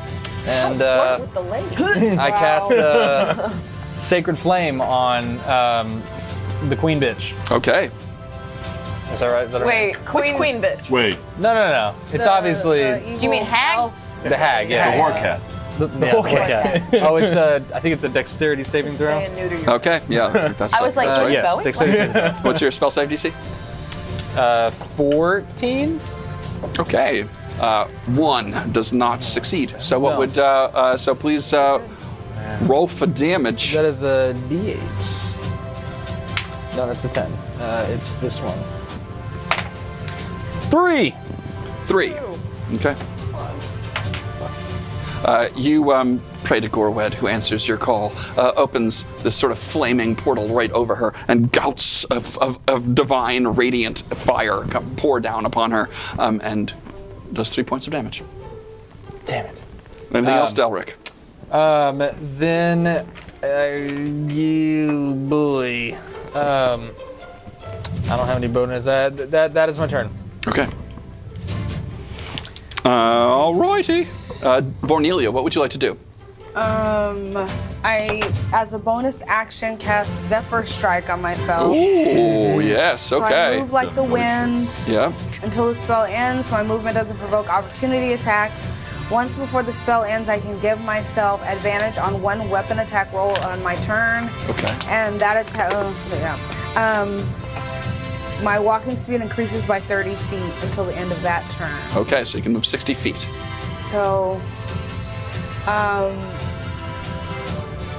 and with the lady. I cast Sacred Flame on the Queen Bitch. Okay. Is that right? Is that right? Wait, which queen bitch? Wait, No. It's obviously Do you mean hag? the hag. Yeah. the Warcat. The Warcat. Oh, it's I think it's a dexterity saving throw. Spay and neuter your Okay. Yeah. That's I was like, that's David right. Yes, Bowie? dexterity saving throw. What's your spell save DC? 14. Okay. 1 does not succeed. So what No. would? So please roll for damage. That is a D8. No, that's a 10. It's this one. 3. 3. Okay. You pray to Gorwed, who answers your call, opens this sort of flaming portal right over her, and gouts of divine radiant fire pour down upon her, and does 3 points of damage. Damn it. Anything else, Delric? Then you boy. I don't have any bonus. That is my turn. Okay. Alrighty. Vornelia, what would you like to do? I, as a bonus action, cast Zephyr Strike on myself. Ooh, yes, So okay. I move like the wind Yeah. until the spell ends, so my movement doesn't provoke opportunity attacks. Once before the spell ends, I can give myself advantage on one weapon attack roll on my turn. Okay. And that attack, my walking speed increases by 30 feet until the end of that turn. Okay, so you can move 60 feet. So,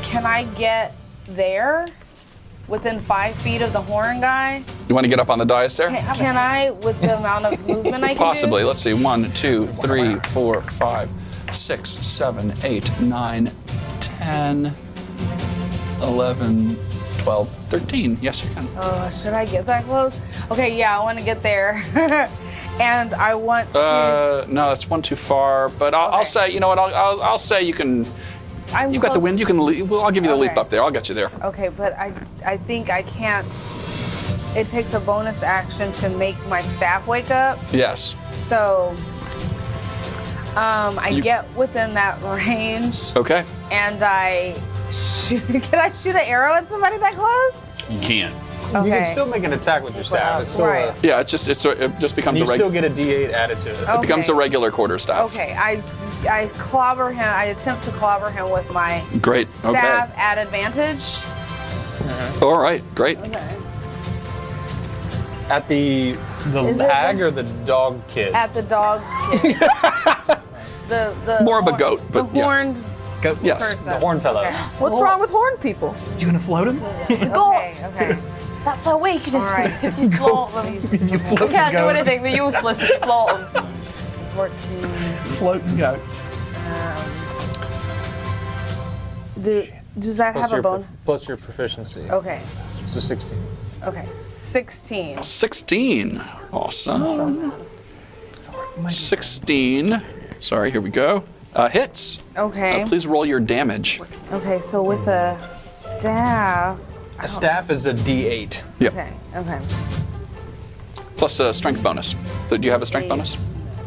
can I get there within 5 feet of the horn guy? You want to get up on the dais there? Can I, with the amount of movement I can Possibly. do? Let's see. 1, 2, 3, 4, 5, 6, 7, 8, 9, 10, 11, 12, 13. Yes, you can. Oh, should I get that close? Okay, yeah, I want to get there. And I want to... No, that's one too far. But I'll say, you know what? I'll say you can. You've got the wind. You can. Well, I'll give you the leap Okay. up there. I'll get you there. Okay, but I think I can't... It takes a bonus action to make my staff wake up. Yes. So, I get within that range, Okay. and I shoot. Can I shoot an arrow at somebody that close? You can't. You Okay. can still make an attack with your staff. It's still Right. Yeah. It just becomes you a still regular. get a D8 added to it. Oh. It becomes a Okay. regular quarterstaff. Okay, I clobber him. I attempt to clobber him with my Great. staff at advantage. Okay. All right. Great. Okay. At the Is it hag the- or the dog kid? At the dog. kid. the More of a horn- goat, but the yeah. horned Yes. person. The horn fellow. Okay. What's wrong with horned people? You gonna float him? The goat. Okay. That's their weakness. All right. If you float them. If you float You can't the do goat, anything. They're useless if you float them. 14. floating goats. Does that have a bone? Plus your proficiency. Okay. So 16. Okay. 16. 16. Awesome. 16. Sorry. Here we go. Hits. Okay. Please roll your damage. Okay. So with a staff. A staff is a D8. Yep. Okay. Okay. Plus a strength bonus. So do you have a strength bonus?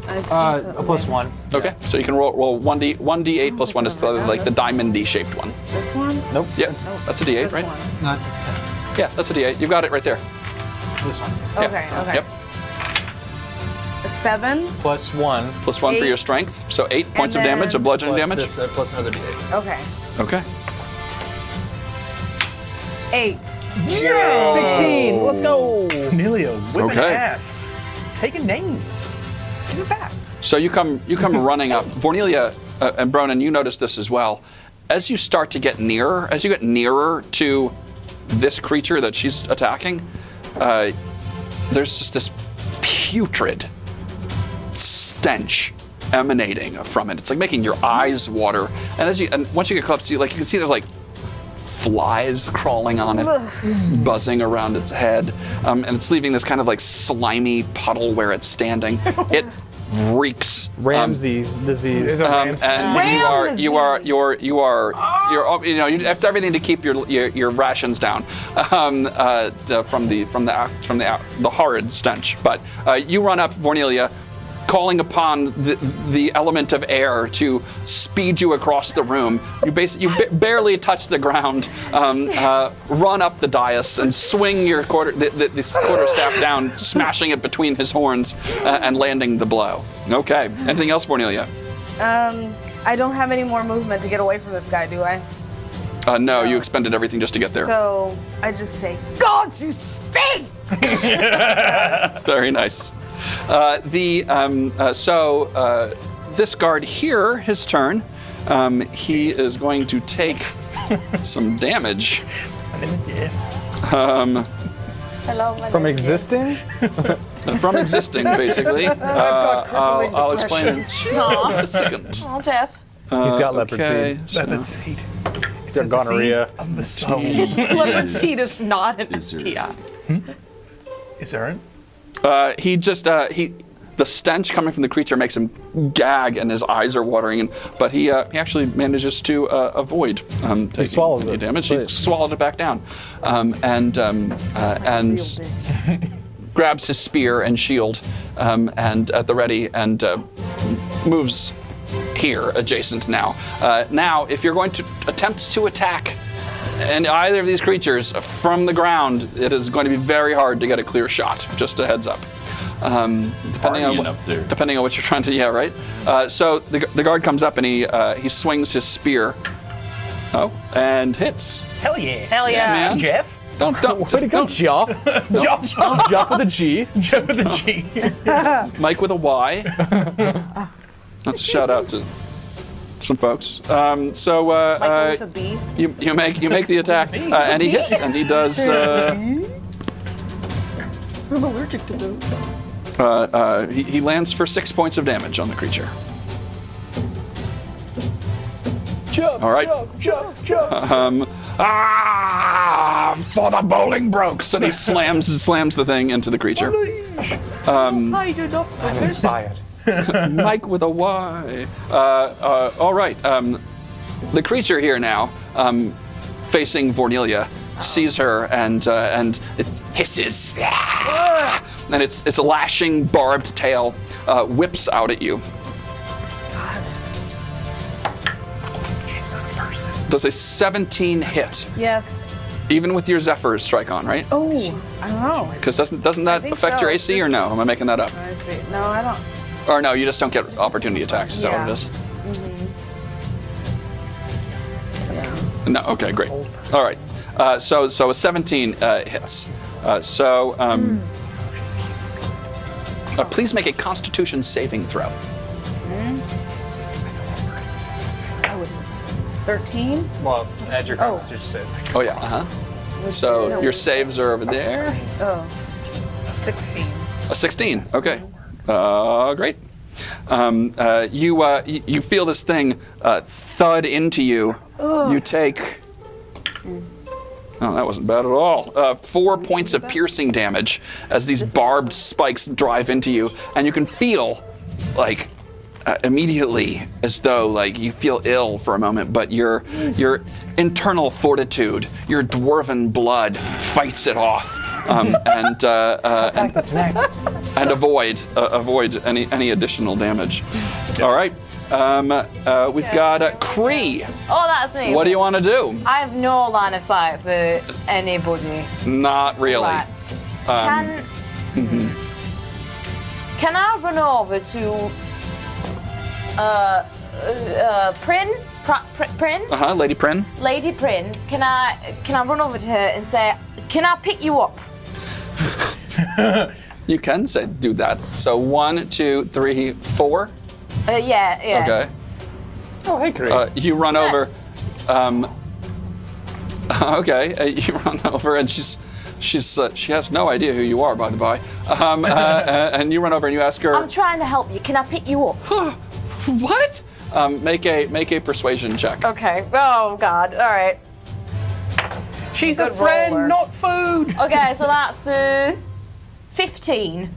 I think so. A plus 1. Okay. So you can roll 1d8 plus 1 is like the diamond D-shaped one. This one. Nope. Yeah. That's a D8, This right? one. No, it's a 10. Yeah. That's a D8. You've got it right there. This one. Yeah. Okay. Okay. Yep. A 7. Plus 1. Plus 1 for your 8. strength. So 8 points of damage, then- of bludgeoning Plus, damage. this, plus another D8. Okay. Okay. 8. 16. Let's go. Amelia whipping Okay. ass, taking names. Give it back. So you come running up. Vornelia and Bronan, you notice this as well. As you start to get nearer, as you get nearer to this creature that she's attacking, there's just this putrid stench emanating from it. It's like making your eyes water. And once you get close, you can see there's like flies crawling on it, buzzing around its head, and it's leaving this kind of like slimy puddle where it's standing. It reeks. Ramsey disease. And you have everything to keep your rations down from the horrid stench. But you run up, Vornelia, calling upon the element of air to speed you across the room. You barely touch the ground, run up the dais and swing your quarterstaff down, smashing it between his horns and landing the blow. Okay. Anything else, Vornelia? I don't have any more movement to get away from this guy, do I? No, you expended everything just to get there. So I just say, God, you stink! Very nice. This guard here, his turn, he is going to take some damage. From existing? From existing, basically. I'll explain in just a second. Oh, Jeff. He's got leopard Okay, seed. so- Leopard seed. It's got a gonorrhea. disease of the soul. Leopard seed is not an Is there- STI. Is there? he just the stench coming from the creature makes him gag, and his eyes are watering. But he actually manages to avoid taking swallows any it. damage. He swallowed it back down, and grabs his spear and shield, and at the ready, and moves here, adjacent now. Now, if you're going to attempt to attack either of these creatures from the ground, it is going to be very hard to get a clear shot. Just a heads up. Depending on what you're trying to, right? So the guard comes up and he swings his spear. Oh, and hits. Hell yeah. Hell yeah. Man. Jeff. Don't. Way to go, Joff. Joff with a G. Jeff with a G. Mike with a Y. That's a shout out to some folks. Michael with a B. You make the attack, and he hits, and he does. I'm allergic to those. He lands for 6 points of damage on the creature. Jump, All right. jump. For the Bollingbroke! And he slams the thing into the creature. I did not I'm inspired. Mike with a Y. All right. The creature here now, facing Vornelia, sees her and it hisses, and its lashing barbed tail whips out at you. Does a 17 hit? Yes. Even with your Zephyr strike on, right? Oh, I don't know. Because doesn't that think affect so. your AC or no? Am I making that up? I see. No, I don't. Or no, you just don't get opportunity attacks. Is that what it is? No. Okay, great. All right. So a 17 hits. Please make a Constitution saving throw. 13? Well, add your constitution save. Oh yeah. So your saves are over there. Oh, 16. A 16. Okay. Great. You feel this thing thud into you. You take. Oh, that wasn't bad at all. 4 points of piercing damage as these barbed spikes drive into you, and you can feel like immediately as though like you feel ill for a moment, but your internal fortitude, your dwarven blood, fights it off. And avoid any additional damage. All right. We've got Cree. Oh, that's me. What do you want to do? I have no line of sight for anybody. Not really. Right. Can I run over to Prin? Prin? Lady Prin. Lady Prin. Can I run over to her and say, can I pick you up? You can do that. So 1, 2, 3, 4. Yeah. Okay. Oh, hey, Cree. You run over. Okay. You run over, and she has no idea who you are, by the by. And you run over and you ask her. I'm trying to help you. Can I pick you up? What? Make a persuasion check. Okay. Oh God. All right. She's a Good friend, roller. not food. Okay, so that's 15.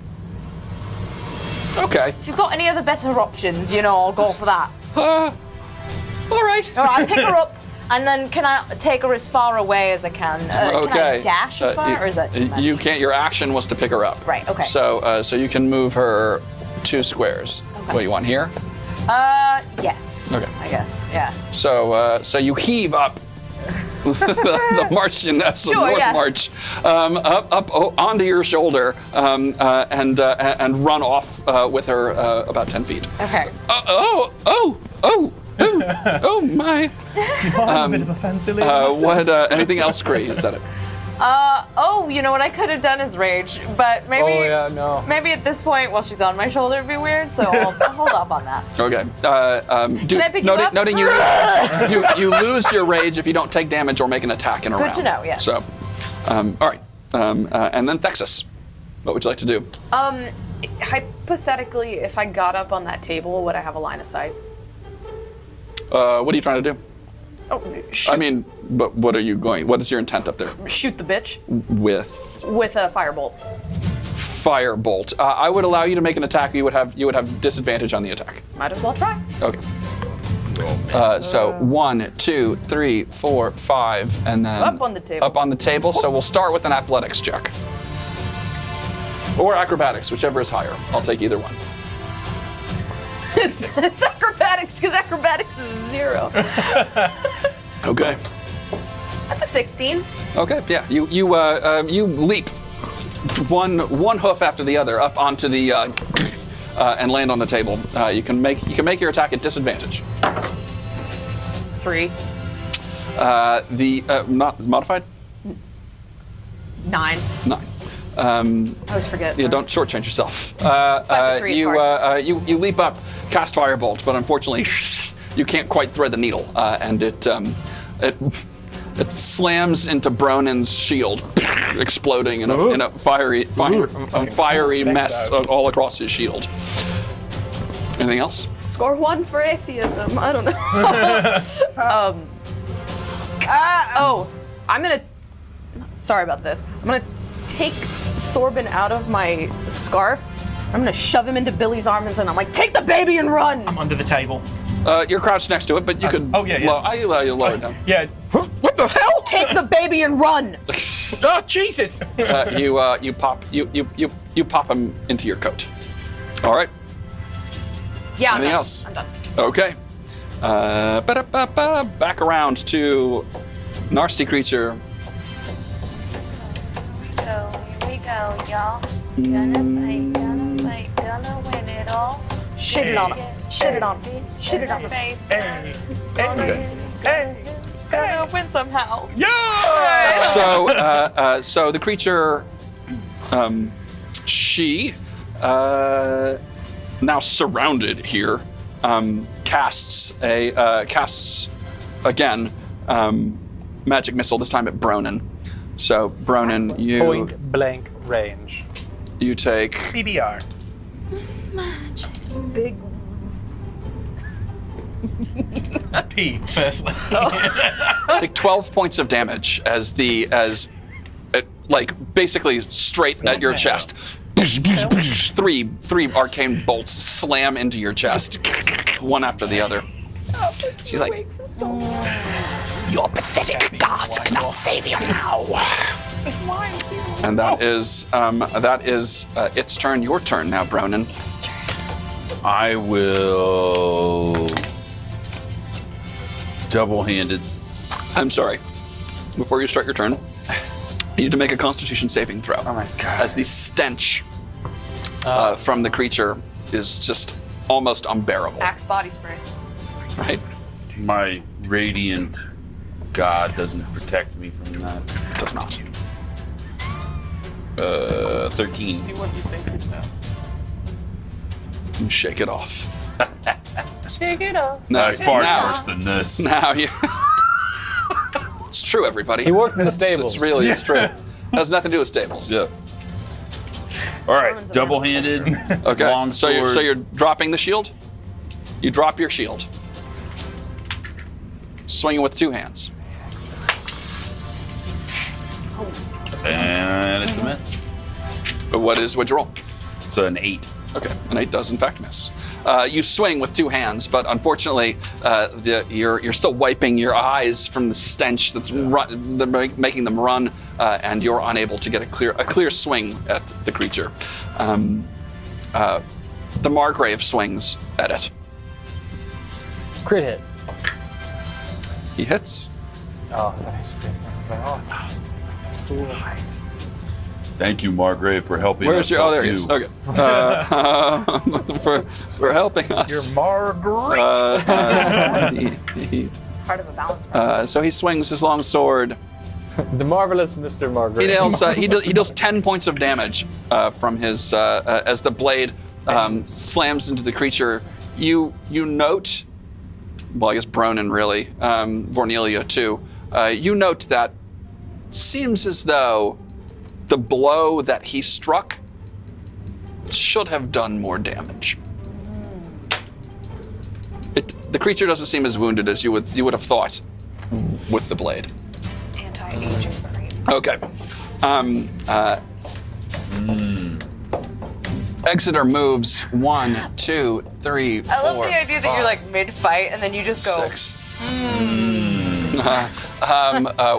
Okay. If you've got any other better options, I'll go for that. All right. All right, I pick her up, and then can I take her as far away as I can? Okay. Can I dash as far, or is that too much? You can't. Your action was to pick her up. Right, okay. So you can move her 2 squares. Okay. What you want here? Yes. Okay. I guess, yeah. So you heave up the Marchioness of North March up onto your shoulder and run off with her about 10 feet. Okay. Oh my! I'm a bit of a fancy lady myself. Anything else, Cree? Is that it? You know what I could have done is rage, but maybe. Oh, yeah, no. Maybe at this point, while she's on my shoulder, it'd be weird. So I'll hold off on that. Okay. Can I pick you up? Noting you lose your rage if you don't take damage or make an attack in a round. Good to know, yes. So, all right. And then Thexus, what would you like to do? Hypothetically, if I got up on that table, would I have a line of sight? What are you trying to do? Oh, I mean, but what are you going? What is your intent up there? shoot the bitch With with a firebolt. firebolt. I would allow you to make an attack. You would have disadvantage on the attack. Might as well try. Okay. So 1, 2, 3, 4, 5, and then Up on the table. Up on the table. So we'll start with an athletics check, or acrobatics, whichever is higher. I'll take either one. It's acrobatics, because acrobatics is 0. Okay. That's a 16. Okay. Yeah. You leap one hoof after the other up onto the and land on the table. You can make your attack at disadvantage. 3. Not modified. 9. 9. I always forget. Yeah, Sorry. don't shortchange yourself. 5 for 3 is hard. You leap up, cast firebolt, but unfortunately, you can't quite thread the needle, and it slams into Bronin's shield, exploding in a fiery mess all across his shield. Anything else? Score 1 for atheism. I don't know. I'm gonna. Sorry about this. I'm gonna take Thorbin out of my scarf. I'm gonna shove him into Billy's arms, and I'm like, "Take the baby and run!" I'm under the table. You're crouched next to it, but you could. Oh yeah. I allow you to lower it down. Yeah. What the hell? Take the baby and run! Oh Jesus! You pop him into your coat. All right. Yeah. Anything I'm done. else? I'm done. Okay. Back around to nasty creature. So here we go, y'all. Gonna fight, gonna win it all. Shit it on him. Shit it on him. Shit it on him. Face. Okay. Gonna win somehow. Yeah! So the creature, she, now surrounded here, casts again magic missile. This time at Bronin. So Bronin, you Point blank range. you take BBR. Big. P firstly. take 12 points of damage as basically straight at your chest. Three arcane bolts slam into your chest, one after the other. She's like, "Your pathetic gods cannot save you now." And that is its turn. Your turn now, Bronin. I will double-handed. I'm sorry. Before you start your turn, you need to make a Constitution saving throw. Oh my god! As the stench from the creature is just almost unbearable. Axe body spray. Right? My radiant god doesn't protect me from that. It does not. 13. Do what you think it does. You shake it off. Shake it off. No, far now- worse than this. Now you. It's true, everybody. He worked in the stables. It's true. Has nothing to do with stables. Yeah. All right, double-handed. Okay. Long so sword. you're dropping the shield. You drop your shield. Swinging with 2 hands. And it's a miss. But what'd you roll? It's an 8. Okay, an 8 does in fact miss. You swing with 2 hands, but unfortunately, you're still wiping your eyes from the stench that's making them run, and you're unable to get a clear swing at the creature. The margrave swings at it. Crit hit. He hits. Oh, that is crit. Oh, it's a little height. Thank you, Margrave, for helping Where's us. your? Oh, help there he you. is. Okay. For helping us. You're Margaret. Part of a balance. So he swings his long sword. The marvelous Mr. Margaret. He deals 10 points of damage from his as the blade slams into the creature. You note, well, I guess Bronin really, Vornelia too. You note that seems as though the blow that he struck should have done more damage. The creature doesn't seem as wounded as you would have thought with the blade. Anti-aging cream. Okay. Exeter moves 1, 2, 3, 4. I love the idea that you're like mid-fight and then you just go. 6.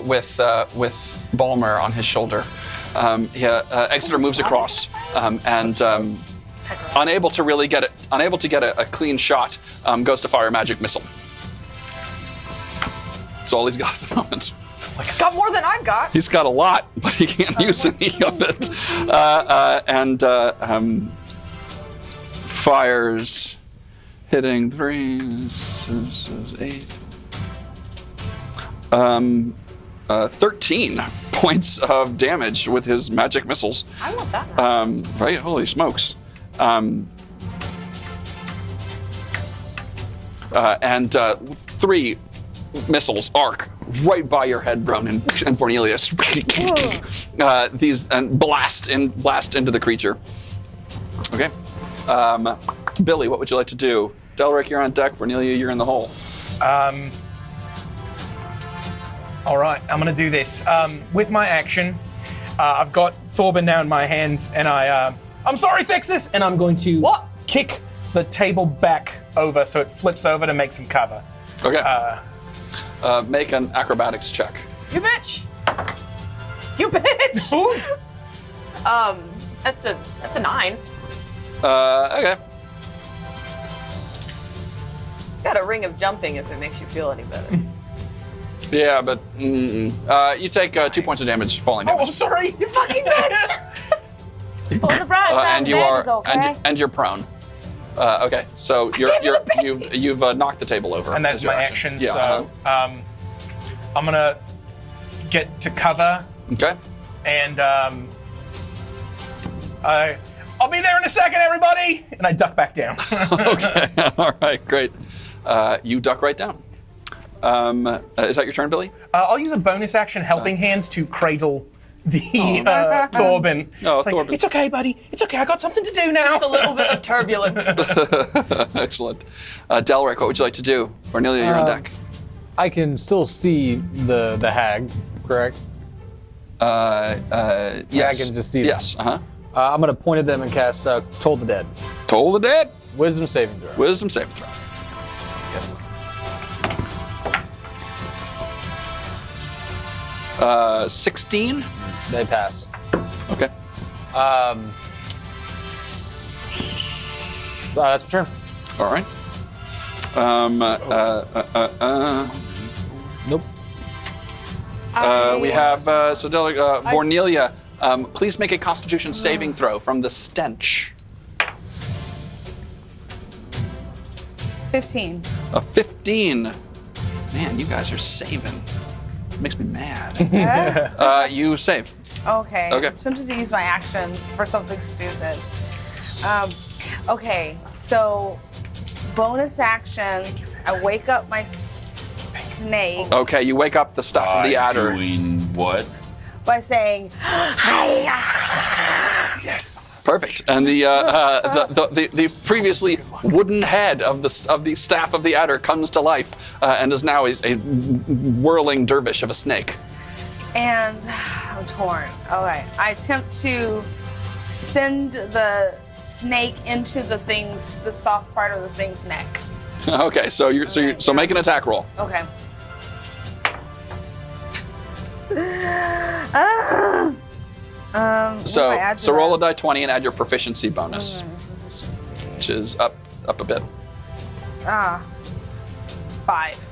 With Balmer on his shoulder. Exeter moves across and unable to get a clean shot, goes to fire a magic missile. That's all he's got at the moment. Got more than I've got. He's got a lot, but he can't use any of it. Fires, hitting 3, 8. 13 points of damage with his magic missiles. I want that. Right? Holy smokes. And 3 missiles arc right by your head, Bronin and Cornelius. These and blast into the creature. Okay. Billy, what would you like to do? Delric, you're on deck. Cornelia, you're in the hole. All right, I'm gonna do this. With my action, I've got Thorben now in my hands, and I'm sorry, Thixis, and I'm going to kick the table back over so it flips over to make some cover. Okay. Make an acrobatics check. You bitch! You bitch! That's a 9. Okay. Got a ring of jumping if it makes you feel any better. Yeah, but you take 2 points of damage, falling damage. Oh, I'm sorry. You fucking bitch! On the bright side, and you Ned is are okay. and you're prone. Okay, so you've knocked the table over. And that's as your my action. Yeah, So I'm gonna get to cover, Okay. and I'll be there in a second, everybody. And I duck back down. Okay. All right. Great. You duck right down. Is that your turn, Billy? I'll use a bonus action, helping hands, to cradle the Thorben. No, It's like, Thorben. it's okay, buddy. It's okay. I got something to do now. Just a little bit of turbulence. Excellent. Delric, what would you like to do? Cornelia, you're on deck. I can still see the hag, correct? Yes. Yeah, I can just see them. Yes. I'm going to point at them and cast Toll the Dead. Toll the Dead. Wisdom saving throw. Wisdom saving throw. 16. They pass. Okay. That's my turn. All right. Nope. We have so Delric, Cornelia. Please make a Constitution saving throw from the stench. 15. A 15. Man, you guys are saving. It makes me mad. You save. Okay. Okay. I'm tempted to use my action for something stupid. Okay, so bonus action, I wake up my snake Okay, you wake up the stuff of the adder. Doing what? by saying, Yes. Perfect. And the previously wooden head of the staff of the adder comes to life and is now a whirling dervish of a snake. and I'm torn. Okay, I attempt to send the snake into the soft part of the thing's neck. Okay, so so make an attack roll. Okay. So roll a die 20 and add your proficiency bonus, which is up a bit. 5.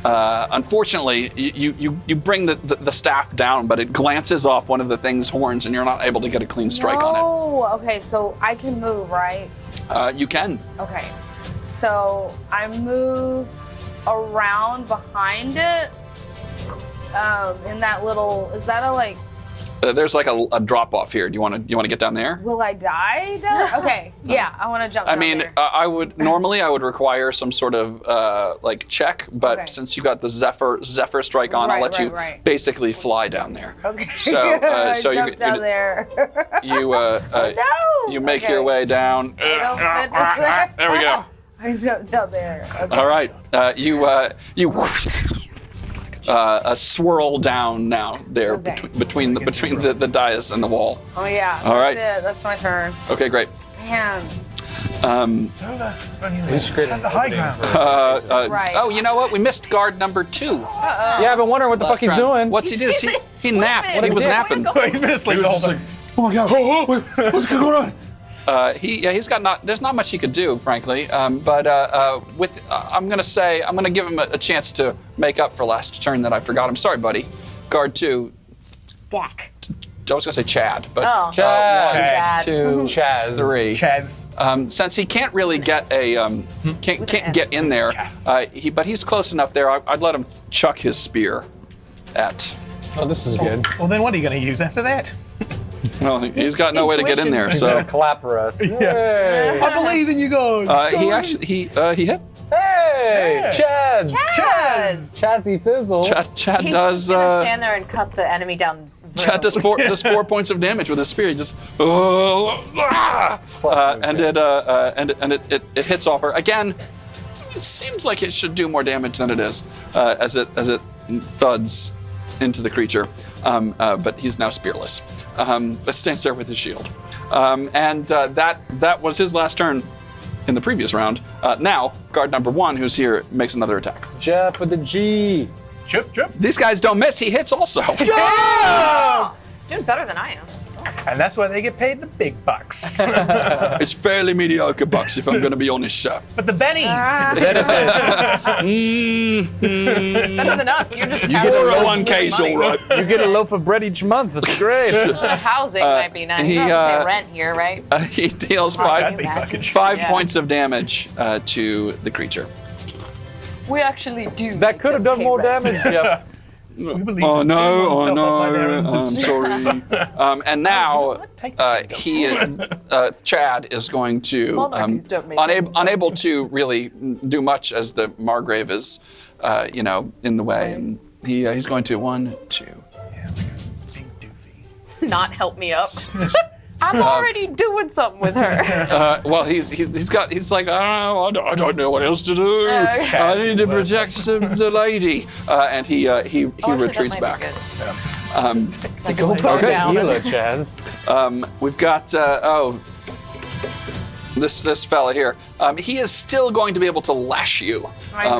Unfortunately, you bring the staff down, but it glances off one of the thing's horns, and you're not able to get a clean strike on Oh, okay. So I can move, right? it. You can. Okay. So I move around behind it. In that little, is that a like? There's like a drop off here. Do you want to get down there? Will I die down? Okay. Yeah, I want to jump. I down mean, there. I would require some sort of like check, but Okay. since you got the Zephyr strike on, I'll let you Right. basically fly down there. Okay. So so I you jumped down there. you make your Okay. way down. There we go. I jumped down there. Okay. All right, you swirl down now there Okay. between the dais and the wall. Oh yeah. All right. That's it. That's my turn. Okay, great. Man. It's over. We should create an the high opening ground. for- Right. Oh, you know what? We missed guard number 2. Yeah, I've been wondering what the fuck last he's round. doing. What's he do? He napped. sleeping. He was What napping. He's been asleep the whole time. Oh my god! What's going on? He's got there's not much he could do, frankly. I'm gonna give him a chance to make up for last turn that I forgot. I'm sorry, buddy. Guard 2. Dak. I was gonna say Chad, but Oh. Chad. 1, 2, Chaz. 3. Chaz. Since he can't really get a can't get in there, but he's close enough there. I'd let him chuck his spear at. Oh, this is good. Well, then what are you going to use after that? Well, he's got no way to get in there, so Clap for us. I believe in you guys. he actually he hit. Hey, Chaz. Chaz! Chazzy Fizzle. Chad He's does. just gonna stand there and cut the enemy down. Chad does 4 points of damage with his spear. He just and it hits off her again. It seems like it should do more damage than it is as it thuds into the creature. But he's now spearless. But stands there with his shield. That was his last turn in the previous round. Now guard number 1, who's here, makes another attack. Jeff with the G. Jeff. These guys don't miss. He hits also. He's doing better than I am. And that's why they get paid the big bucks. It's fairly mediocre bucks, if I'm going to be honest, sir. But the bennies. Better than us. You're just 401k's all right. You get a loaf of bread each month. It's great. The housing might be nice. he, You don't have to pay uh, rent here, right? He deals That'd be five fucking Yeah. points of damage to the creature. We actually do. That could have done more damage, Jeff. We believe Oh in no! Oh himself up by their own no! I'm bootstraps. sorry. And now Take the kingdom. Chad is going to Monarchies don't make unable to really do much as the margrave is, in the way, and he's going to 1, 2. Big doofy. Not help me up. I'm already doing something with her. Well, he's like, I don't know what else to do. Okay. I need to protect the lady, and he retreats back. Go for Okay. the healer, Chaz. We've got this fella here. He is still going to be able to lash you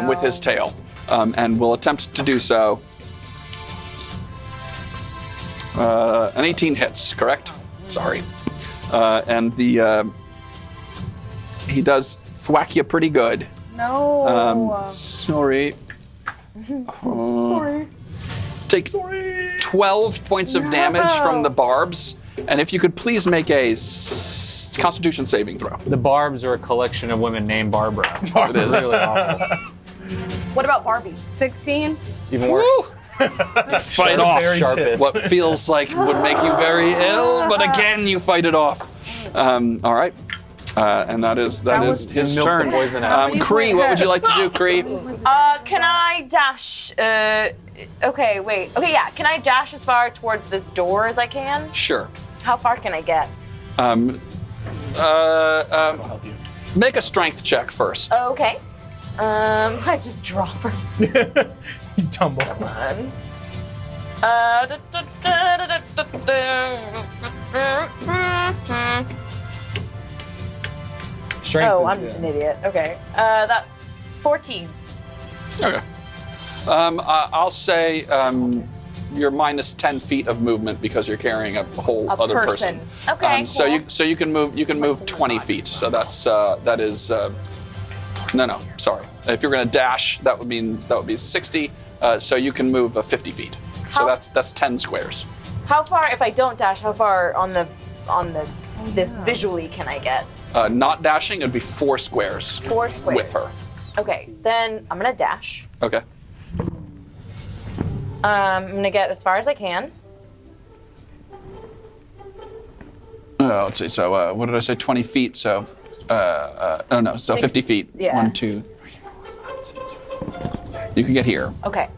with his tail, and will attempt to do so. An 18 hits, correct? Sorry. And he does thwack you pretty good. No. Sorry. Sorry. Take 12 points of damage from the barbs, and if you could please make a Constitution saving throw. The Barbs are a collection of women named Barbara. It is. Really awful. What about Barbie? 16. Even worse. Fight off. Very tip. Sharpest. What feels like would make you very ill, but again, you fight it off. All right. And that is his Milk the turn. poison out. Kree, what would you like to do, Kree? Can I dash? Okay, wait. Okay, yeah. Can I dash as far towards this door as I can? Sure. How far can I get? Make a strength check first. Okay. I just drop her. You tumble. Strength Oh, is- I'm yeah. an idiot. Okay. That's 14. Okay. I'll say you're minus 10 feet of movement because you're carrying a whole A other person. person. Okay, So cool. you can move 20 feet. So that is no, sorry. If you're going to dash, that would be 60. So you can move 50 feet. So How- that's 10 squares. How far, if I don't dash, how far on the this visually can I get? Not dashing, it'd be 4 squares. 4 squares. With her. Okay, then I'm gonna dash. Okay. I'm gonna get as far as I can. Let's see. So what did I say? 20 feet. So no. So 50 feet. Yeah. 1, 2, 3, 4, 5, 6, 7. You can get here. Okay,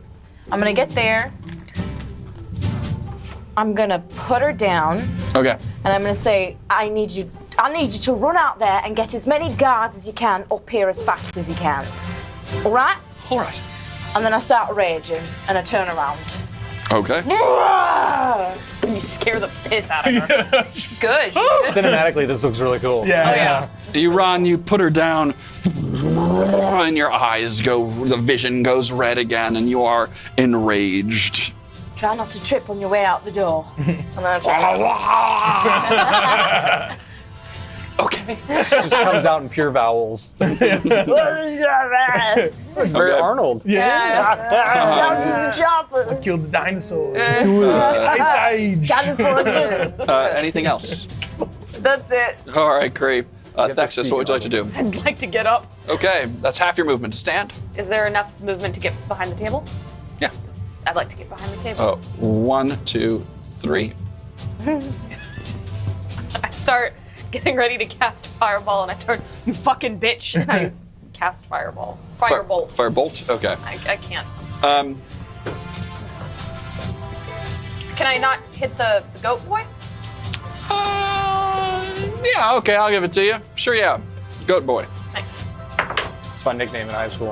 I'm gonna get there. I'm gonna put her down, Okay. and I'm gonna say, I need you to run out there and get as many guards as you can up here as fast as you can. All right? All right. And then I start raging, and I turn around. Okay. And you scare the piss out of her. Good. Cinematically, this looks really cool. Yeah. You run, you put her down, and your eyes go, the vision goes red again, and you are enraged. Try not to trip on your way out the door. And then I try. Okay. Just comes out in pure vowels. It's very Arnold. Killed the dinosaurs. Ice Age. California. Anything else? That's it. All right, great. Thexus, what would you like to do? I'd like to get up. Okay, that's half your movement to stand. Is there enough movement to get behind the table? Yeah. I'd like to get behind the table. 1, 2, 3. I start getting ready to cast Fireball, and I turn, you fucking bitch, and I cast Fireball. Firebolt. Firebolt? Okay. I can't. Um, Can I not hit the goat boy? yeah, okay, I'll give it to you. Sure, yeah. Goat boy. Thanks. It's my nickname in high school.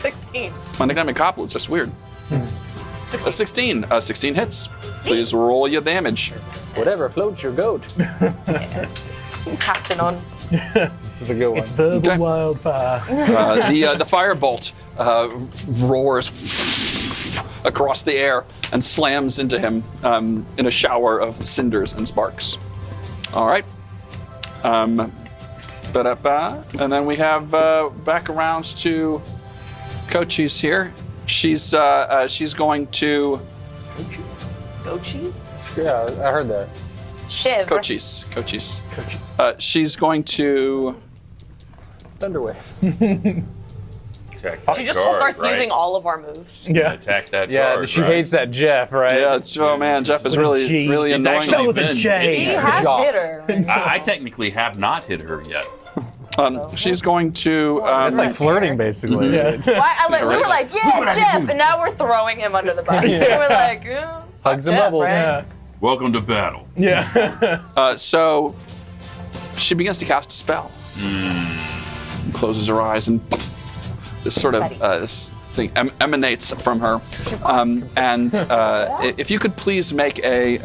16. My nickname in Copple, it's just weird. 16. 16 hits. Please roll your damage. Whatever floats your goat. Passion on. It's a good one. It's verbal Okay. wildfire. The firebolt roars across the air and slams into him in a shower of cinders and sparks. All right. Ba-da-ba. And then we have back around to Cochise here. She's going to Goat cheese? Yeah, I heard that. Shiv. Cochise. She's going to. Thunderwave. Attack She that just guard, starts right? using all of our moves. Yeah. Attack that Yeah, guard, she right? hates that Jeff, right? Yeah, oh man, Jeff is really, G. really He's annoying. actually Go with a been- J. He has Joff. hit her. I technically have not hit her yet. She's going to. It's like flirting, basically. Yeah. We were like, yeah, Jeff, and now we're throwing him under the bus. Yeah. We're like, oh, Hugs and Jeff, bubbles. right? Yeah. Welcome to battle. Yeah. So she begins to cast a spell. Closes her eyes, and this sort of this thing emanates from her. If you could please make a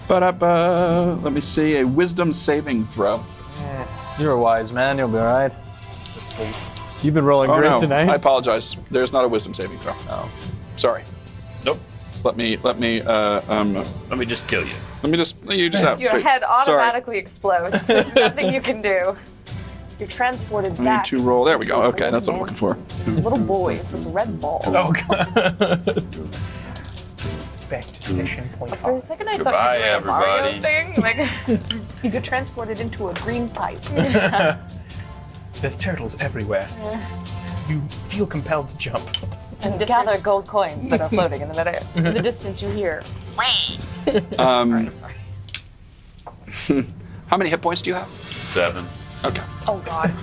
let me see, a wisdom saving throw. You're a wise man. You'll be all right. You've been rolling Oh great no, tonight. I apologize. There's not a wisdom saving throw. Oh. Sorry. Nope. Let me Let me just kill you. you just have Your straight. head Sorry. automatically explodes. There's nothing you can do. You're transported I need back. to roll. There we go. Okay, that's what I'm looking for. This little boy with a red ball. Oh god. Back to session point For a 5. second, I Goodbye, thought you were doing a Mario everybody. thing. Like, you get transported into a green pipe. There's turtles everywhere. You feel compelled to jump. In the Gather distance, gold coins that are floating in the midair. in the distance, you hear. How many hit points do you have? 7. Okay. Oh God.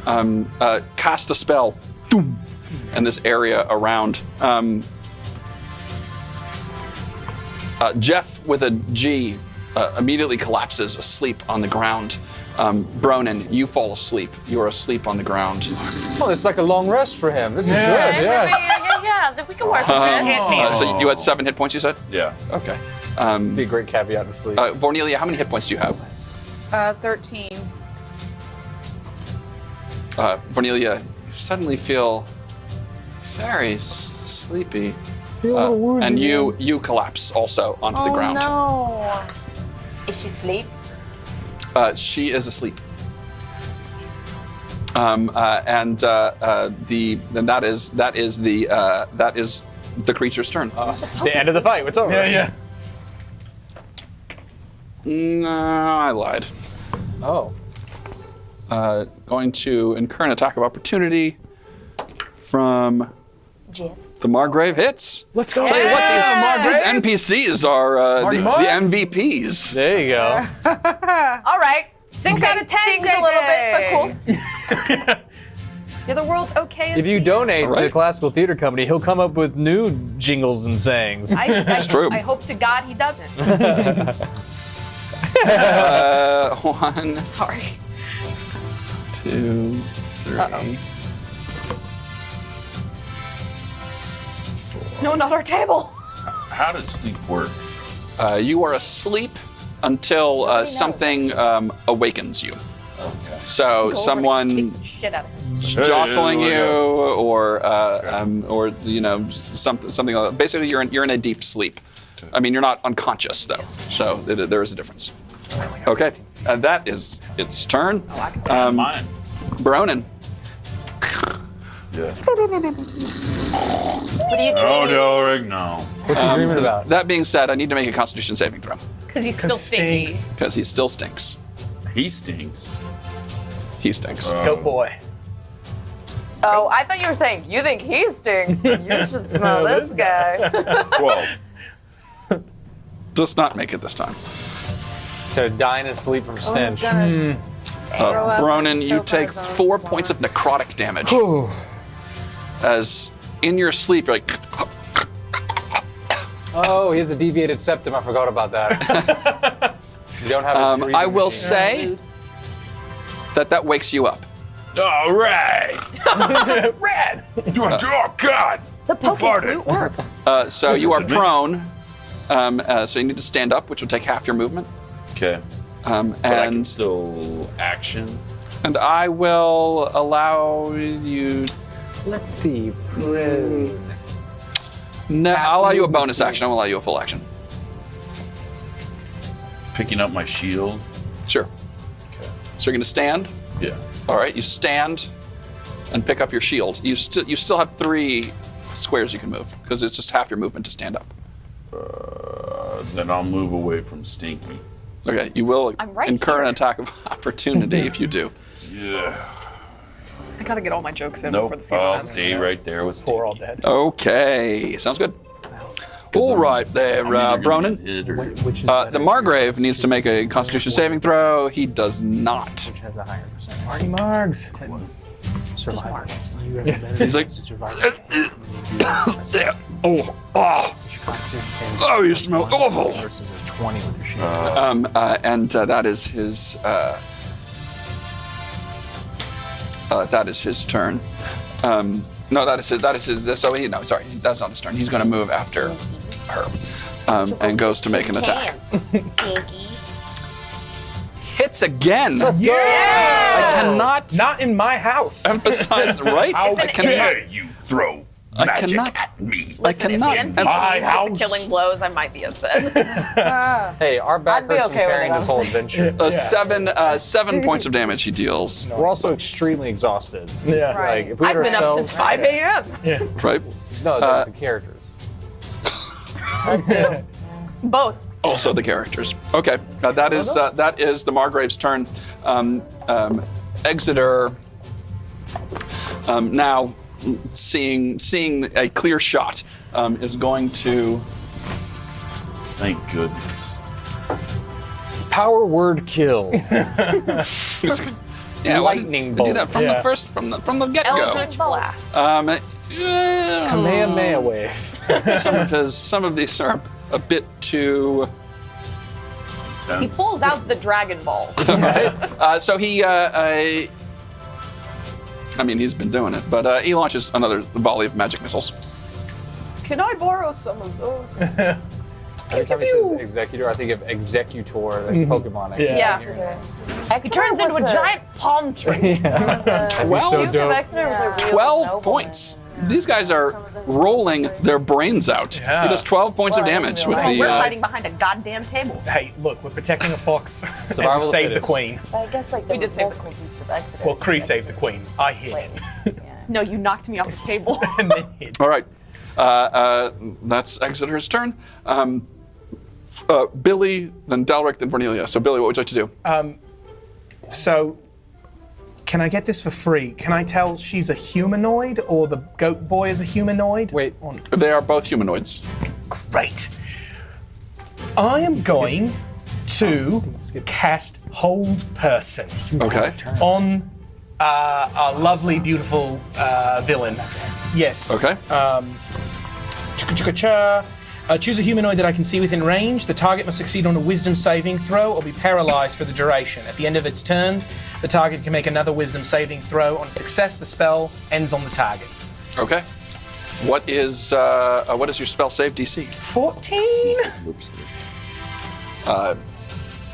Cast a spell, boom, in this area around. Jeff with a G immediately collapses asleep on the ground. Bronin, you fall asleep. You are asleep on the ground. Oh, it's like a long rest for him. This is Yeah. good. Yeah. Yeah, we can work with it. So you had 7 hit points, you said? Yeah. Okay. Be a great caveat to sleep. Vornelia, how many hit points do you have? 13. Vornelia, you suddenly feel very sleepy. And you collapse also onto the ground. No. Is she asleep? She is asleep. Then that is the creature's turn. The end of the fight. It's over. Yeah. No, I lied. Oh. Going to incur an attack of opportunity from Jeff. the Margrave hits. Let's go. Tell you what, these NPCs are the MVPs. There you go. All right. 6 out of 10 stings a little bit, but cool. You're the world's okay. If you donate to the Alright. Classical Theater Company, he'll come up with new jingles and sayings. It's true. I hope to God he doesn't. 1, Sorry. 2, 3, No, not our table. How does sleep work? You are asleep until something awakens you. Okay. So someone Shit out of him. jostling Hey, you, look or you know something like that. Basically, you're in a deep sleep. I mean, you're not unconscious though, so there is a difference. Okay, that is its turn. Mine. Bronin. Yeah. What are you Oh, Delric, no. What you dreaming about? That being said, I need to make a Constitution saving throw Because he's still stinky. Stinks. because he still stinks. He stinks. He stinks. Goat boy. Oh, I thought you were saying you think he stinks. You should smell this guy. 12. Does not make it this time. So dying to sleep from stench. Bronin, you take 4 points of necrotic damage. As in your sleep, you're like, Oh, he has a deviated septum. I forgot about that. You don't have his breathing I will machine. say that wakes you up. All right. Red! Oh, God. The poke flute works. So you are prone. So you need to stand up, which will take half your movement. Okay. But I can And still action. I will allow you. Let's see. No, I'll allow you a bonus action. I won't allow you a full action. Picking up my shield. Sure. Okay. So you're going to stand. Yeah. All right. You stand and pick up your shield. You still have 3 squares you can move because it's just half your movement to stand up. Then I'll move away from Stinky. Okay. You will I'm right incur here. an attack of opportunity if you do. Yeah. I gotta get all my jokes in Nope. before the season I'll ends. stay right there with Stinky. We're all dead. Okay. Sounds good. All right there, I'm either gonna Bronin. get hit or- Which is The Margrave needs to make a Constitution saving throw. He does not. Which has a higher percentage. Marty Margs. Survival. He's like, yeah. Oh, you smell awful. Versus a 20 with your shield. And that is his. That is his turn. No, that is his. So no, sorry, that's not his turn. He's going to move after her, and goes to make an attack. Hits again. Yeah! I cannot Not in my house. emphasize right. How I cannot. dare you throw I magic cannot- at me? I cannot. If the My NPCs get house. the killing blows, I might be upset. Hey, our back I'd be hurts from okay with carrying that. this whole adventure. 7 points of damage he deals. We're also extremely exhausted. Yeah. Like, if we had I've been our up spells, since 5 a.m. Right. No, the characters. Both. Also the characters. Okay, that is the Margrave's turn. Exeter, now seeing a clear shot, is going to. Thank goodness. Power word kill. Yeah, Lightning do that bolt. from Yeah. the first, from the get go. Eldritch Blast. Kamehameha wave. Some of these are a bit too. He pulls out the Dragon Balls. So he. I mean, he's been doing it, but he launches another volley of magic missiles. Can I borrow some of those? Every time he says executor, I think of executor, like Pokemon. Yeah. He turns into a giant palm tree. So dope. 12 points. These guys are rolling their brains out. Yeah. He does 12 points of damage with Because the. we're hiding behind a goddamn table. Hey, look, we're protecting a fox. and we Survival of the saved the fittest. queen. I guess like We there did were save multiple Dukes of Exeter. Well, Kree saved the queen. I hid. Place. No, you knocked me off the table. And then hid. All right. That's Exeter's turn. Billy, then Delric, then Vernelia. So, Billy, what would you like to do? So, can I get this for free? Can I tell she's a humanoid or the goat boy is a humanoid? Wait. They are both humanoids. Great. I am going to cast Hold Person Okay. on a lovely, beautiful villain. Yes. Okay. Chicka-chicka-cha. Choose a humanoid that I can see within range. The target must succeed on a wisdom saving throw or be paralyzed for the duration. At the end of its turn, the target can make another wisdom saving throw. On success, the spell ends on the target. Okay. What is your spell save DC? 14.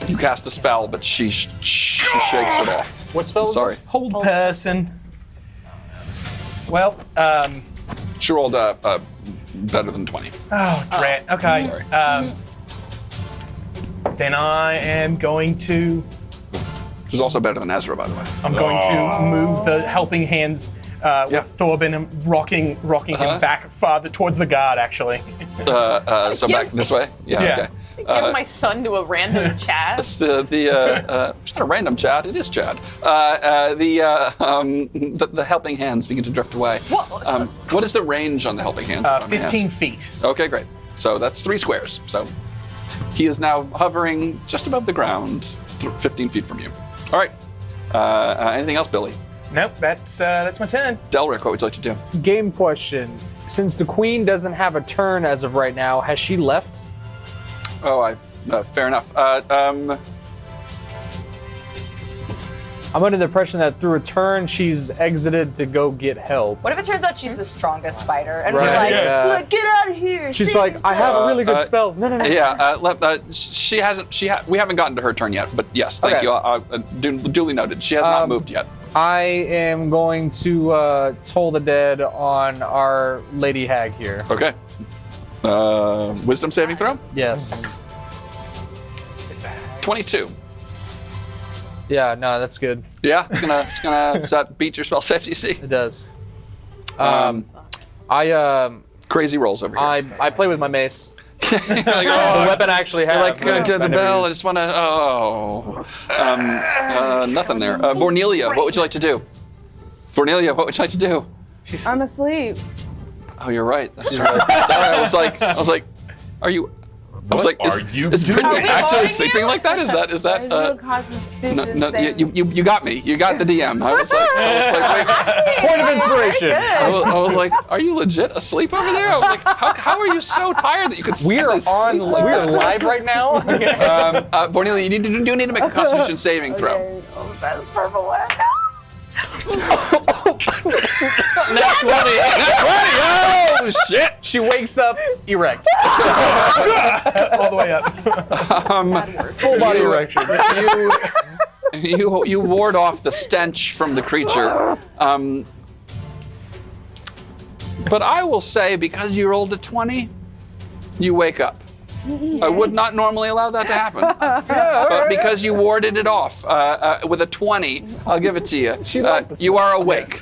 You cast the spell, but she shakes it off. What spell? Sorry. Hold person. Well, She rolled better than 20. oh, drat. Okay. Sorry. Then I am going to. She's also better than Ezra, by the way. I'm going to move the helping hands Yeah. with Thorben and rocking him back farther towards the guard, actually. So back this way? Yeah, Yeah. okay. Give my son to a random chat. It's it's not a random Chad, it is Chad. The helping hands begin to drift away. What is the range on the helping hands? if I may ask? 15 feet. Okay, great. So that's 3 squares. So he is now hovering just above the ground, 15 feet from you. All right. Anything else, Billy? Nope, that's my turn. Delric, what would you like to do? Game question. Since the queen doesn't have a turn as of right now, has she left? Oh, fair enough. I'm under the impression that through a turn she's exited to go get help. What if it turns out she's the strongest fighter and Right, we're like, yeah. "Look, get out of here. She's save like, I have yourself." a really good spells. No. Yeah, she hasn't. We haven't gotten to her turn yet, but yes, thank Okay. you. Duly noted. She has not moved yet. I am going to toll the dead on our lady hag here. Okay. Wisdom saving throw. Yes. 22. Yeah, no, that's good. Yeah, it's gonna. Does that beat your spell safety? See, It does. crazy rolls over here. I play with my mace. You're like, The weapon I actually have. You're like, I the never bell. I use. just want to. Nothing there. Vornelia, what would you like to do? Vornelia, what would you like to do? I'm asleep. Oh, you're right. That's right. Sorry, I was like, are you? I was like, are you is doing? Brittany actually sleeping like that? Is that? I do a constitution No, saving. you got me. You got the DM. I was like, wait. Point of inspiration. I was like, are you legit asleep over there? I was like, how are you so tired that you could? We are sleep like we are that? live right now. Vornelia, you do need to make a Constitution saving throw. Okay. Oh, that's purple one. Nat 20. Oh shit! She wakes up erect. All the way up. Full body erection. You ward off the stench from the creature. But I will say, because you rolled a 20, you wake up. I would not normally allow that to happen. But because you warded it off with a 20, I'll give it to you. You are awake.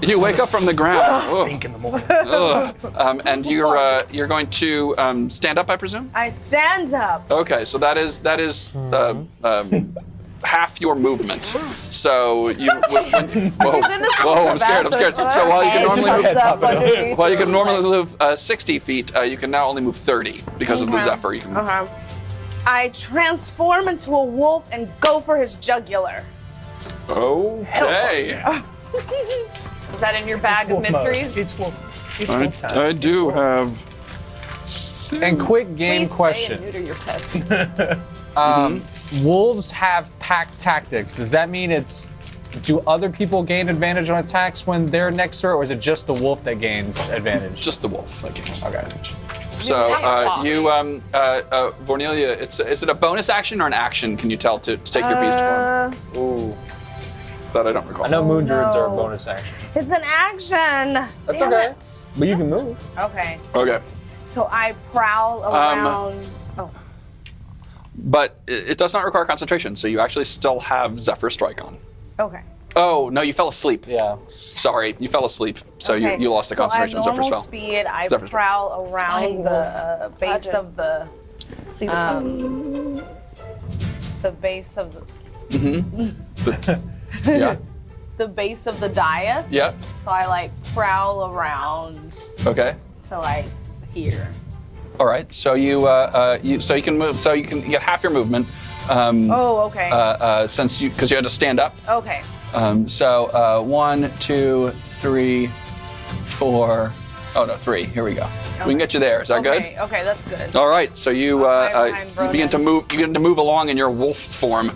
You wake up from the ground. Stink in the morning. And you're going to stand up, I presume? I stand up. Okay, so that is half your movement. So you. Whoa! I'm scared. So while you can normally move 60 feet, you can now only move 30 because of the Zephyr. You can. I transform into a wolf and go for his jugular. Okay. Is that in your bag of Wolf mode. mysteries? It's wolf time. I do have. And quick game Please spay question. and neuter your pets. Wolves have pack tactics. Does that mean do other people gain advantage on attacks when they're next to her, or is it just the wolf that gains advantage? Just the wolf that gains advantage. Yeah, So fuck. Vornelia, is it a bonus action or an action? Can you tell to take your beast form? Ooh. That I don't recall. I know moon druids are a no. bonus action. It's an action. That's Damn okay. it. But you can move. Okay. Okay. So I prowl around. But it does not require concentration, so you actually still have Zephyr Strike on. Okay. Oh, no, you fell asleep. Yeah. Sorry, you fell asleep, so Okay. you lost the concentration on So at Zephyr normal Spell. speed, I Zephyr spell. prowl around Flying the base Pageant. of the See base of the Yeah. the base of the dais. Yeah. So I like prowl around Okay. to like here. All right. So you can move. So you can get half your movement. Okay. Since because you had to stand up. Okay. So 1, 2, 3, 4. Oh no, 3. Here we go. We can get you there. Is that good? Okay, that's good. All right. So you behind you begin to move. You begin to move along in your wolf form.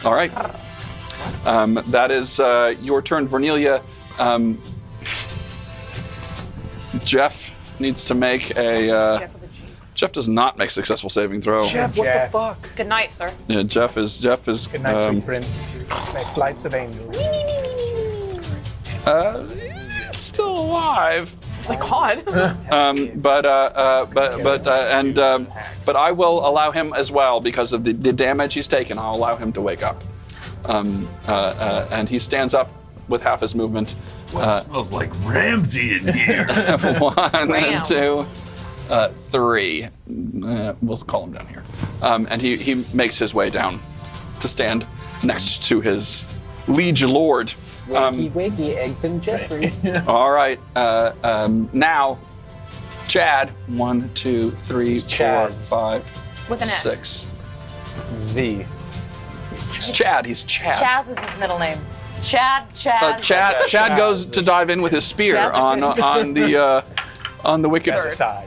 All right. That is your turn, Vornelia. Jeff needs to make a. Jeff does not make successful saving throw. Jeff, what the fuck? Good night, sir. Yeah, Jeff is. Good night, sweet prince. My flights of angels. Still alive. It's like God. But I will allow him as well because of the damage he's taken. I'll allow him to wake up. And he stands up with half his movement. Smells like Ramsey in here. 1 and 2, 3. We'll call him down here. And he makes his way down to stand next to his liege lord. Wakey, eggs and Jeffrey. All right. Now, Chad. 1, 2, 3, 4, Chaz. 5, With an S. 6. Z. It's Chad. He's Chad. Chaz is his middle name. Chad. Chad goes to dive in with his spear on the wicked.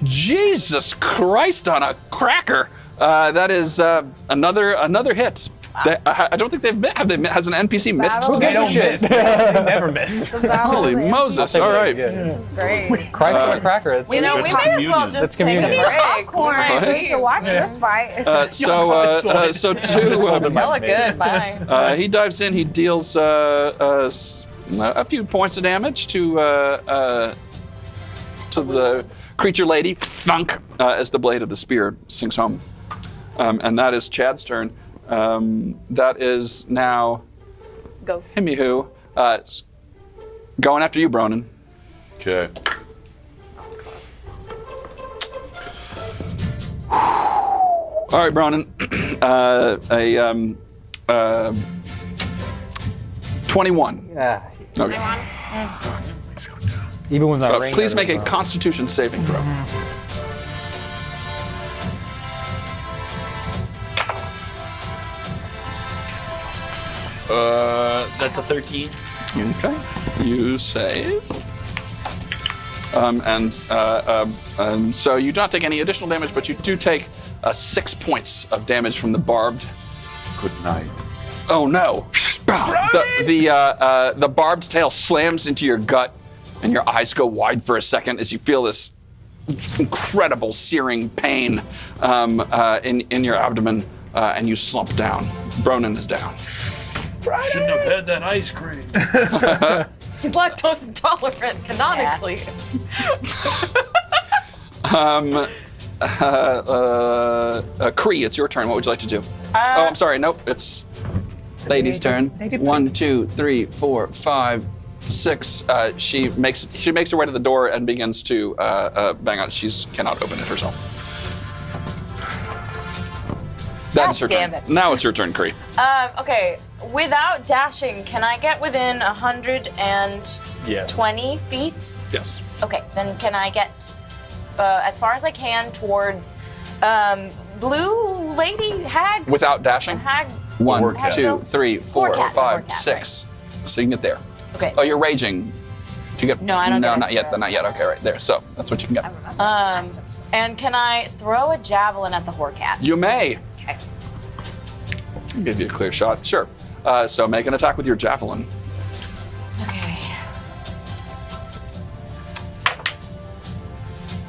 Jesus Christ on a cracker! That is another hit. I don't think has an NPC missed? They don't miss. They never miss. Holy Moses! All right. This is great. Christ on a cracker. It's You know, we may as well just take a communion. break. So we can watch this fight. So two. Hella good. Bye. He dives in. He deals a few points of damage to the creature lady. Thunk as the blade of the spear sinks home, and that is Chad's turn. That is now Go. Himihu. Going after you, Bronin. Okay. All right, Bronin. 21. Yeah. Okay. Even with that ring. Please make a Constitution saving throw. That's a 13. Okay. You save. So you do not take any additional damage, but you do take 6 points of damage from the barbed. Good night. Oh no! The barbed tail slams into your gut, and your eyes go wide for a second as you feel this incredible searing pain in your abdomen, and you slump down. Bronin is down. Shouldn't have had that ice cream. He's lactose intolerant, canonically. Kree, it's your turn. What would you like to do? Oh, I'm sorry. Nope, it's lady's turn. 1, 2, 3, 4, 5, 6. She makes her way to the door and begins to bang on it. She cannot open it herself. That is her turn. Damn it. Now it's your turn, Kree. Okay. Without dashing, can I get within 120 feet? Yes. Okay, then can I get as far as I can towards blue lady hag? Without dashing? Hag. 1, Hag 2, still? 3, 4, Cat, 5, cat, 6. So you can get there. Okay. Oh, you're raging. Do you get? No, I don't No, get not yet. extra. Not yet. Okay, right there. So that's what you can get. And can I throw a javelin at the Horcat? You may. Okay. I'll give you a clear shot. Sure. So make an attack with your javelin. Okay.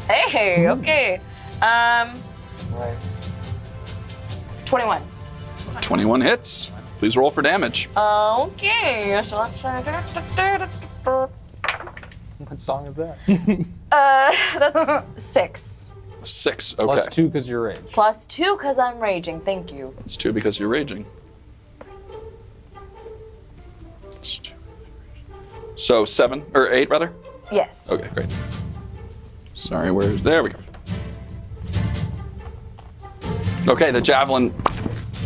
Hey, okay. 21. 21 hits. Please roll for damage. Okay. What song is that? That's 6. 6. Okay. Plus 2 because you're rage. Plus 2 because I'm raging. Thank you. It's 2 because you're raging. It's 2. So 7 or 8 rather. Yes. Okay, great. Sorry, there we go. Okay, the javelin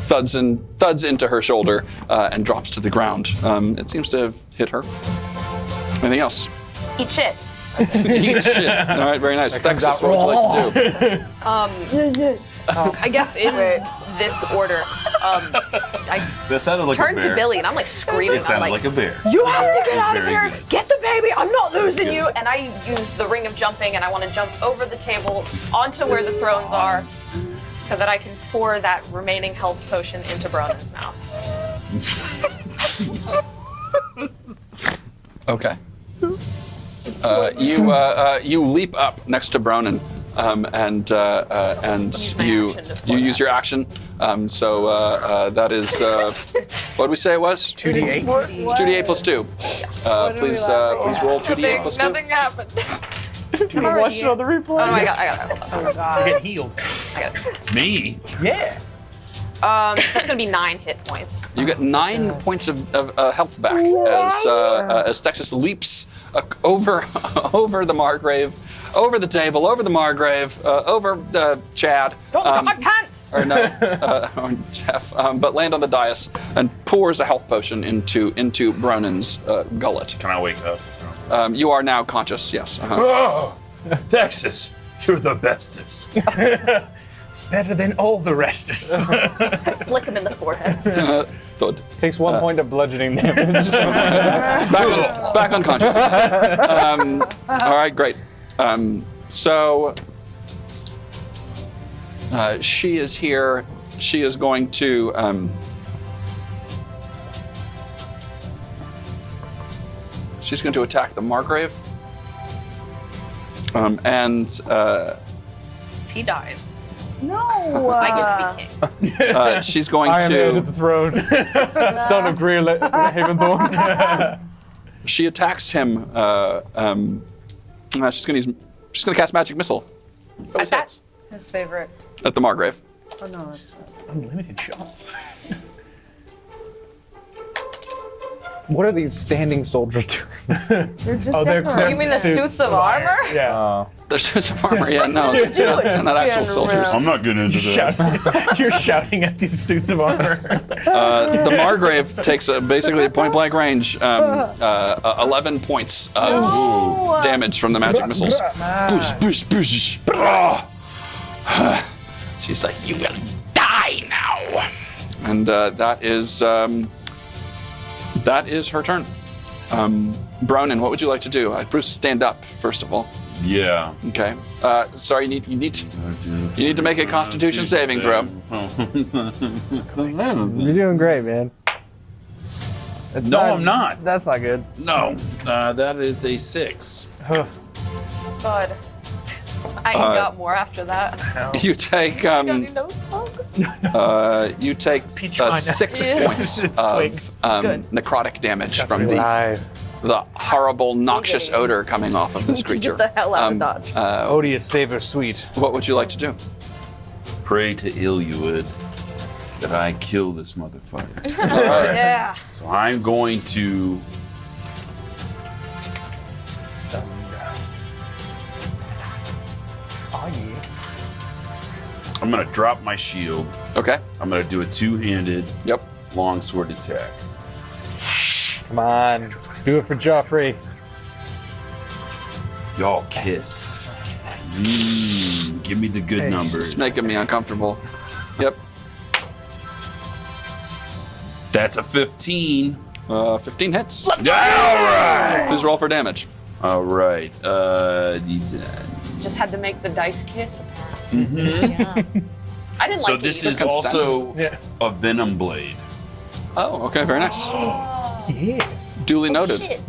thuds into her shoulder and drops to the ground. It seems to have hit her. Anything else? Eat shit. Eat shit. All right, very nice. Texas, what would you like to do? I guess in this order, I That sounded like turned a bear. to Billy and I'm like screaming. It sounded I'm like a bear. You have to get out of Very here! good. Get the baby! I'm not losing you! And I use the ring of jumping and I want to jump over the table onto where the thrones are so that I can pour that remaining health potion into Bronin's mouth. Okay. You leap up next to Bronin, and you use your action. That is what did we say it was? 2d8. It's 2d8 plus 2. Please roll 2d8 plus 2. Nothing happened. Watch it on the replay. Oh my god, I got it. Oh God. You get healed. Me? Yeah. That's gonna be 9 hit points. You get 9 points of health back as Texas leaps over the margrave, over the table, over the margrave, over the Chad. Don't look at my pants! Or no, or Jeff, but land on the dais and pours a health potion into Bronin's gullet. Can I wake up? You are now conscious, yes. Oh, Texas, you're the bestest. It's better than all the restest. Flick him in the forehead. Thud. Takes 1 point of bludgeoning damage. Back unconscious. All right, great. She is here. She is going to. She's going to attack the margrave. If he dies, No. I get to be king. She's going I am heir to to. the throne. Son of Greer Haventhorn. She attacks him. She's going to cast magic missile. Always At hits. His favorite. At the margrave. Oh no. It's, Unlimited shots. What are these standing soldiers doing? they're just they're decorating. You mean the suits of armor? Yeah. There's some armor. Yeah, no, they're not actual soldiers. I'm not getting into that. You're shouting at these suits of armor. The margrave takes basically a point-blank range, 11 points of damage from the magic missiles. Boosh, boosh, boosh. Brah. She's like, "You will die now," and that is her turn. Bronin, what would you like to do? Bruce, stand up first of all. Yeah. Okay. Sorry, you need to make a Constitution saving throw. You're doing great, man. It's No, I'm not. That's not good. No, that is a 6. God. I got more after that. You take Any nose plugs? you take Peach wine. 6 points It's sweet. of good. necrotic damage from Live. the horrible, noxious odor coming off of this creature. Get the hell out of Dodge. Odious, savor, sweet. What would you like to do? Pray to Iluid that I kill this motherfucker. Yeah. So I'm going to. Oh yeah. I'm gonna drop my shield. Okay. I'm gonna do a 2-handed Yep. longsword attack. Come on. Do it for Joffrey. Y'all kiss. Give me the good numbers. It's making me uncomfortable. Yep. That's a 15. 15 hits. All right. Please roll for damage. All right. D10. Just had to make the dice kiss, apparently. Yeah. I didn't So like this it is either. also Yeah. a venom blade. Oh, okay, very nice. Yes. Duly noted.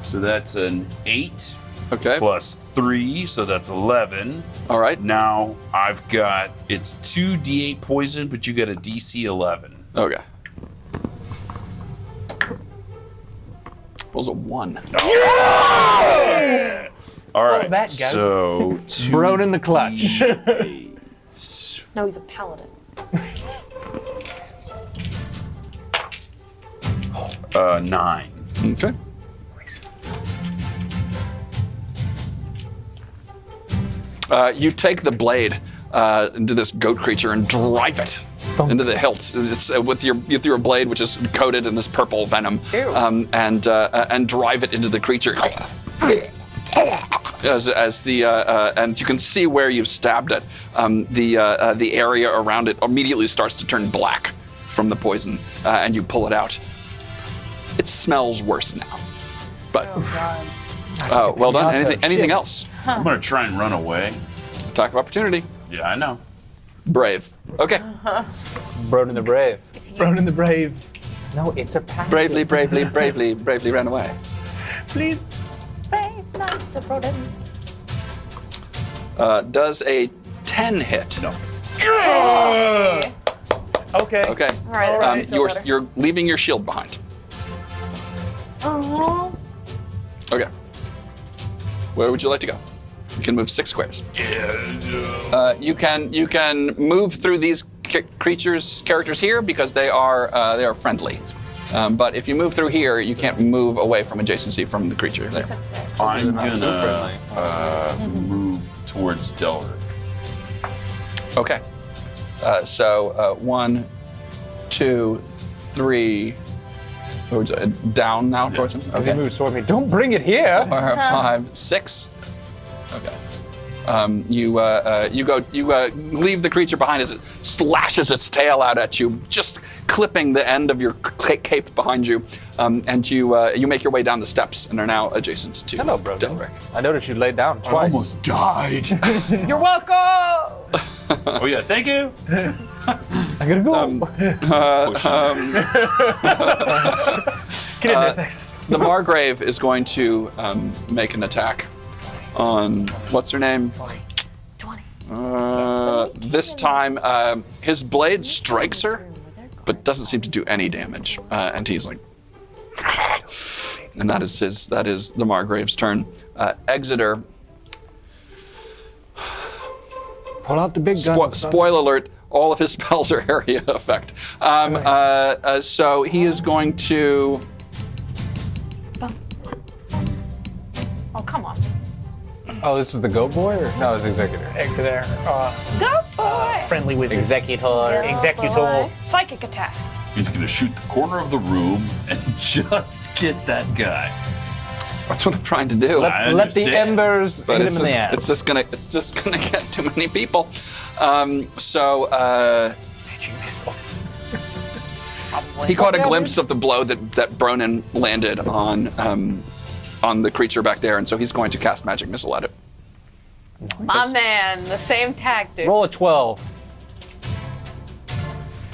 So that's an 8 Okay. plus 3, so that's 11. All right. Now I've got, it's 2d8 poison, but you get a DC 11. Okay. Rolls a 1. All right. that, guy. So Brown in the clutch. 2d8. No, he's a paladin. 9. Okay. You take the blade into this goat creature and drive it into the hilt. It's with your blade, which is coated in this purple venom, and drive it into the creature. And you can see where you've stabbed it. The area around it immediately starts to turn black from the poison, and you pull it out. It smells worse now, but well done. Anything else? I'm going to try and run away. Attack of opportunity. Yeah, I know. Brave. Okay. Broden the Brave. Ronan the Brave. No, it's a pack. Bravely ran away. Please. brave knights of Rodin. Does a 10 hit? No. Okay. Okay. All right. You're leaving your shield behind. Oh. Okay. Where would you like to go? You can move 6 squares. You can move through these characters here because they are friendly. But if you move through here, you can't move away from adjacency from the creature there. I'm gonna move towards Delric. Okay. So 1, 2, 3. Down now towards him. As he moves toward me, don't bring it here. 5, 6. Okay. You leave the creature behind as it slashes its tail out at you, just clipping the end of your cape behind you, and you make your way down the steps and are now adjacent to Hello, bro. Delric. I noticed you laid down I twice. almost died. You're welcome. Oh yeah, thank you. I gotta go. Get in there, Texas. The margrave is going to make an attack on what's her name? 20. This time, his blade strikes her, but doesn't seem to do any damage. And he's like, and that is the margrave's turn. Exeter. Pull out the big gun. Spoiler alert: all of his spells are area effect. So he is going to. Oh, come on. Oh, this is the goat boy, or no? It's Executor. Exeter. Go, boy. Friendly wizard. Executor. Executor. Psychic attack. He's gonna shoot the corner of the room and just get that guy. That's what I'm trying to do. I Let the understand. embers But hit him in the ass. it's just gonna get too many people. So Magic missile. he caught a glimpse of the blow that Bronin landed on the creature back there, and so he's going to cast magic missile at it. My man, the same tactics. Roll a 12.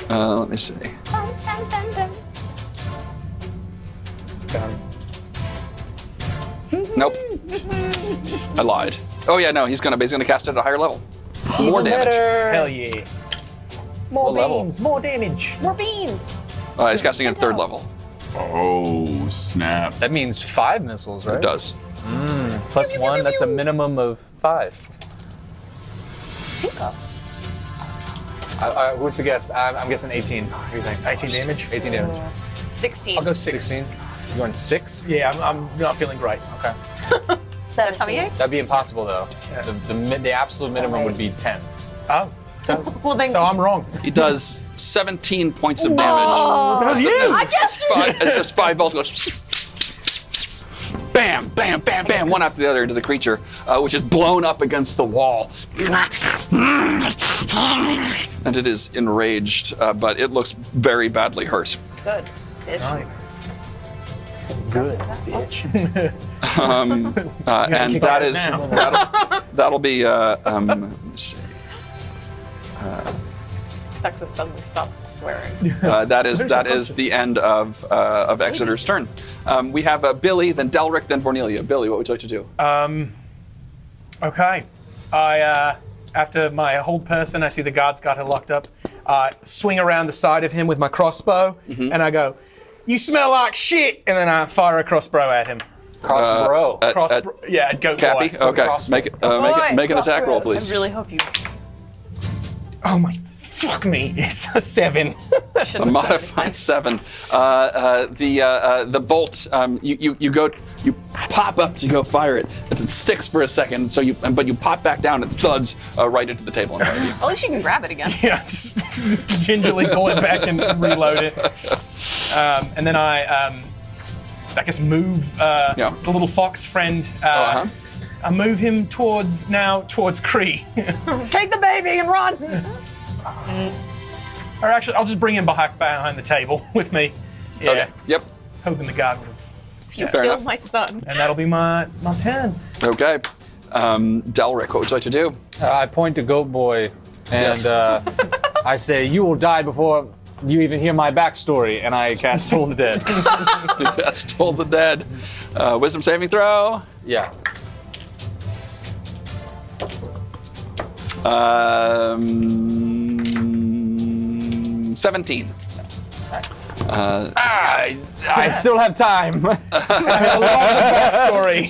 Let me see. Nope. I lied. Oh yeah, no, he's gonna cast it at a higher level. More damage. Hell yeah. More What level? beams, more damage. More beans. He's casting it at 3rd level. Oh snap! That means 5 missiles, right? It does. Plus 1, that's a minimum of 5. 5. What's the guess? I'm guessing 18. What do you think? 18 damage. 18 damage. 16. I'll go 6. 16? You going 6? Yeah, I'm not feeling great. Okay. 17. That'd be impossible, though. The absolute minimum would be 10. Oh. Well, then. So I'm wrong. He does 17 points of damage. It's just 5 bolts goes bam, bam, bam, bam, one after the other into the creature, which is blown up against the wall. And it is enraged, but it looks very badly hurt. Good. Right. Good. And kick that ass is now. that'll be let me see. Texas suddenly stops swearing. That is the end of Exeter's turn. We have Billy, then Delric, then Vornelia. Billy, what would you like to do? Okay. I, after my hold person, I see the guard's got her locked up. Swing around the side of him with my crossbow, and I go, "You smell like shit!" And then I fire a crossbow at him. Crossbow. At Goat Cappy? Boy. Okay. Make an attack roll, please. I really hope you. Oh my, fuck me! It's a 7. A modified 7. The bolt. You pop up to go fire it. It sticks for a second. But you pop back down. And it thuds right into the table in front of you. At least you can grab it again. Yeah, just gingerly pull it back and reload it. And then I guess move the little fox friend. I move him towards Kree. Take the baby and run. Or actually, I'll just bring him behind the table with me. Yeah. Okay. Yep. Hoping the guard would have. You Fair killed enough. my son. And that'll be my turn. Okay. Delric, what would you like to do? I point to Goat Boy, and I say, "You will die before you even hear my backstory." And I cast Toll the Dead. Yes, Toll the Dead. Wisdom saving throw. Yeah. 17. I still have time. Backstory.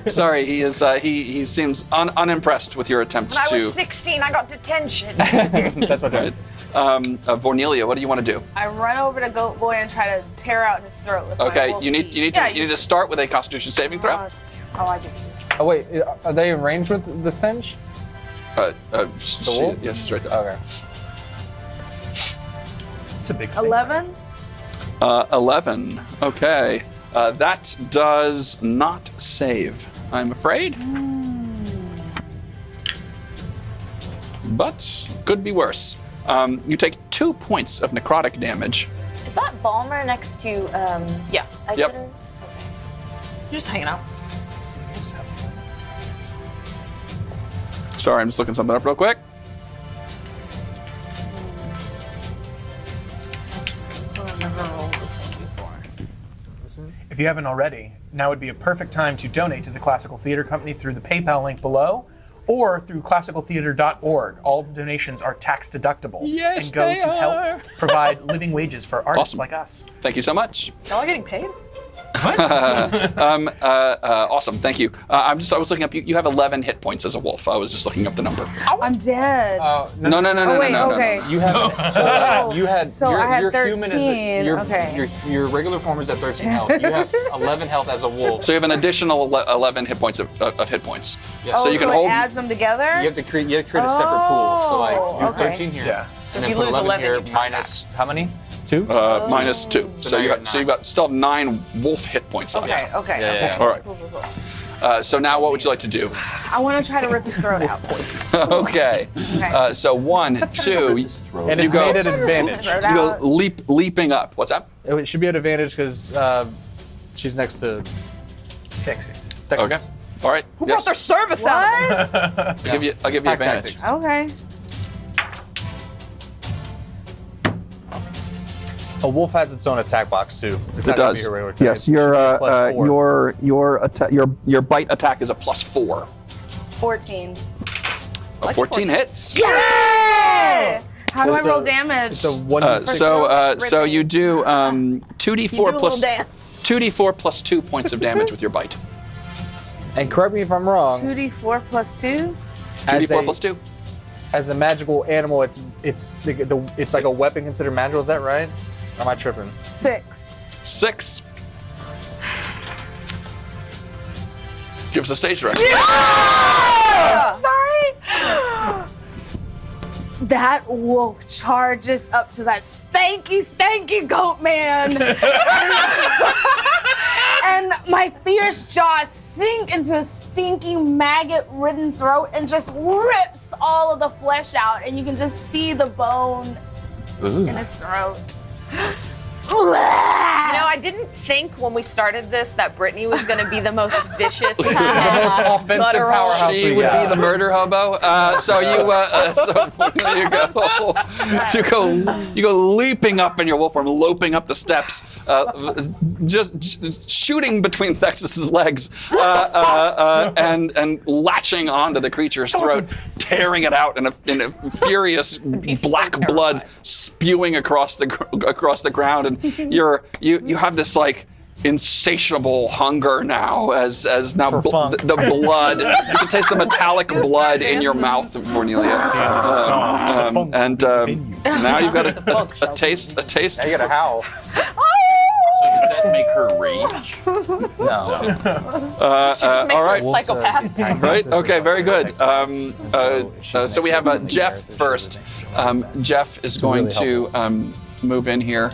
Sorry. He is. He seems unimpressed with your attempt When I to. was 16, I got detention. That's what I Vornelia, what do you want to do? I run over to Goat Boy and try to tear out his throat with my Okay, wolf you need teeth. you need to start with a Constitution saving throw. Oh, I do. Oh wait, are they in range with the stench? Wolf? Yes, she's right there. Okay. It's a big stink. 11. 11. Okay, that does not save, I'm afraid. But could be worse. You take 2 points of necrotic damage. Is that Balmer next to Yeah. Eaken? Yep. You're just hanging out. Sorry, I'm just looking something up real quick. This one I've never rolled this one before. If you haven't already, now would be a perfect time to donate to the Classical Theater Company through the PayPal link below or through classicaltheater.org. All donations are tax deductible Yes, and go they to are. help provide living wages for artists Awesome. like us. Thank you so much. Y'all are getting paid? Awesome, thank you. I was looking up. You have 11 hit points as a wolf. I was just looking up the number. I'm dead. No. Oh, wait, okay. You have you had So your, I had your human 13, is okay. your regular form is at 13 health. You have 11 health as a wolf. So you have an additional 11 hit points of hit points. Yeah. Oh, So you can it hold. adds them together? You have to create a separate pool. So like you have okay. 13 here, Yeah. and if then you put lose 11 here 11, you turn minus how many? 2. Minus 2. So now you you're got at so you got still 9 wolf hit points left. Okay. Yeah. All right. Cool. So now what would you like to do? I want to try to rip his throat out. Okay. So 1, 2. And You it's go. made at advantage. Throat You go out. leaping up. What's that? It should be at advantage because she's next to. Pixies. Okay. All right. Who brought their service out? What? I'll give you Attack advantage. tactics. Okay. A wolf has its own attack box too. It's It not gonna does. be a regular attack. Yes, It should be plus 4. your bite attack is a +4. 14. 14 hits. Yes! How do I It's roll a- damage? It's a 1 So you do 2d4 plus dance. 2d4 plus 2 points of damage with your bite. And correct me if I'm wrong. 2d4 plus 2? 2d4 plus 2. As a magical animal, it's like a weapon considered magical. Is that right? Or am I tripping? 6. 6. Give us a stage direction. Sorry. That wolf charges up to that stanky goat man. And my fierce jaws sink into his stinky maggot-ridden throat and just rips all of the flesh out, and you can just see the bone in his throat. You know, I didn't think when we started this that Brittany was going to be the most vicious, The most offensive powerhouse She we would got. be the murder hobo. So you go leaping up in your wolf form, loping up the steps, just shooting between Thexus's legs, and latching onto the creature's throat, tearing it out in a furious black blood spewing across the ground, and you have this like insatiable hunger now as now the blood, you can taste the metallic blood in your mouth, Cornelia. Now you've got a taste. Now you gotta howl. So does that make her rage? No. All right. psychopath. Right. Okay. Very good. So we have Jeff first. Jeff is going to move in here.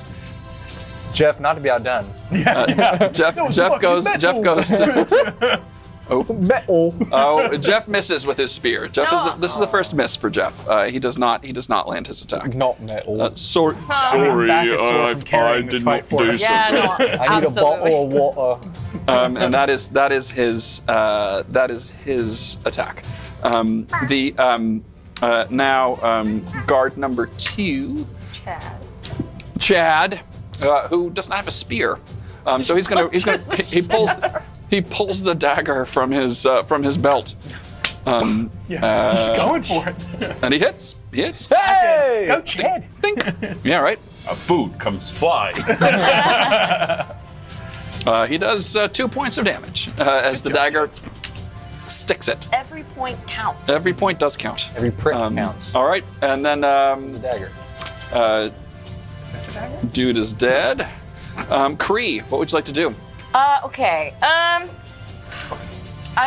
Jeff, not to be outdone. Jeff goes to. Jeff misses with his spear. This is the first miss for Jeff. He does not land his attack. Not metal. Sorry, His back is sore from carrying this fight for us. Yeah, no, I need a bottle of water. and that is his attack. Now guard number 2, Chad, who does not have a spear. So he He pulls the dagger from his belt. He's going for it. And he hits. He hits. Hey! Go, Chad. Think. Yeah, right. A boot comes flying. He does 2 points of damage as the dagger sticks it. Every point counts. Every point does count. Every prick counts. All right, and then The dagger. Is this a dagger? dude is dead. Kree, what would you like to do? Okay. I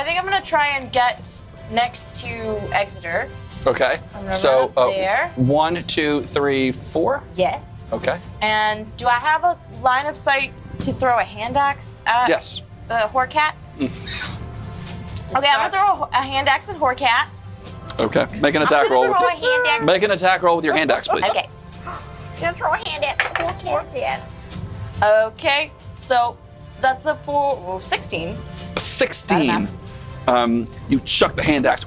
think I'm gonna try and get next to Exeter. Okay. gonna So run up there. 1, 2, 3, 4. Yes. Okay. And do I have a line of sight to throw a hand axe at Yes. the Horcat? Okay, I'm gonna throw a hand axe at Horcat. Okay. Make an attack roll. Throw a hand axe. Make an attack roll with your hand axe, please. Okay. I'm gonna throw a hand axe at Horcat. Okay, so that's a 16. 16. You chuck the hand axe.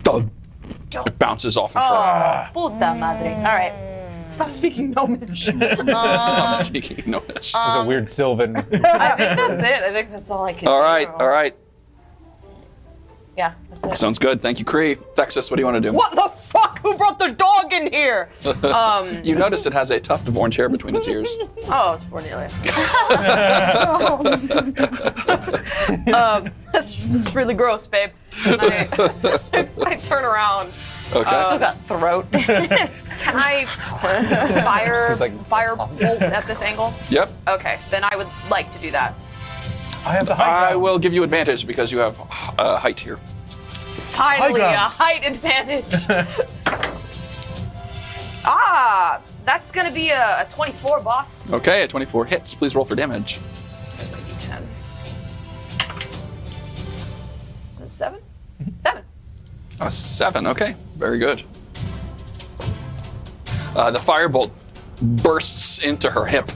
Thud. It bounces off of her. Puta madre. All right. Stop speaking Gnomish. Stop speaking Gnomish. It was a weird Sylvan. I think that's it. I think that's all I can All do. right. All right. Yeah, that's it. Sounds good. Thank you, Kree. Thexus, what do you want to do? What the fuck? Who brought their dog in here? You notice it has a tuft of orange hair between its ears. Oh, it's Cornelia. That's really gross, babe. I turn around. Okay. Still got throat. Can I fire bolt at this angle? Yep. Okay, then I would like to do that. I have the high I ground. will give you advantage because you have height here. Finally, ground. a height advantage. That's gonna be a 24, boss. Okay, a 24 hits. Please roll for damage. There's my D10. 7? 7. A 7. Okay, very good. The firebolt bursts into her hip,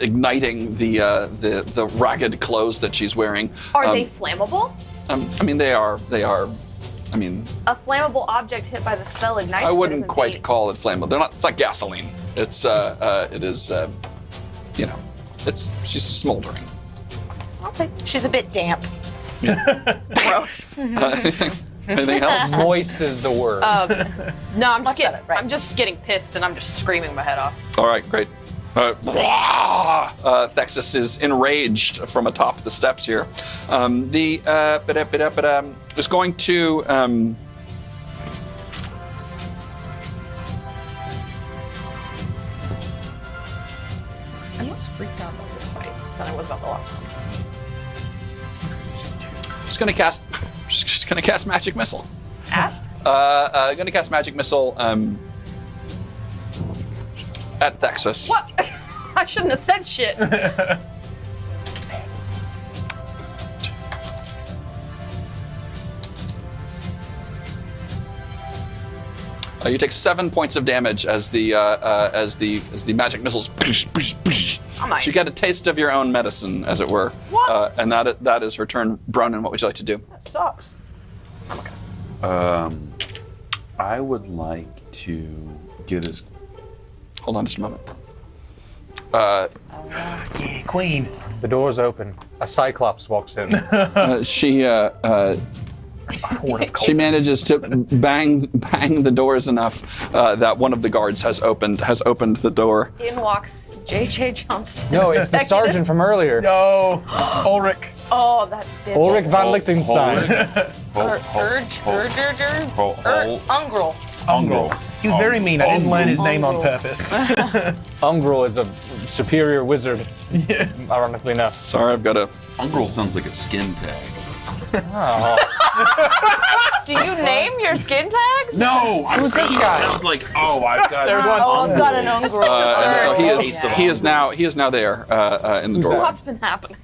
igniting the ragged clothes that she's wearing. Are they flammable? I mean, they are. I mean, A flammable object hit by the spell ignites. I if it wouldn't isn't quite bait. call it flammable. They're not. It's like gasoline. It is. You know, she's smoldering. She's a bit damp. Gross. Anything else? Moist is the word. No, I'm just better, getting. right. I'm just getting pissed and I'm just screaming my head off. All right, great. Thexus is enraged from atop the steps here. Is going to. I'm less freaked out about this fight than I was about the last one. Just gonna cast magic missile. Ash? Gonna cast magic missile at Thexus. What? I shouldn't have said shit. You take 7 points of damage as the magic missiles. Oh my. You get a taste of your own medicine, as it were. What? And that is her turn. Bronin, what would you like to do? That sucks. I would like to get his. Hold on just a moment. Yeah, Queen. The door's open. A Cyclops walks in. She manages to bang the doors enough that one of the guards has opened the door. In walks J.J. Johnston. No, it's the Executive. sergeant from earlier. No, Ulrich. Oh, that bitch. Ulrich von Lichtenstein. Ungrel. Ungrel. He was very mean. I didn't learn his name on purpose. Ungrel is a superior wizard. Yeah. Ironically enough. Sorry, I've got a. Ungrel sounds like a skin tag. Do you name your skin tags? No, I'm Who's saying this it guy? sounds like I've got. There's one. Oh, I've got an Ungrel. And so Okay. he is now there in the doorway. What's been happening?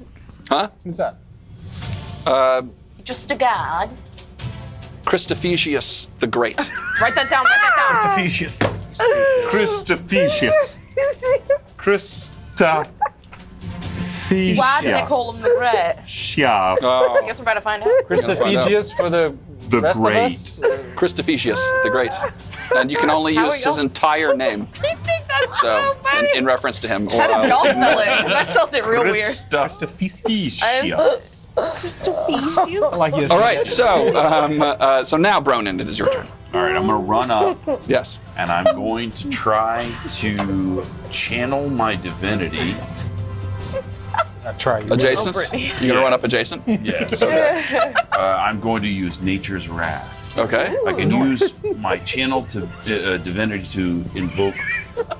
Huh? Who's that? Just a guard. Christophesius the Great. Write that down. Write that down. Facetious. Christophesius. Christophesius. Why do they call him the Great? Shaft. I guess we're about to find out. Christophesius for the The rest Great. of us? Christophesius the Great. And you can only How use we his go? entire name. You think that's So, in reference to him. How did y'all spell it? 'Cause I spelled it real weird. Christoficius. I like you. All right, so now Bronin, it is your turn. All right, I'm gonna run up Yes. and I'm going to try to channel my divinity. Try you. Adjacent? You're gonna run up adjacent? Yes. I'm going to use Nature's Wrath. Okay. I can use my channel to divinity to invoke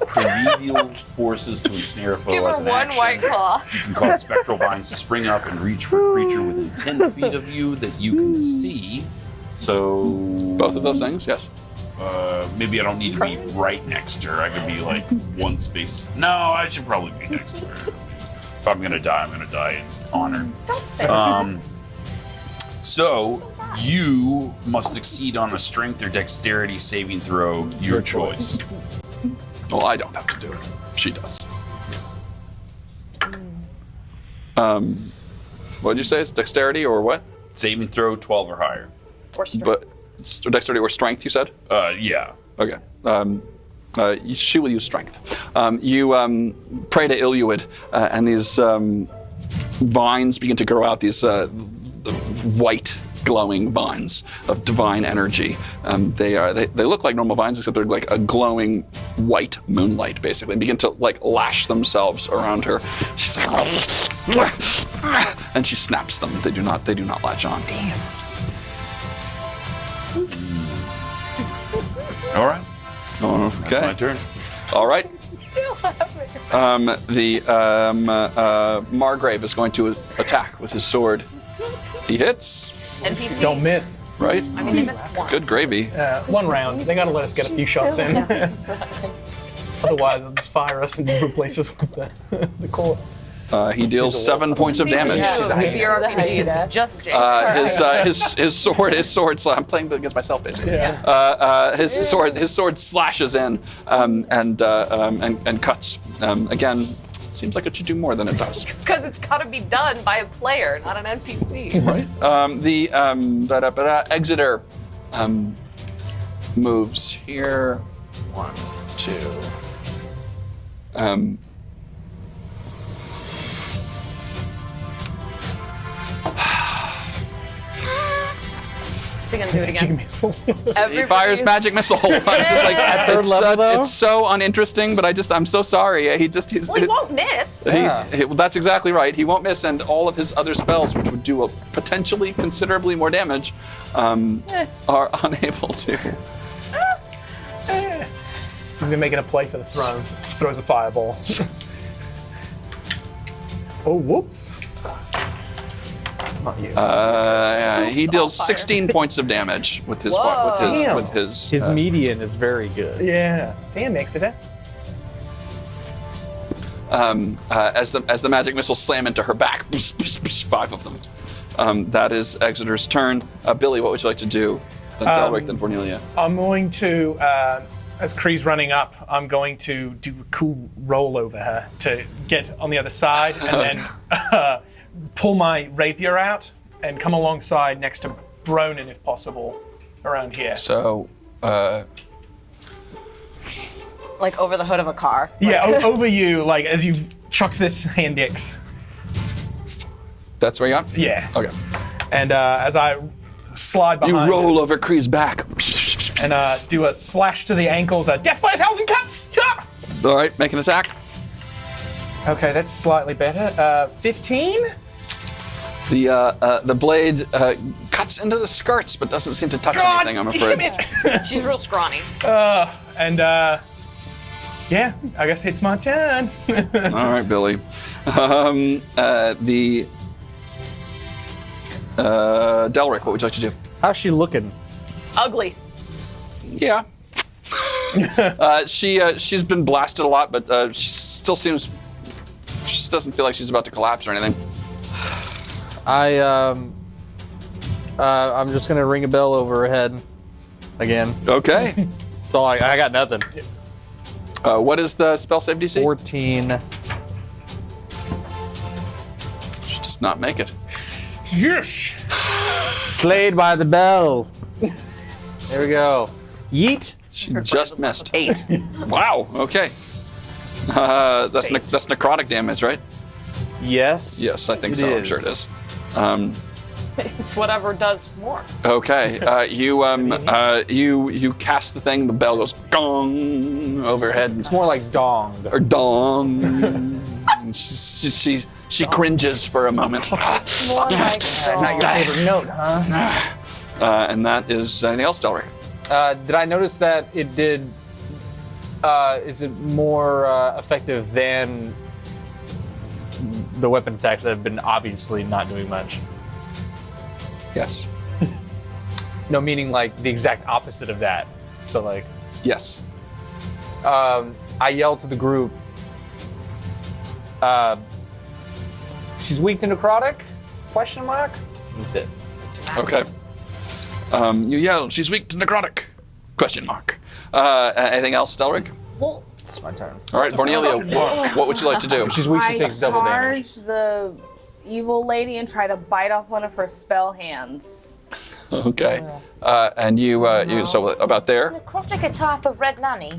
primeval forces to ensnare a foe Give as her an one action. white claw. You can cause spectral vines to spring up and reach for a creature within 10 feet of you that you can see. So Both of those things, yes. maybe I don't need to be right next to her. I could be like one space. No, I should probably be next to her. If I'm gonna die, I'm gonna die in honor. Don't say So you must succeed on a strength or dexterity saving throw, your choice. Well, I don't have to do it. She does. What did you say? It's dexterity or what? Saving throw 12 or higher. Or strength. But dexterity or strength, you said? Yeah. Okay. She will use strength. You pray to Iluid, and these vines begin to grow out, these white glowing vines of divine energy. They look like normal vines, except they're like a glowing white moonlight, basically, and begin to like lash themselves around her. She's like, and she snaps them. They do not latch on. Damn. All right. Okay. My turn. All right. Still laughing. The margrave is going to attack with his sword. He hits, NPC. Don't miss. right? I mean, they missed one. Good gravy. One round. They gotta let us get a few shots in. Otherwise, they'll just fire us and replace us with the core. He deals 7 points of damage. Your RPG, it's just James. His sword. I'm playing against myself basically. His sword slashes in and cuts. Again, seems like it should do more than it does. Because it's got to be done by a player, not an NPC. Right. The Exeter moves here. 1, 2. Is he gonna do it again? He fires magic missile. It's just like it's so uninteresting, but I'm so sorry. Well, he won't miss. That's exactly right. He won't miss, and all of his other spells, which would do potentially considerably more damage, are unable to. He's gonna make it a play for the throne. Throws a fireball. Oh, whoops. Not you. He deals 16 points of damage with his. Damn. With his. His median is very good. Yeah. Damn, Exeter. As the magic missiles slam into her back, 5 of them. That is Exeter's turn. Billy, what would you like to do? Then Delric, then Cornelia. I'm going to, as Kree's running up, I'm going to do a cool roll over her to get on the other side and then pull my rapier out and come alongside next to Bronin, if possible, around here. So, Like over the hood of a car. Yeah, over you, like as you've chucked this hand axe. that's where you got? Yeah. Okay. And as I slide You behind roll over Kree's back. and do a slash to the ankles, death by 1,000 cuts! Yeah! All right, make an attack. Okay, that's slightly better. 15? The blade cuts into the skirts, but doesn't seem to touch anything, I'm afraid. Damn it! She's real scrawny. Yeah, I guess it's my turn. All right, Billy. Delric, what would you like to do? How's she looking? Ugly. Yeah. She's been blasted a lot, but she still seems. She doesn't feel like she's about to collapse or anything. I'm just gonna ring a bell over her head again. Okay. So I got nothing. What is the spell save DC? 14. She does not make it. Yes! Slayed by the bell. There we go. Yeet. She just missed. 8. Wow. Okay. That's necrotic damage, right? Yes. Yes, I think It so. I'm is. sure it is. It's whatever does more. Okay, you cast the thing. The bell goes gong overhead. It's more like dong. Or dong. And she cringes for a moment. More like Not your favorite note, huh? And that is anything else, Delric? Did I notice that it did? Is it more effective than the weapon attacks that have been obviously not doing much? Yes. No, meaning like the exact opposite of that. So like, Yes. I yelled to the group. She's weak to necrotic? Question mark. That's it. Okay. You yell, she's weak to necrotic? Question mark. Anything else, Delric? Well, It's my turn. All right, Bornelia, what would you like to do? She's weak. She takes double damage. charge the evil lady and try to bite off one of her spell hands. Okay. And you so about there? necrotic a type of red nanny?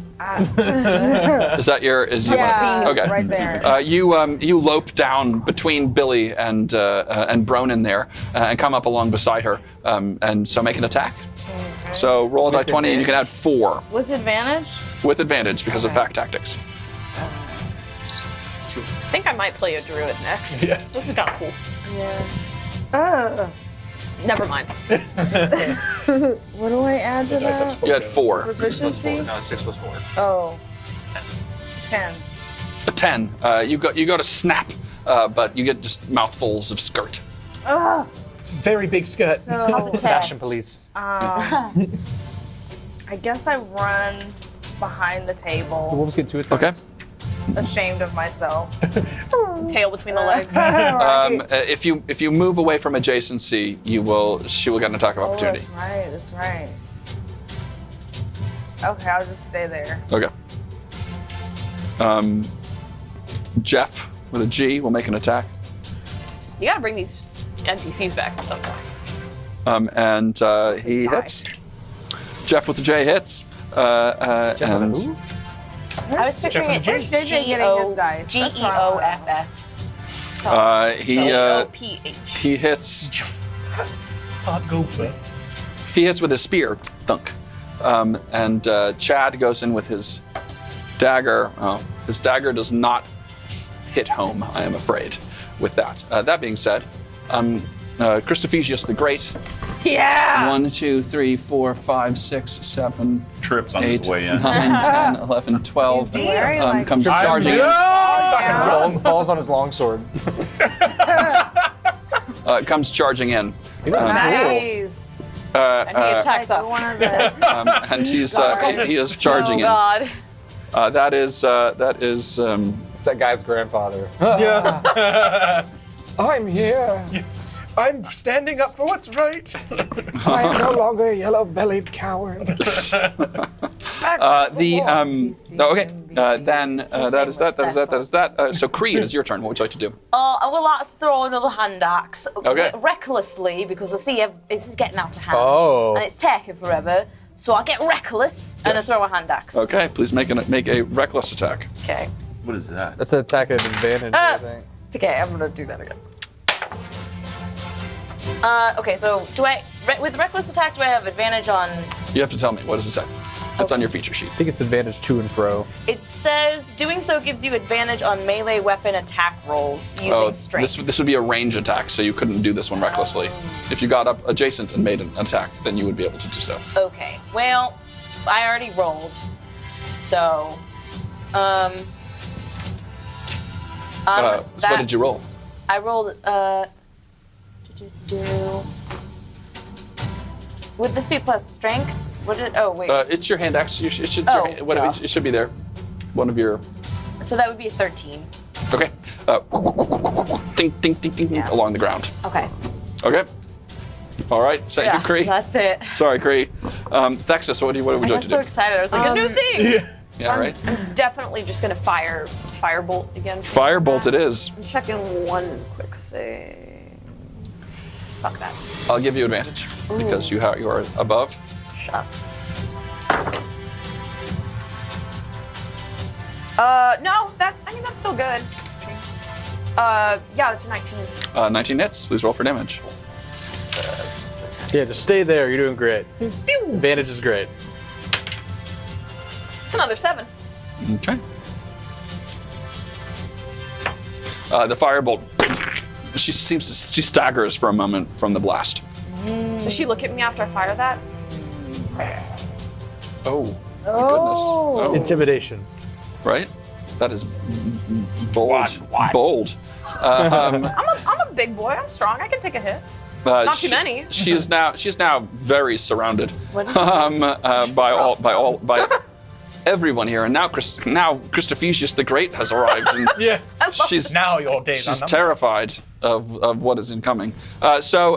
Is that your? Is you? Yeah, Okay. right there. You lope down between Billy and Bronin there, and come up along beside her, and so make an attack. So roll a die 20, and you can add 4 With advantage? with advantage because of pack tactics. I think I might play a druid next. Yeah. This has got cool. Yeah. Never mind. What do I add to that? You had 4. Proficiency? No, 6 plus 4. Oh. 10. A 10. You go to snap, but you get just mouthfuls of skirt. Ugh. It's a very big skirt. So, Fashion police. I guess I run behind the The table, wolves get 2 attacks. Okay. ashamed of myself. Tail between the legs. If you move away from adjacency, she will get an attack of Oh, opportunity. that's right. Okay, I'll just stay there. Okay. Jeff with a G will make an attack. You gotta bring these NPCs back at some point. He hits. Jeff with the J hits. And I was picturing it Where's JJ getting his dice? That's what I wanna Geoff. he OPH. he hits. Hot gopher. He hits with his spear. Thunk. And Chad goes in with his dagger. His dagger does not hit home, I am afraid, with that. That being said, Christophesius the Great. Yeah! 1, 2, 3, 4, 5, 6, 7, Trips on 8, his way in. 9, 10, 11, 12. Wearing, like, Comes charging in. Falls on his longsword. Comes charging in. Nice. And he attacks Like us. one of the And he is charging Oh god. in. That is It's that guy's grandfather. Yeah. I'm here. I'm standing up for what's right. I am no longer a yellow-bellied coward. okay. Then that is that. So Creed, is your turn. What would you like to do? I would like to throw another hand axe. Okay. Recklessly, because I see this is getting out of hand. Oh. And it's taking forever. So I get reckless and I Yes. throw a hand axe. Okay, please make a reckless attack. Okay. What is that? That's an attack at advantage, I think. It's okay, I'm gonna do that again. Okay, so with reckless attack, do I have advantage on? You have to tell me. What does it say? It's on your feature sheet. I think it's advantage to and fro. It says doing so gives you advantage on melee weapon attack rolls using strength. This would be a range attack, so you couldn't do this one recklessly. If you got up adjacent and made an attack, then you would be able to do so. Okay, well, I already rolled, so So what did you roll? I rolled. Would this be plus strength? What did? Oh wait. It's your hand axe. It should. duh. It should be there. One of your. So that would be a 13. Okay. Ding, ding, ding, ding, Yeah. along the ground. Okay. Okay. All right. Thank you, Cree. That's it. Sorry, Cree. Thexus, what would you I like got to so do? excited. I was like, a new thing. Yeah, right. I'm definitely just gonna firebolt again. Firebolt it is. I'm checking one quick thing. Fuck that. I'll give you advantage because you are above. Shut up. No, that's still good. Yeah, it's a 19. 19 hits. Please roll for damage. Yeah, just stay there. You're doing great. Advantage is great. It's another 7. Okay. The firebolt. She staggers for a moment from the blast. Does she look at me after I fire that? Oh, my goodness. Oh. Intimidation. Right? That is bold. Bold. I'm a big boy. I'm strong. I can take a hit. Not too many. She is now very surrounded by everyone here, and now Christophesius the Great has arrived, and she's now your days. She's terrified of what is incoming. So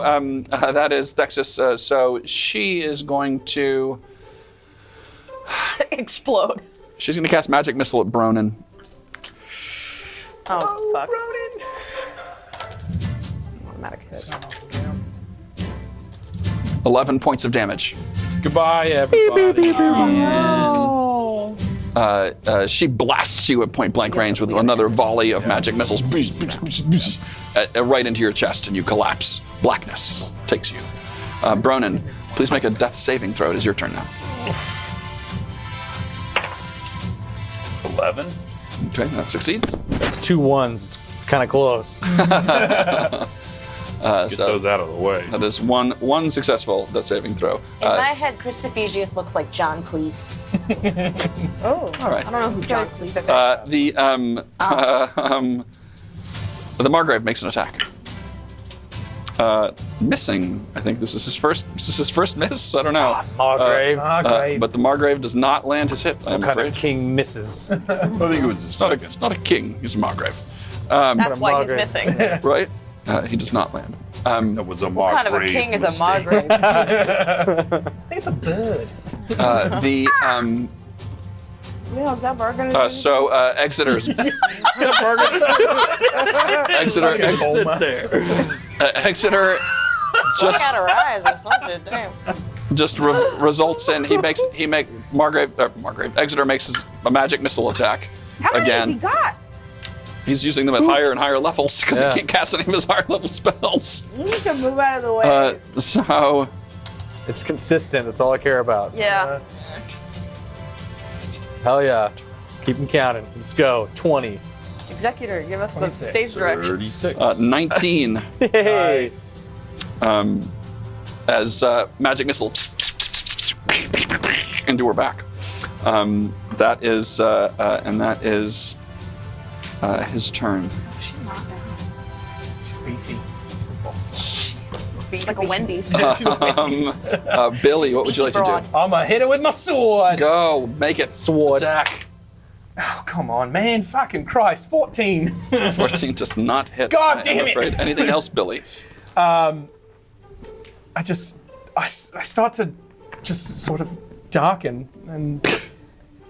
that is Thexus. So she is going to explode. She's going to cast Magic Missile at Bronin. Oh fuck. Bronin. It's an automatic hit. 11 points of damage. Goodbye, everybody. She blasts you at point blank range with another volley of magic missiles right into your chest, and you collapse. Blackness takes you. Bronin, please make a death saving throw. It is your turn now. 11. Okay, that succeeds. That's 2 1s. It's kind of close. Get those out of the way. That is one successful death saving throw. In my head, Christophesius looks like John Cleese. Oh, all right. I don't know who John Cleese is. The margrave makes an attack. Missing. I think this is his first miss. I don't know. Margrave. But the margrave does not land his hit. I'm What kind afraid. of king misses? I think it was It's not a king. He's a margrave. That's why he's Margrave. missing. Right? He does not land. That was a What kind of a margrave king is a mistake. margrave? I think it's a bird. Yeah, is that burger? So Exeter's Exeter Look at her eyes or something. Damn. just results in Exeter makes a magic missile attack How many has he again. got? He's using them at higher and higher levels because Yeah. he can't cast any of his higher level spells. You need to move out of the way. So It's consistent. That's all I care about. Yeah. Hell yeah. Keep them counting. Let's go. 20. Executor, give us the 26. stage direction. 36. 19 Hey. as magic missile into her back. That is his turn. She's beefy. She's a boss. It's like a Wendy's. Billy, what would you like to do? I'm gonna hit her with my sword. Go, make it. Sword. Attack. Oh, come on, man. Fucking Christ. 14. 14 does not hit. God damn it. I'm afraid. Anything else, Billy? I start to just sort of darken, and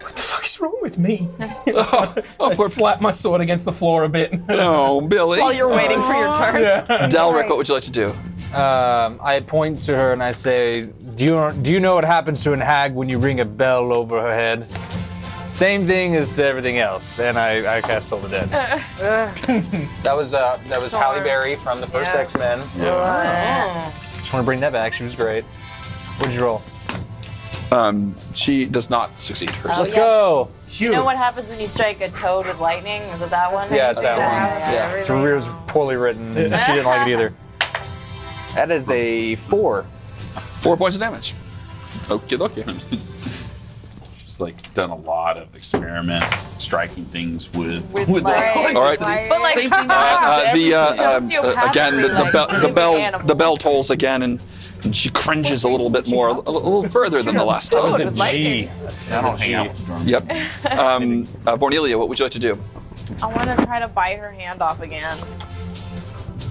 what the fuck is wrong with me? I slap my sword against the floor a bit. Oh, Billy. While you're waiting for your turn. Delric, what would you like to do? I point to her and I say, do you know what happens to an hag when you ring a bell over her head? Same thing as everything else, and I cast Toll the Dead. that was Halle Berry from the first Yes. X-Men. Just want to bring that back. She was great. What'd you roll? She does not succeed. Let's go. You know what happens when you strike a toad with lightning? Is it that one? Yeah, it's that one. Yeah. It was poorly written. And she didn't like it either. That is a 4. 4 points of damage. Okie dokie. She's like done a lot of experiments, striking things with Right. All right. But like, again, the bell tolls again, and she cringes a little bit more, a little further than the last time. That was a G. I don't hang out with Storm. Yep. Vornelia, what would you like to do? I want to try to bite her hand off again.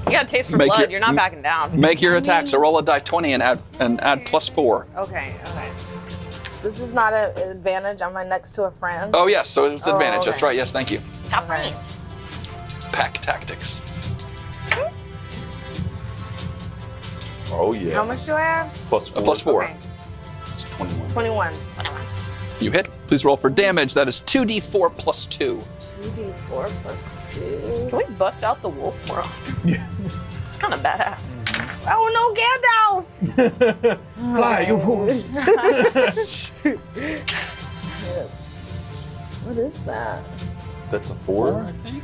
You got a taste for Make blood. your- You're not backing down. Make your attack. So roll a die 20 and add +4. Okay. This is not an advantage. Am I next to a friend? Oh yes, so it's advantage. okay. That's right. Yes, thank you. Got friends. Pack tactics. Oh yeah. How much do I have? +4. +4. Okay. It's 21. 21. You hit. Please roll for damage. That is 2d4 plus 2. 2d4 plus 2. Can we bust out the wolf more often? Yeah. It's kind of badass. Oh no, Gandalf! Fly, you fools! Yes. What is that? That's a 4, I think.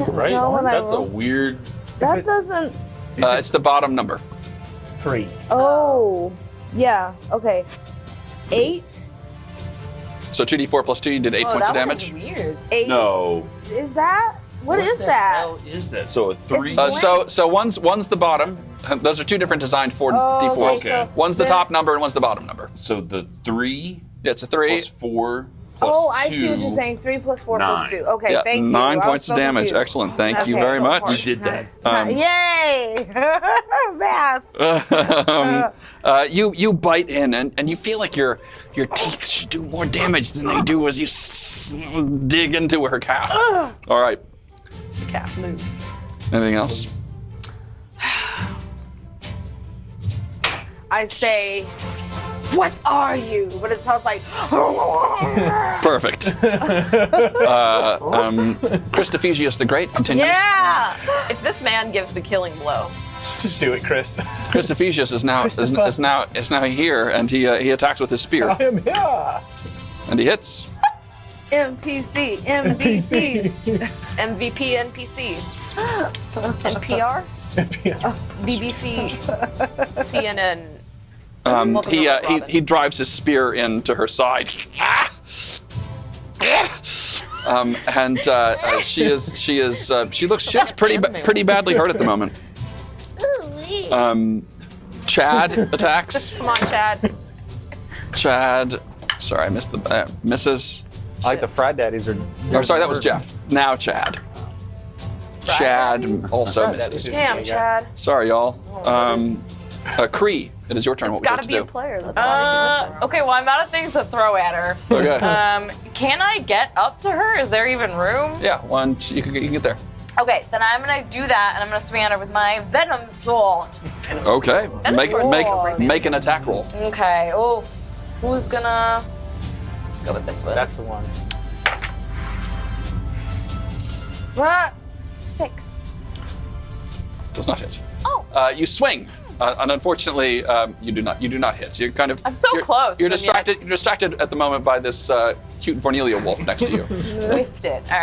Right? not what I That's a rolled. weird. That doesn't. It's the bottom number. 3. Oh. Yeah, okay. 8? So 2d4 plus 2, you did 8 points of damage. Weird. 8? No. Is that? What is that? How is that? So a 3. So one's the bottom. Those are two different designed for Oh, d4s. okay, so One's the then- top number and one's the bottom number. So the 3 Yeah, it's a 3. plus 4 plus Oh, 2. I see what you're saying. 3 plus 4 plus 9. 2. Okay, Yeah, thank you. 9 I was points so of damage. confused. Excellent. Thank you Okay. very So much. We did that. Yay! Math. You bite in and you feel like your teeth should do more damage than they do as you dig into her calf. All right. The calf moves. Anything else? I say, what are you? But it sounds like. Perfect. Christophagius the Great continues. Yeah! If this man gives the killing blow. Just do it, Chris. Christophagius is now here, and he attacks with his spear, I am here. and he hits. NPCs. MVP NPC. NPR? BBC. CNN. He drives his spear into her side. She looks pretty badly hurt at the moment. Chad attacks. Come on, Chad. Chad, sorry, I missed the misses. I like the frat daddies are. Oh, sorry, that was Jeff. Now Chad. Chad also misses. Damn, Chad. Sorry, y'all. Cree, it is your turn. It's What would you gotta like to be a do? player. That's why Okay, well, I'm out of things to throw at her. Okay. Can I get up to her? Is there even room? Yeah, you can get there. Okay, then I'm gonna do that, and I'm gonna swing at her with my venom sword. Okay. Make sword. make an attack roll. Okay. Oh, who's gonna? Let's go with this one. That's the one. What? 6. Does not hit. Oh. You swing, and unfortunately, you do not hit. You're kind of. I'm so you're- close. You're I mean, distracted. You're distracted at the moment by this cute Vornelia wolf next to you. Whiffed it. All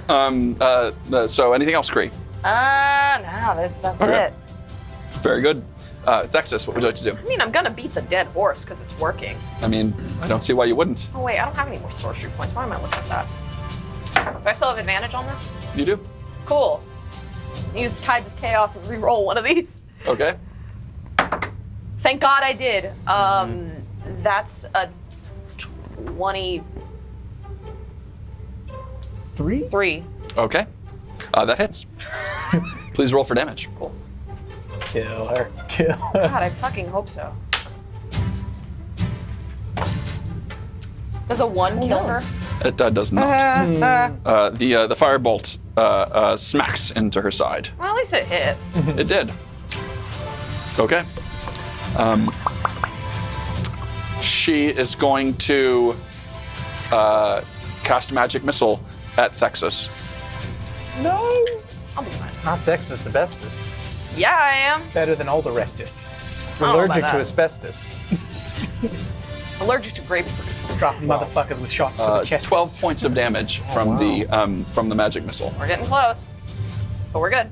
right. So anything else, Cree? No, that's Okay. it. Very good. Texas, what would you like to do? I mean, I'm gonna beat the dead horse because it's working. I mean, I don't see why you wouldn't. Oh wait, I don't have any more sorcery points. Why am I looking at that? Do I still have advantage on this? You do? Cool. Use Tides of Chaos and re-roll one of these. Okay. Thank God I did. That's a 23. Okay. That hits. Please roll for damage. Cool. Kill her. Kill her. God, I fucking hope so. Does a 1 kill her? It does not. The firebolt smacks into her side. Well, at least it hit. It did. Okay. She is going to cast magic missile at Thexus. No. I'll be fine. Not Dexus, the bestest. Yeah, I am. Better than all the restus. don't know about Allergic to that. asbestos. Allergic to grapefruit. Drop motherfuckers with shots to the chest. 12 points of damage from the magic missile. We're getting close. But we're good.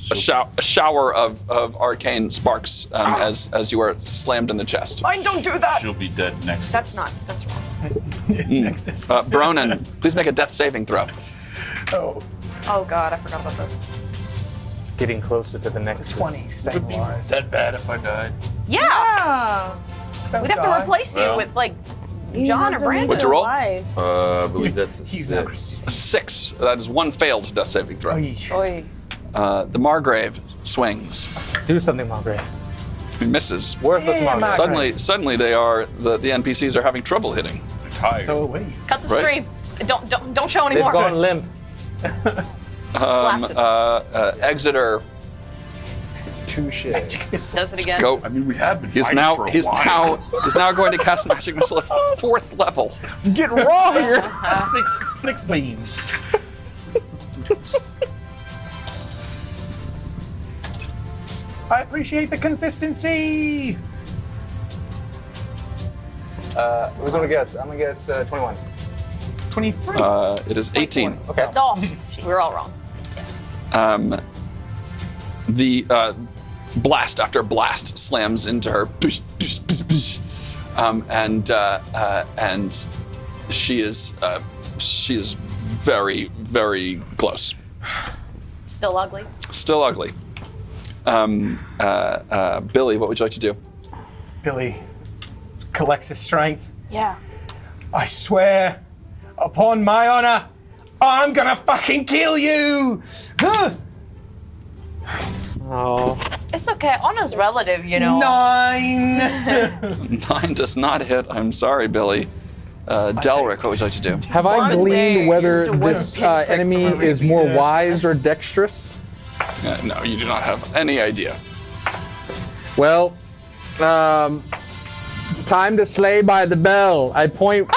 A shower of arcane sparks as you are slammed in the chest. Fine, don't do that. She'll be dead next. That's wrong. Nexus. Bronan, please make a death saving throw. Oh, Oh God, I forgot about this. Getting closer to the next 20 stabilized. that bad if I died? Yeah. Don't We'd have to die. replace you Well. with like John or Brandon. What'd you roll? I believe that's a He's now 6. A 6. That is one failed death saving throw. Oy. Oi. The Margrave swings. Do something, Margrave. He misses. Worthless Damn, Margrave. Suddenly the NPCs are having trouble hitting. Tired. So away. Cut the Right. stream. Don't show They've anymore. gone limp. Flaccid. Exeter Touche. Does it again. Go. I mean, we have been He's fighting now for a he's while. now going to cast magic missile at 4th level. Get raw here. Six beams. I appreciate the consistency. Who's gonna guess? I'm gonna guess 21. 23. It is 18. Okay. Oh, we're all wrong. The blast after blast slams into her, and she is very, very close. Still ugly. Still ugly. Billy, what would you like to do? Billy collects his strength. Yeah. I swear, upon my honor, I'm gonna fucking kill you! Oh. It's okay. Honor's relative, you know. 9! 9 does not hit. I'm sorry, Billy. Delric, what would you like to do? Have I One day gleaned whether used to this win pinprick enemy for is more wise or dexterous? No, you do not have any idea. Well, it's time to slay by the bell. I point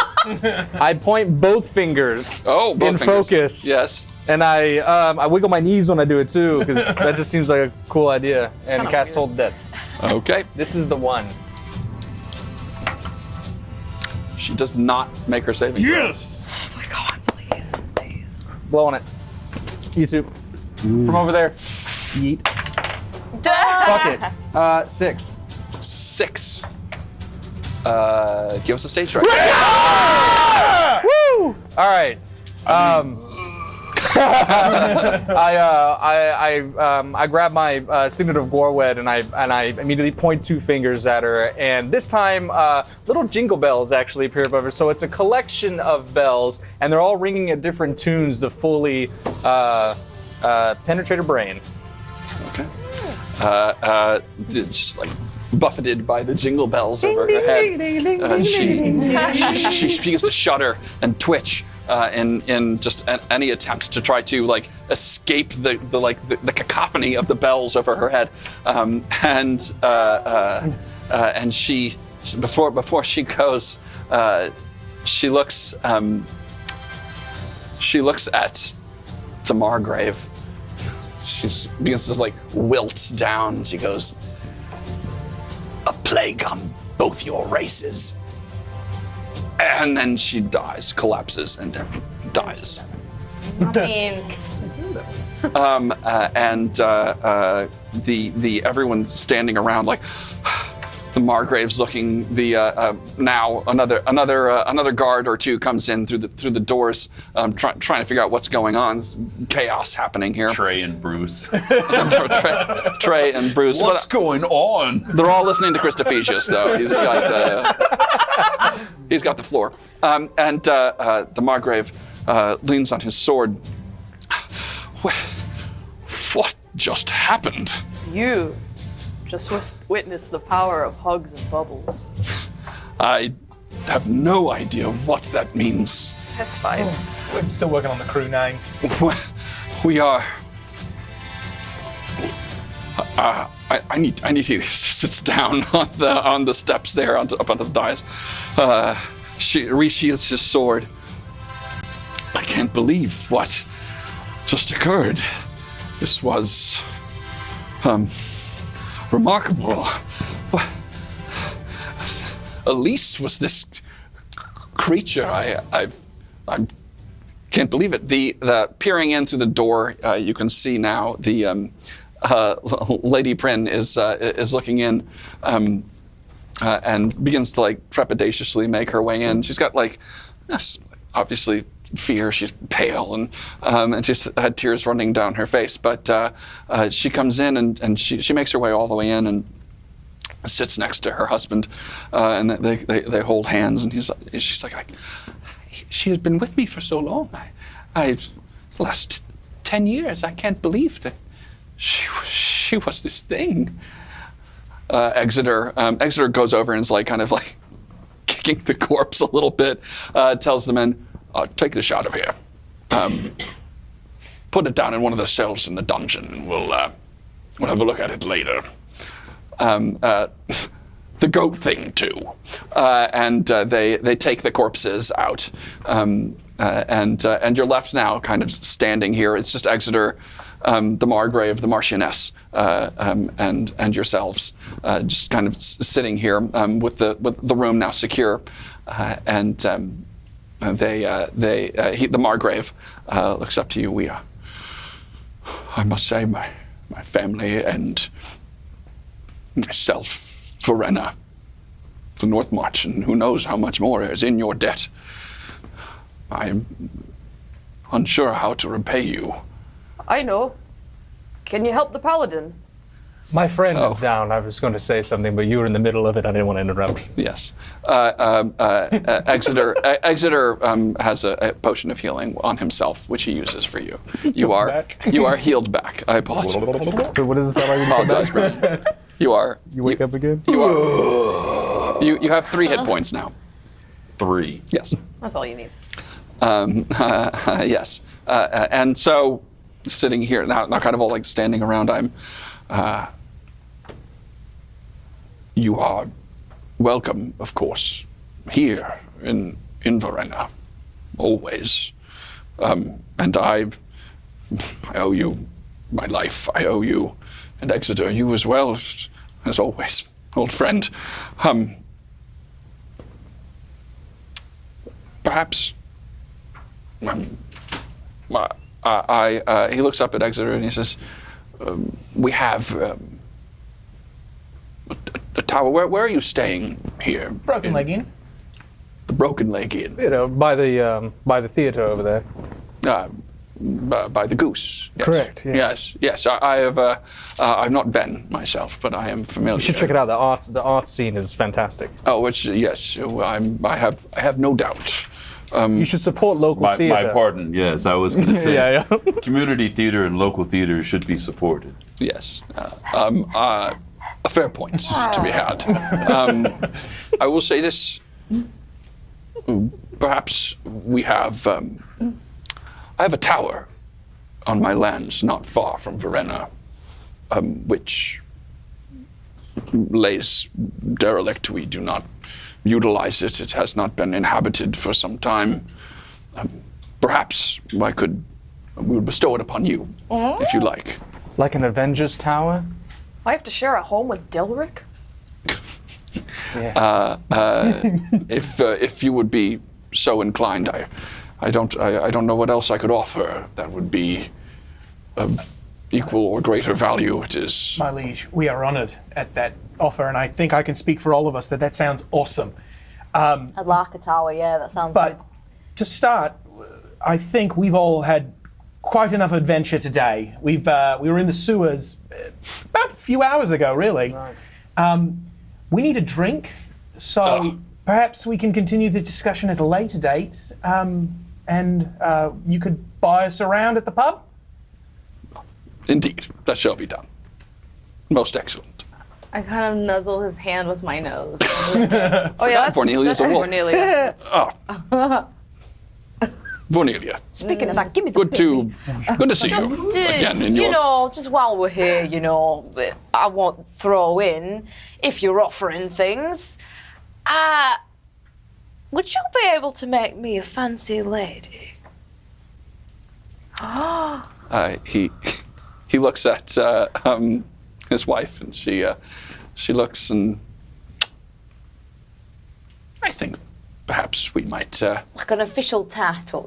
both fingers Oh, both in fingers. focus. Yes. And I wiggle my knees when I do it too, because that just seems like a cool idea. And kinda cast weird. Hold Dead. Okay. This is the one. She does not make her saving throw. Yes! Oh my god, please, please. Blow on it. You two. From over there. Yeet. Fuck it. 6. 6. Give us a stage direction. Woo! All right. I grab my signet of Gorwed and I immediately point 2 fingers at her, and this time little jingle bells actually appear above her. So it's a collection of bells, and they're all ringing at different tunes to fully penetrate her brain. Okay. Just like buffeted by the jingle bells over her head, she begins to shudder and twitch in just any attempt to try to like escape the cacophony of the bells over her head, and she before she goes, she looks at the margrave. She begins to like wilt down. She goes, "A plague on both your races." And then she dies, collapses, and dies. I mean, The everyone's standing around like the Margrave's looking. The now another guard or two comes in through the doors, trying to figure out what's going on. There's chaos happening here. Trey and Bruce. Trey and Bruce. What's going on? They're all listening to Christophesius, though. He's got the floor. And the Margrave leans on his sword. What just happened? You just witnessed the power of hugs and bubbles. I have no idea what that means. That's fine. We're still working on the crew 9. We are. I need he sits down on the steps there up onto the dais. She resheathes his sword. I can't believe what just occurred. This was remarkable. Elise was this creature. I can't believe it. The peering in through the door, you can see now the Lady Prin is looking in and begins to like trepidatiously make her way in. She's got like obviously fear. She's pale and she's had tears running down her face. But she comes in and she makes her way all the way in and sits next to her husband, and they hold hands. And she's like, she has been with me for so long. The last 10 years. I can't believe that she was this thing. Exeter goes over and is like kind of like kicking the corpse a little bit. Tells the men, take this out of here. Put it down in one of the cells in the dungeon, and We'll have a look at it later. The goat thing too, and they take the corpses out, and you're left now kind of standing here. It's just Exeter, the margrave, the marchioness, and yourselves, just kind of sitting here with the room now secure, and the margrave looks up to you. I must say, my family and myself, Verena, the North March, and who knows how much more is in your debt. I am unsure how to repay you. I know. Can you help the paladin? My friend is down. I was going to say something, but you were in the middle of it. I didn't want to interrupt. Yes. Exeter has a potion of healing on himself, which he uses for you. You are healed back. I apologize. Wait, what does it sound like? I apologize, Brian. You wake up again? You have 3 hit points now. 3. Yes. That's all you need. Yes. And so, sitting here now, kind of all like standing around, you are welcome, of course, here in Verena, always. And I owe you my life. I owe you, and Exeter, you as well, as always, old friend. Perhaps. He looks up at Exeter and he says, "We have a tower. Where are you staying here?" Broken Leg Inn. The Broken Leg Inn. You know, by the theater over there. By the Goose. Yes. Correct. Yes. I've not been myself, but I am familiar. You should check it out. The art scene is fantastic. Oh, yes. I have no doubt. You should support local theater. My pardon. Yes, I was going to say. Yeah. Community theater and local theater should be supported. Yes. A fair point to be had. I will say this. Perhaps we have. I have a tower on my lands not far from Verena, which lays derelict. We do not utilize it. It has not been inhabited for some time. Perhaps we would bestow it upon you, if you like. Like an Avengers tower? I have to share a home with Delric? Yeah. If you would be so inclined, I don't know what else I could offer that would be of equal or greater value. It is. My liege, we are honored at that offer, and I think I can speak for all of us that sounds awesome. I'd like a tower, yeah, that sounds good. But to start, I think we've all had quite enough adventure today. We were in the sewers about a few hours ago, really. Right. We need a drink, so perhaps we can continue the discussion at a later date, and you could buy us around at the pub? Indeed, that shall be done. Most excellent. I kind of nuzzle his hand with my nose. That's Cornelia's a wolf. Cornelia. Cornelia. Speaking of that, give me the Good to see you again. Just while we're here, I won't throw in, if you're offering things, would you be able to make me a fancy lady? He looks at his wife, and she looks, and I think perhaps we might. Like an official title,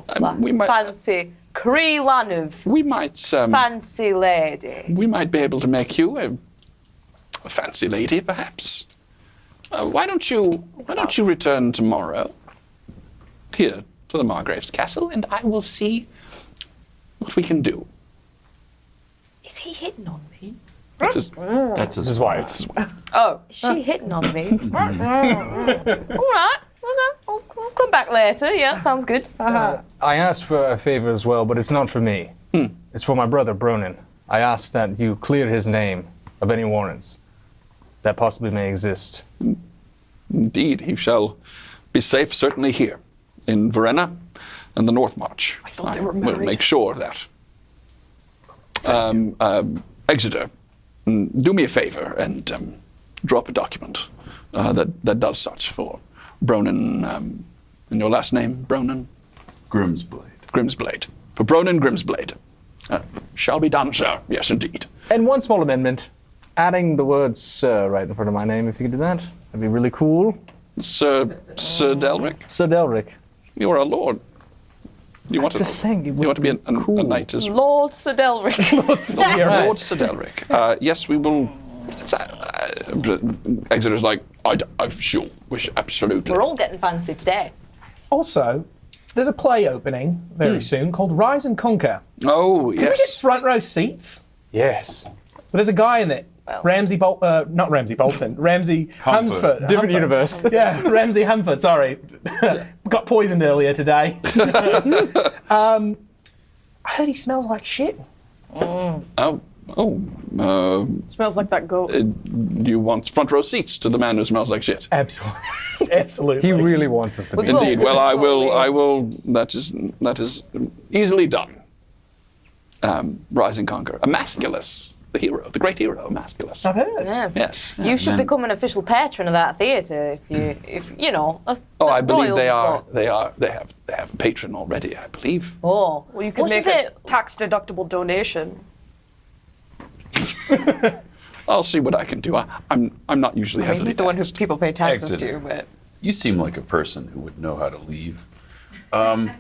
like we might, fancy Cree Lanuv. We might. Fancy lady. We might be able to make you a fancy lady, perhaps. Why don't you return tomorrow here to the Margrave's castle, and I will see what we can do. Is he hitting on me? That's his wife. Oh, is she hitting on me? All right. We'll come back later. Yeah, sounds good. I asked for a favor as well, but it's not for me. It's for my brother, Bronin. I asked that you clear his name of any warrants that possibly may exist. Indeed, he shall be safe, certainly here, in Verena and the North March. I thought they were married. We'll make sure of that. Exeter, do me a favor and drop a document that does such for Bronan, and your last name, Bronan? Grimsblade. Grimsblade. For Bronan Grimsblade. Shall be done, sir. Yes, indeed. And one small amendment, adding the word "sir" right in front of my name. If you could do that, that'd be really cool. Sir Delric? Sir Delric. You are a lord. You want Just saying, you want to be a knight as Lord Sedelric. Lord Sir Delric. Yes, we will. Exeter's like, I sure wish absolutely. We're all getting fancy today. Also, there's a play opening very soon called Rise and Conquer. Oh, yes. Can we get front row seats? Yes. Well, there's a guy in it. Not Ramsey Humford. Different universe. Yeah, Ramsey Humford, sorry. Got poisoned earlier today. I heard he smells like shit. Smells like that goat. You want front row seats to the man who smells like shit? Absolutely. Absolutely. He really wants us to be. Indeed. Well, I will. That is easily done. Rise and Conquer. Emasculus, the hero, the great hero, Emasculus. I've heard. Yeah. Yes. You should become an official patron of that theatre if you know. Oh, I believe they are. got- They are. They have a patron already, I believe. Oh, Well, you could what make is a it? tax-deductible donation. I'll see what I can do. I'm not usually heavily He's the one who taxed. people pay taxes Exeter. to, but You seem like a person who would know how to leave. Fuck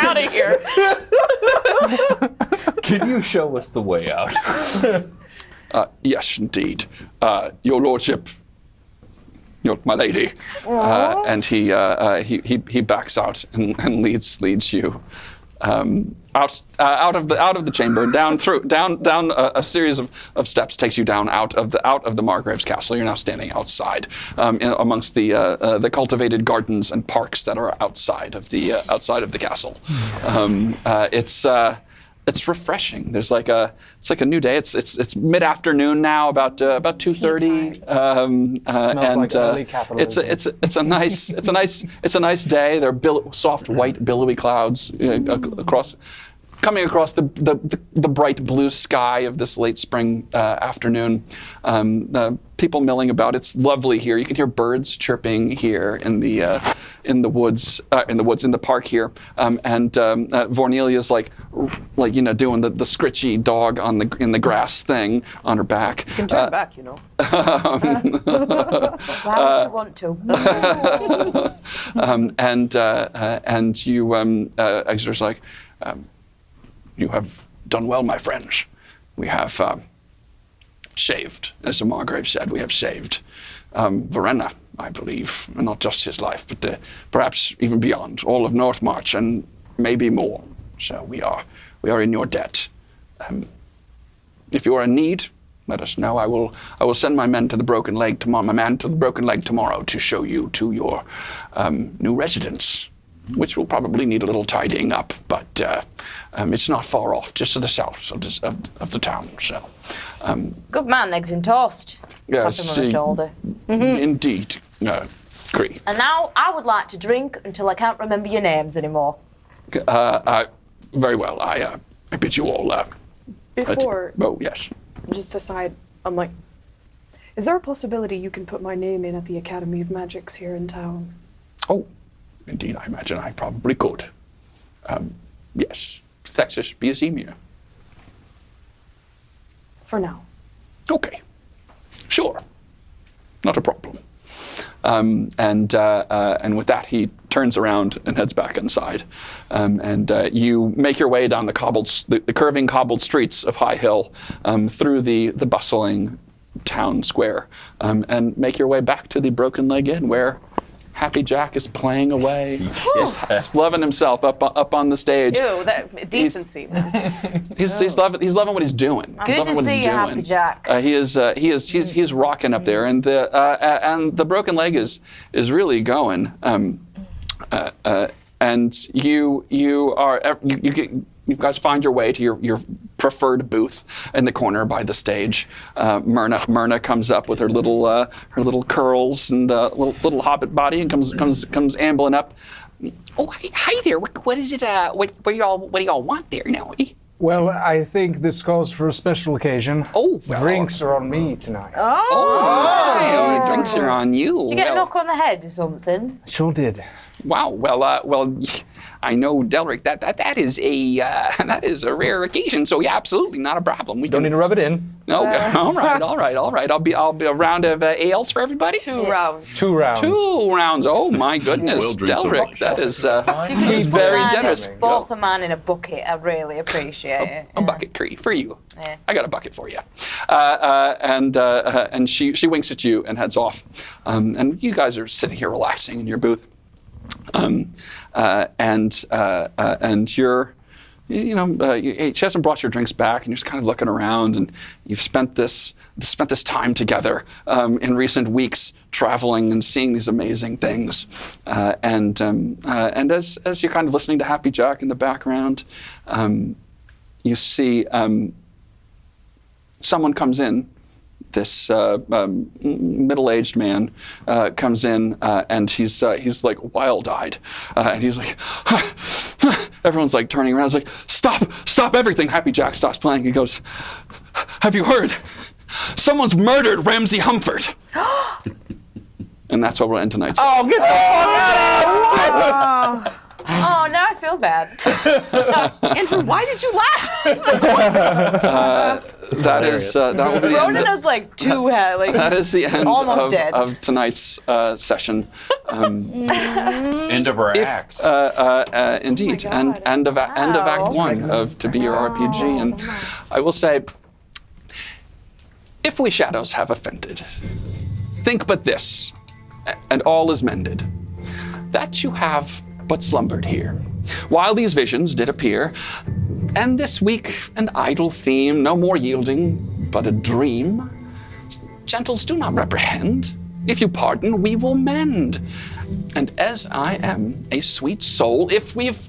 out of here. Can you show us the way out? Yes, indeed. Your lordship, my lady, and he backs out and leads you out of the chamber, down a series of steps, takes you down out of the Margrave's castle. You're now standing outside amongst the cultivated gardens and parks that are outside of the castle. It's refreshing. There's it's like a new day. It's mid-afternoon now, about 2:30. Smells like early capitalism. It's a nice day. There are soft white billowy clouds coming across the bright blue sky of this late spring afternoon. People milling about. It's lovely here. You can hear birds chirping here in the woods, in the park here. And Vornelia's doing the scritchy dog in the grass thing on her back. You can turn back, you know. Why would you want to? And you, Exeter's like, you have done well, my friends. We have saved, as the Margrave said, we have saved Verena, I believe, and not just his life, but perhaps even beyond, all of North March and maybe more. So we are in your debt. If you are in need, let us know. I will send my man to the Broken Leg tomorrow to show you to your new residence, which will probably need a little tidying up, but it's not far off, just to the south of the town. So, Good man, eggs and toast. yes, Tap him on the shoulder. indeed, agree. And now I would like to drink until I can't remember your names anymore. Very well. I bid you all. Before, Oh yes. just aside, I'm like, is there a possibility you can put my name in at the Academy of Magics here in town? Oh, indeed. I imagine I probably could. Yes. Texas Biazemia. For now. Okay. Sure. Not a problem. And with that, he turns around and heads back inside. And you make your way down the curving cobbled streets of High Hill, through the bustling town square, and make your way back to the Broken Leg Inn, where Happy Jack is playing away. He's loving himself up on the stage. Ew, that decency. He's loving what he's doing. He's Good loving to what see he's you, doing. Happy Jack. He's rocking up there, and the Broken Leg is really going. And you guys find your way to your preferred booth in the corner by the stage. Myrna comes up with her little curls and little hobbit body and comes ambling up. Oh, hi there. What is it? What do y'all want there now? Well, I think this calls for a special occasion. Oh, drinks are on me tonight. Oh, drinks are on you. Did you get a knock on the head or something? Sure did. Wow. Well, I know, Delric. That is a rare occasion. So yeah, absolutely not a problem. We Don't need to rub it in. No. All right. I'll be a round of ales for everybody. 2 rounds. 2 rounds. 2 rounds. Oh my goodness, We'll drink some Delric. That is he's Just very put generous. Both a man in a bucket. I really appreciate it. A bucket for you. Yeah. I got a bucket for you. And she winks at you and heads off. And you guys are sitting here relaxing in your booth. And you're, she hasn't brought your drinks back, and you're just kind of looking around, and you've spent this time together in recent weeks, traveling and seeing these amazing things. And as you're kind of listening to Happy Jack in the background, you see someone comes in. This middle-aged man comes in, and he's like wild-eyed, and he's like, everyone's like turning around. It's like, stop everything! Happy Jack stops playing. He goes, "Have you heard? Someone's murdered Ramsay Humford." And that's what we'll end tonight's. Oh, get the fuck out of here! Oh, now I feel bad. Andrew, why did you laugh? That will be the end. Ronan is like too like That is the end almost dead. of tonight's session. End of our act. Indeed, end of Act 1 of To Be Your RPG. And I will say, if we shadows have offended, think but this, and all is mended, that you have but slumbered here, while these visions did appear, and this weak and idle theme, no more yielding but a dream. Gentles, do not reprehend. If you pardon, we will mend. And as I am a sweet soul, if we've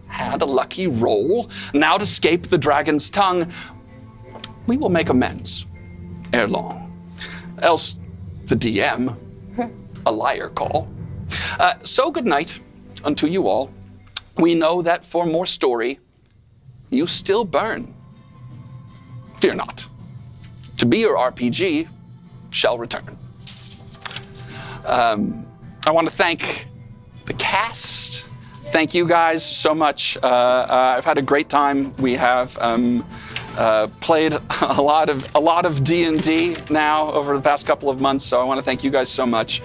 had a lucky roll, now to escape the dragon's tongue, we will make amends ere long. Else the DM, a liar call. So good night unto you all. We know that for more story, you still burn. Fear not. To Be Your RPG shall return. I want to thank the cast. Thank you guys so much. I've had a great time. We have played a lot of D&D now over the past couple of months. So I want to thank you guys so much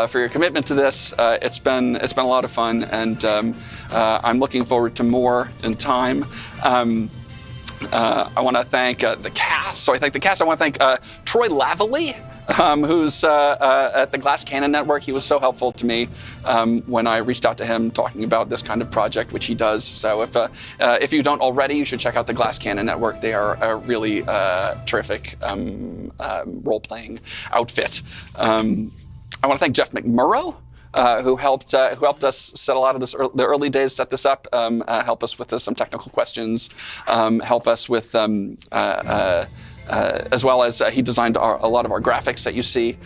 for your commitment to this. It's been a lot of fun, and I'm looking forward to more in time. I want to thank the cast. So I thank the cast. I want to thank Troy Lavallee, who's at the Glass Cannon Network. He was so helpful to me when I reached out to him talking about this kind of project, which he does. So if you don't already, you should check out the Glass Cannon Network. They are a really terrific role-playing outfit. I want to thank Jeff McMurrow, who helped us set a lot of the early days, set this up, help us with some technical questions, help us with as well as he designed a lot of our graphics that you see.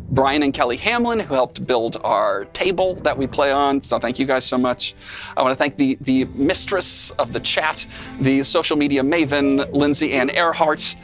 Brian and Kelly Hamlin, who helped build our table that we play on. So thank you guys so much. I want to thank the mistress of the chat, the social media maven, Lindsay Ann Earhart.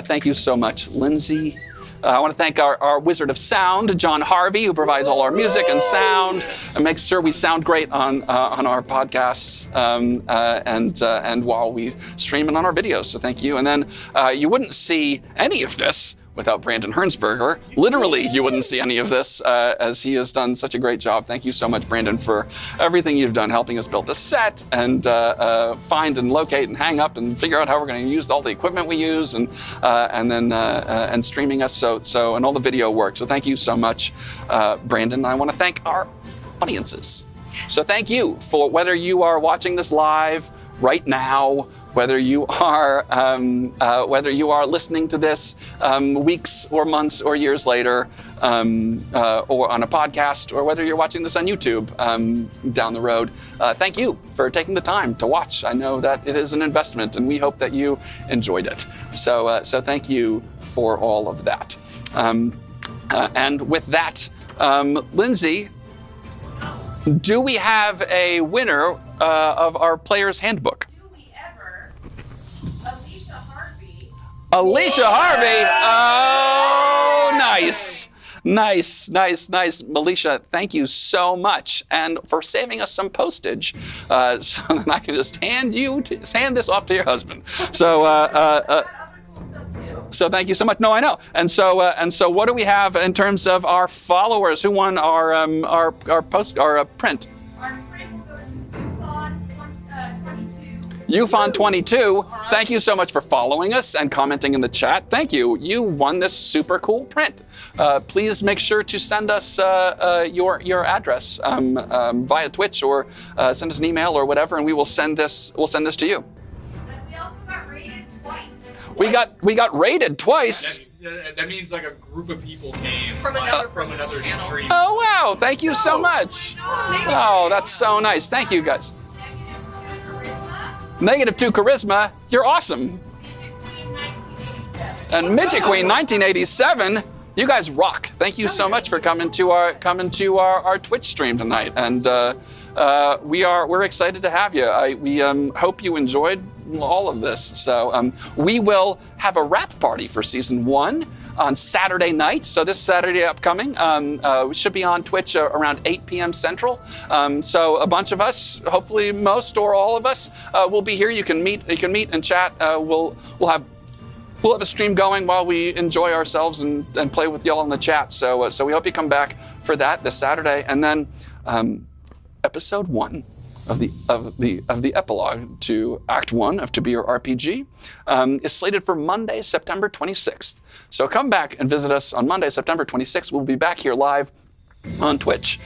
Thank you so much, Lindsay. I want to thank our wizard of sound, John Harvey, who provides all our music and sound and makes sure we sound great on our podcasts and while we stream it on our videos. So thank you. And then you wouldn't see any of this without Brandon Hernsberger. Literally, you wouldn't see any of this as he has done such a great job. Thank you so much, Brandon, for everything you've done, helping us build the set and find and locate and hang up and figure out how we're going to use all the equipment we use and then streaming us so and all the video work. So thank you so much, Brandon. I want to thank our audiences. So thank you for whether you are watching this live right now, whether you are listening to this weeks or months or years later, or on a podcast, or whether you're watching this on YouTube down the road. Thank you for taking the time to watch. I know that it is an investment, and we hope that you enjoyed it. So thank you for all of that. And with that, Lindsay, Do we have a winner of our player's handbook? Do we ever? Alicia Harvey. Alicia Harvey! Oh, nice. Nice. Alicia, thank you so much. And for saving us some postage, so that I can just hand this off to your husband. So thank you so much. No, I know. And so what do we have in terms of our followers? Who won our print? Our print will go to UFON 22. UFON 22. Thank you so much for following us and commenting in the chat. Thank you. You won this super cool print. Please make sure to send us your address via Twitch or send us an email or whatever, and we will send this. We'll send this to you. And we also got rated twice. We got raided twice. That means like a group of people came From another from another stream. Oh wow! Thank you so much. Oh, that's so nice. Thank you guys. -2 charisma. You're awesome. And Midget Queen 1987. You guys rock. Thank you so much for coming to our Twitch stream tonight, and we're excited to have you. We hope you enjoyed all of this. So we will have a wrap party for season 1 on Saturday night. So this Saturday upcoming, we should be on Twitch around 8 p.m. Central. So a bunch of us, hopefully most or all of us, will be here. You can meet and chat. We'll have a stream going while we enjoy ourselves and play with y'all in the chat. So we hope you come back for that this Saturday. And then episode 1 of the epilogue to Act 1 of To Be Your RPG is slated for Monday, September 26th. So come back and visit us on Monday, September 26th. We'll be back here live on Twitch,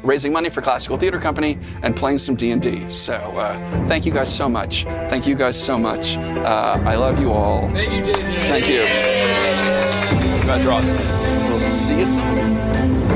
raising money for Classical Theater Company and playing some D&D. So thank you guys so much. Thank you guys so much. I love you all. Thank you, JJ. Thank you. You guys are awesome. We'll see you soon.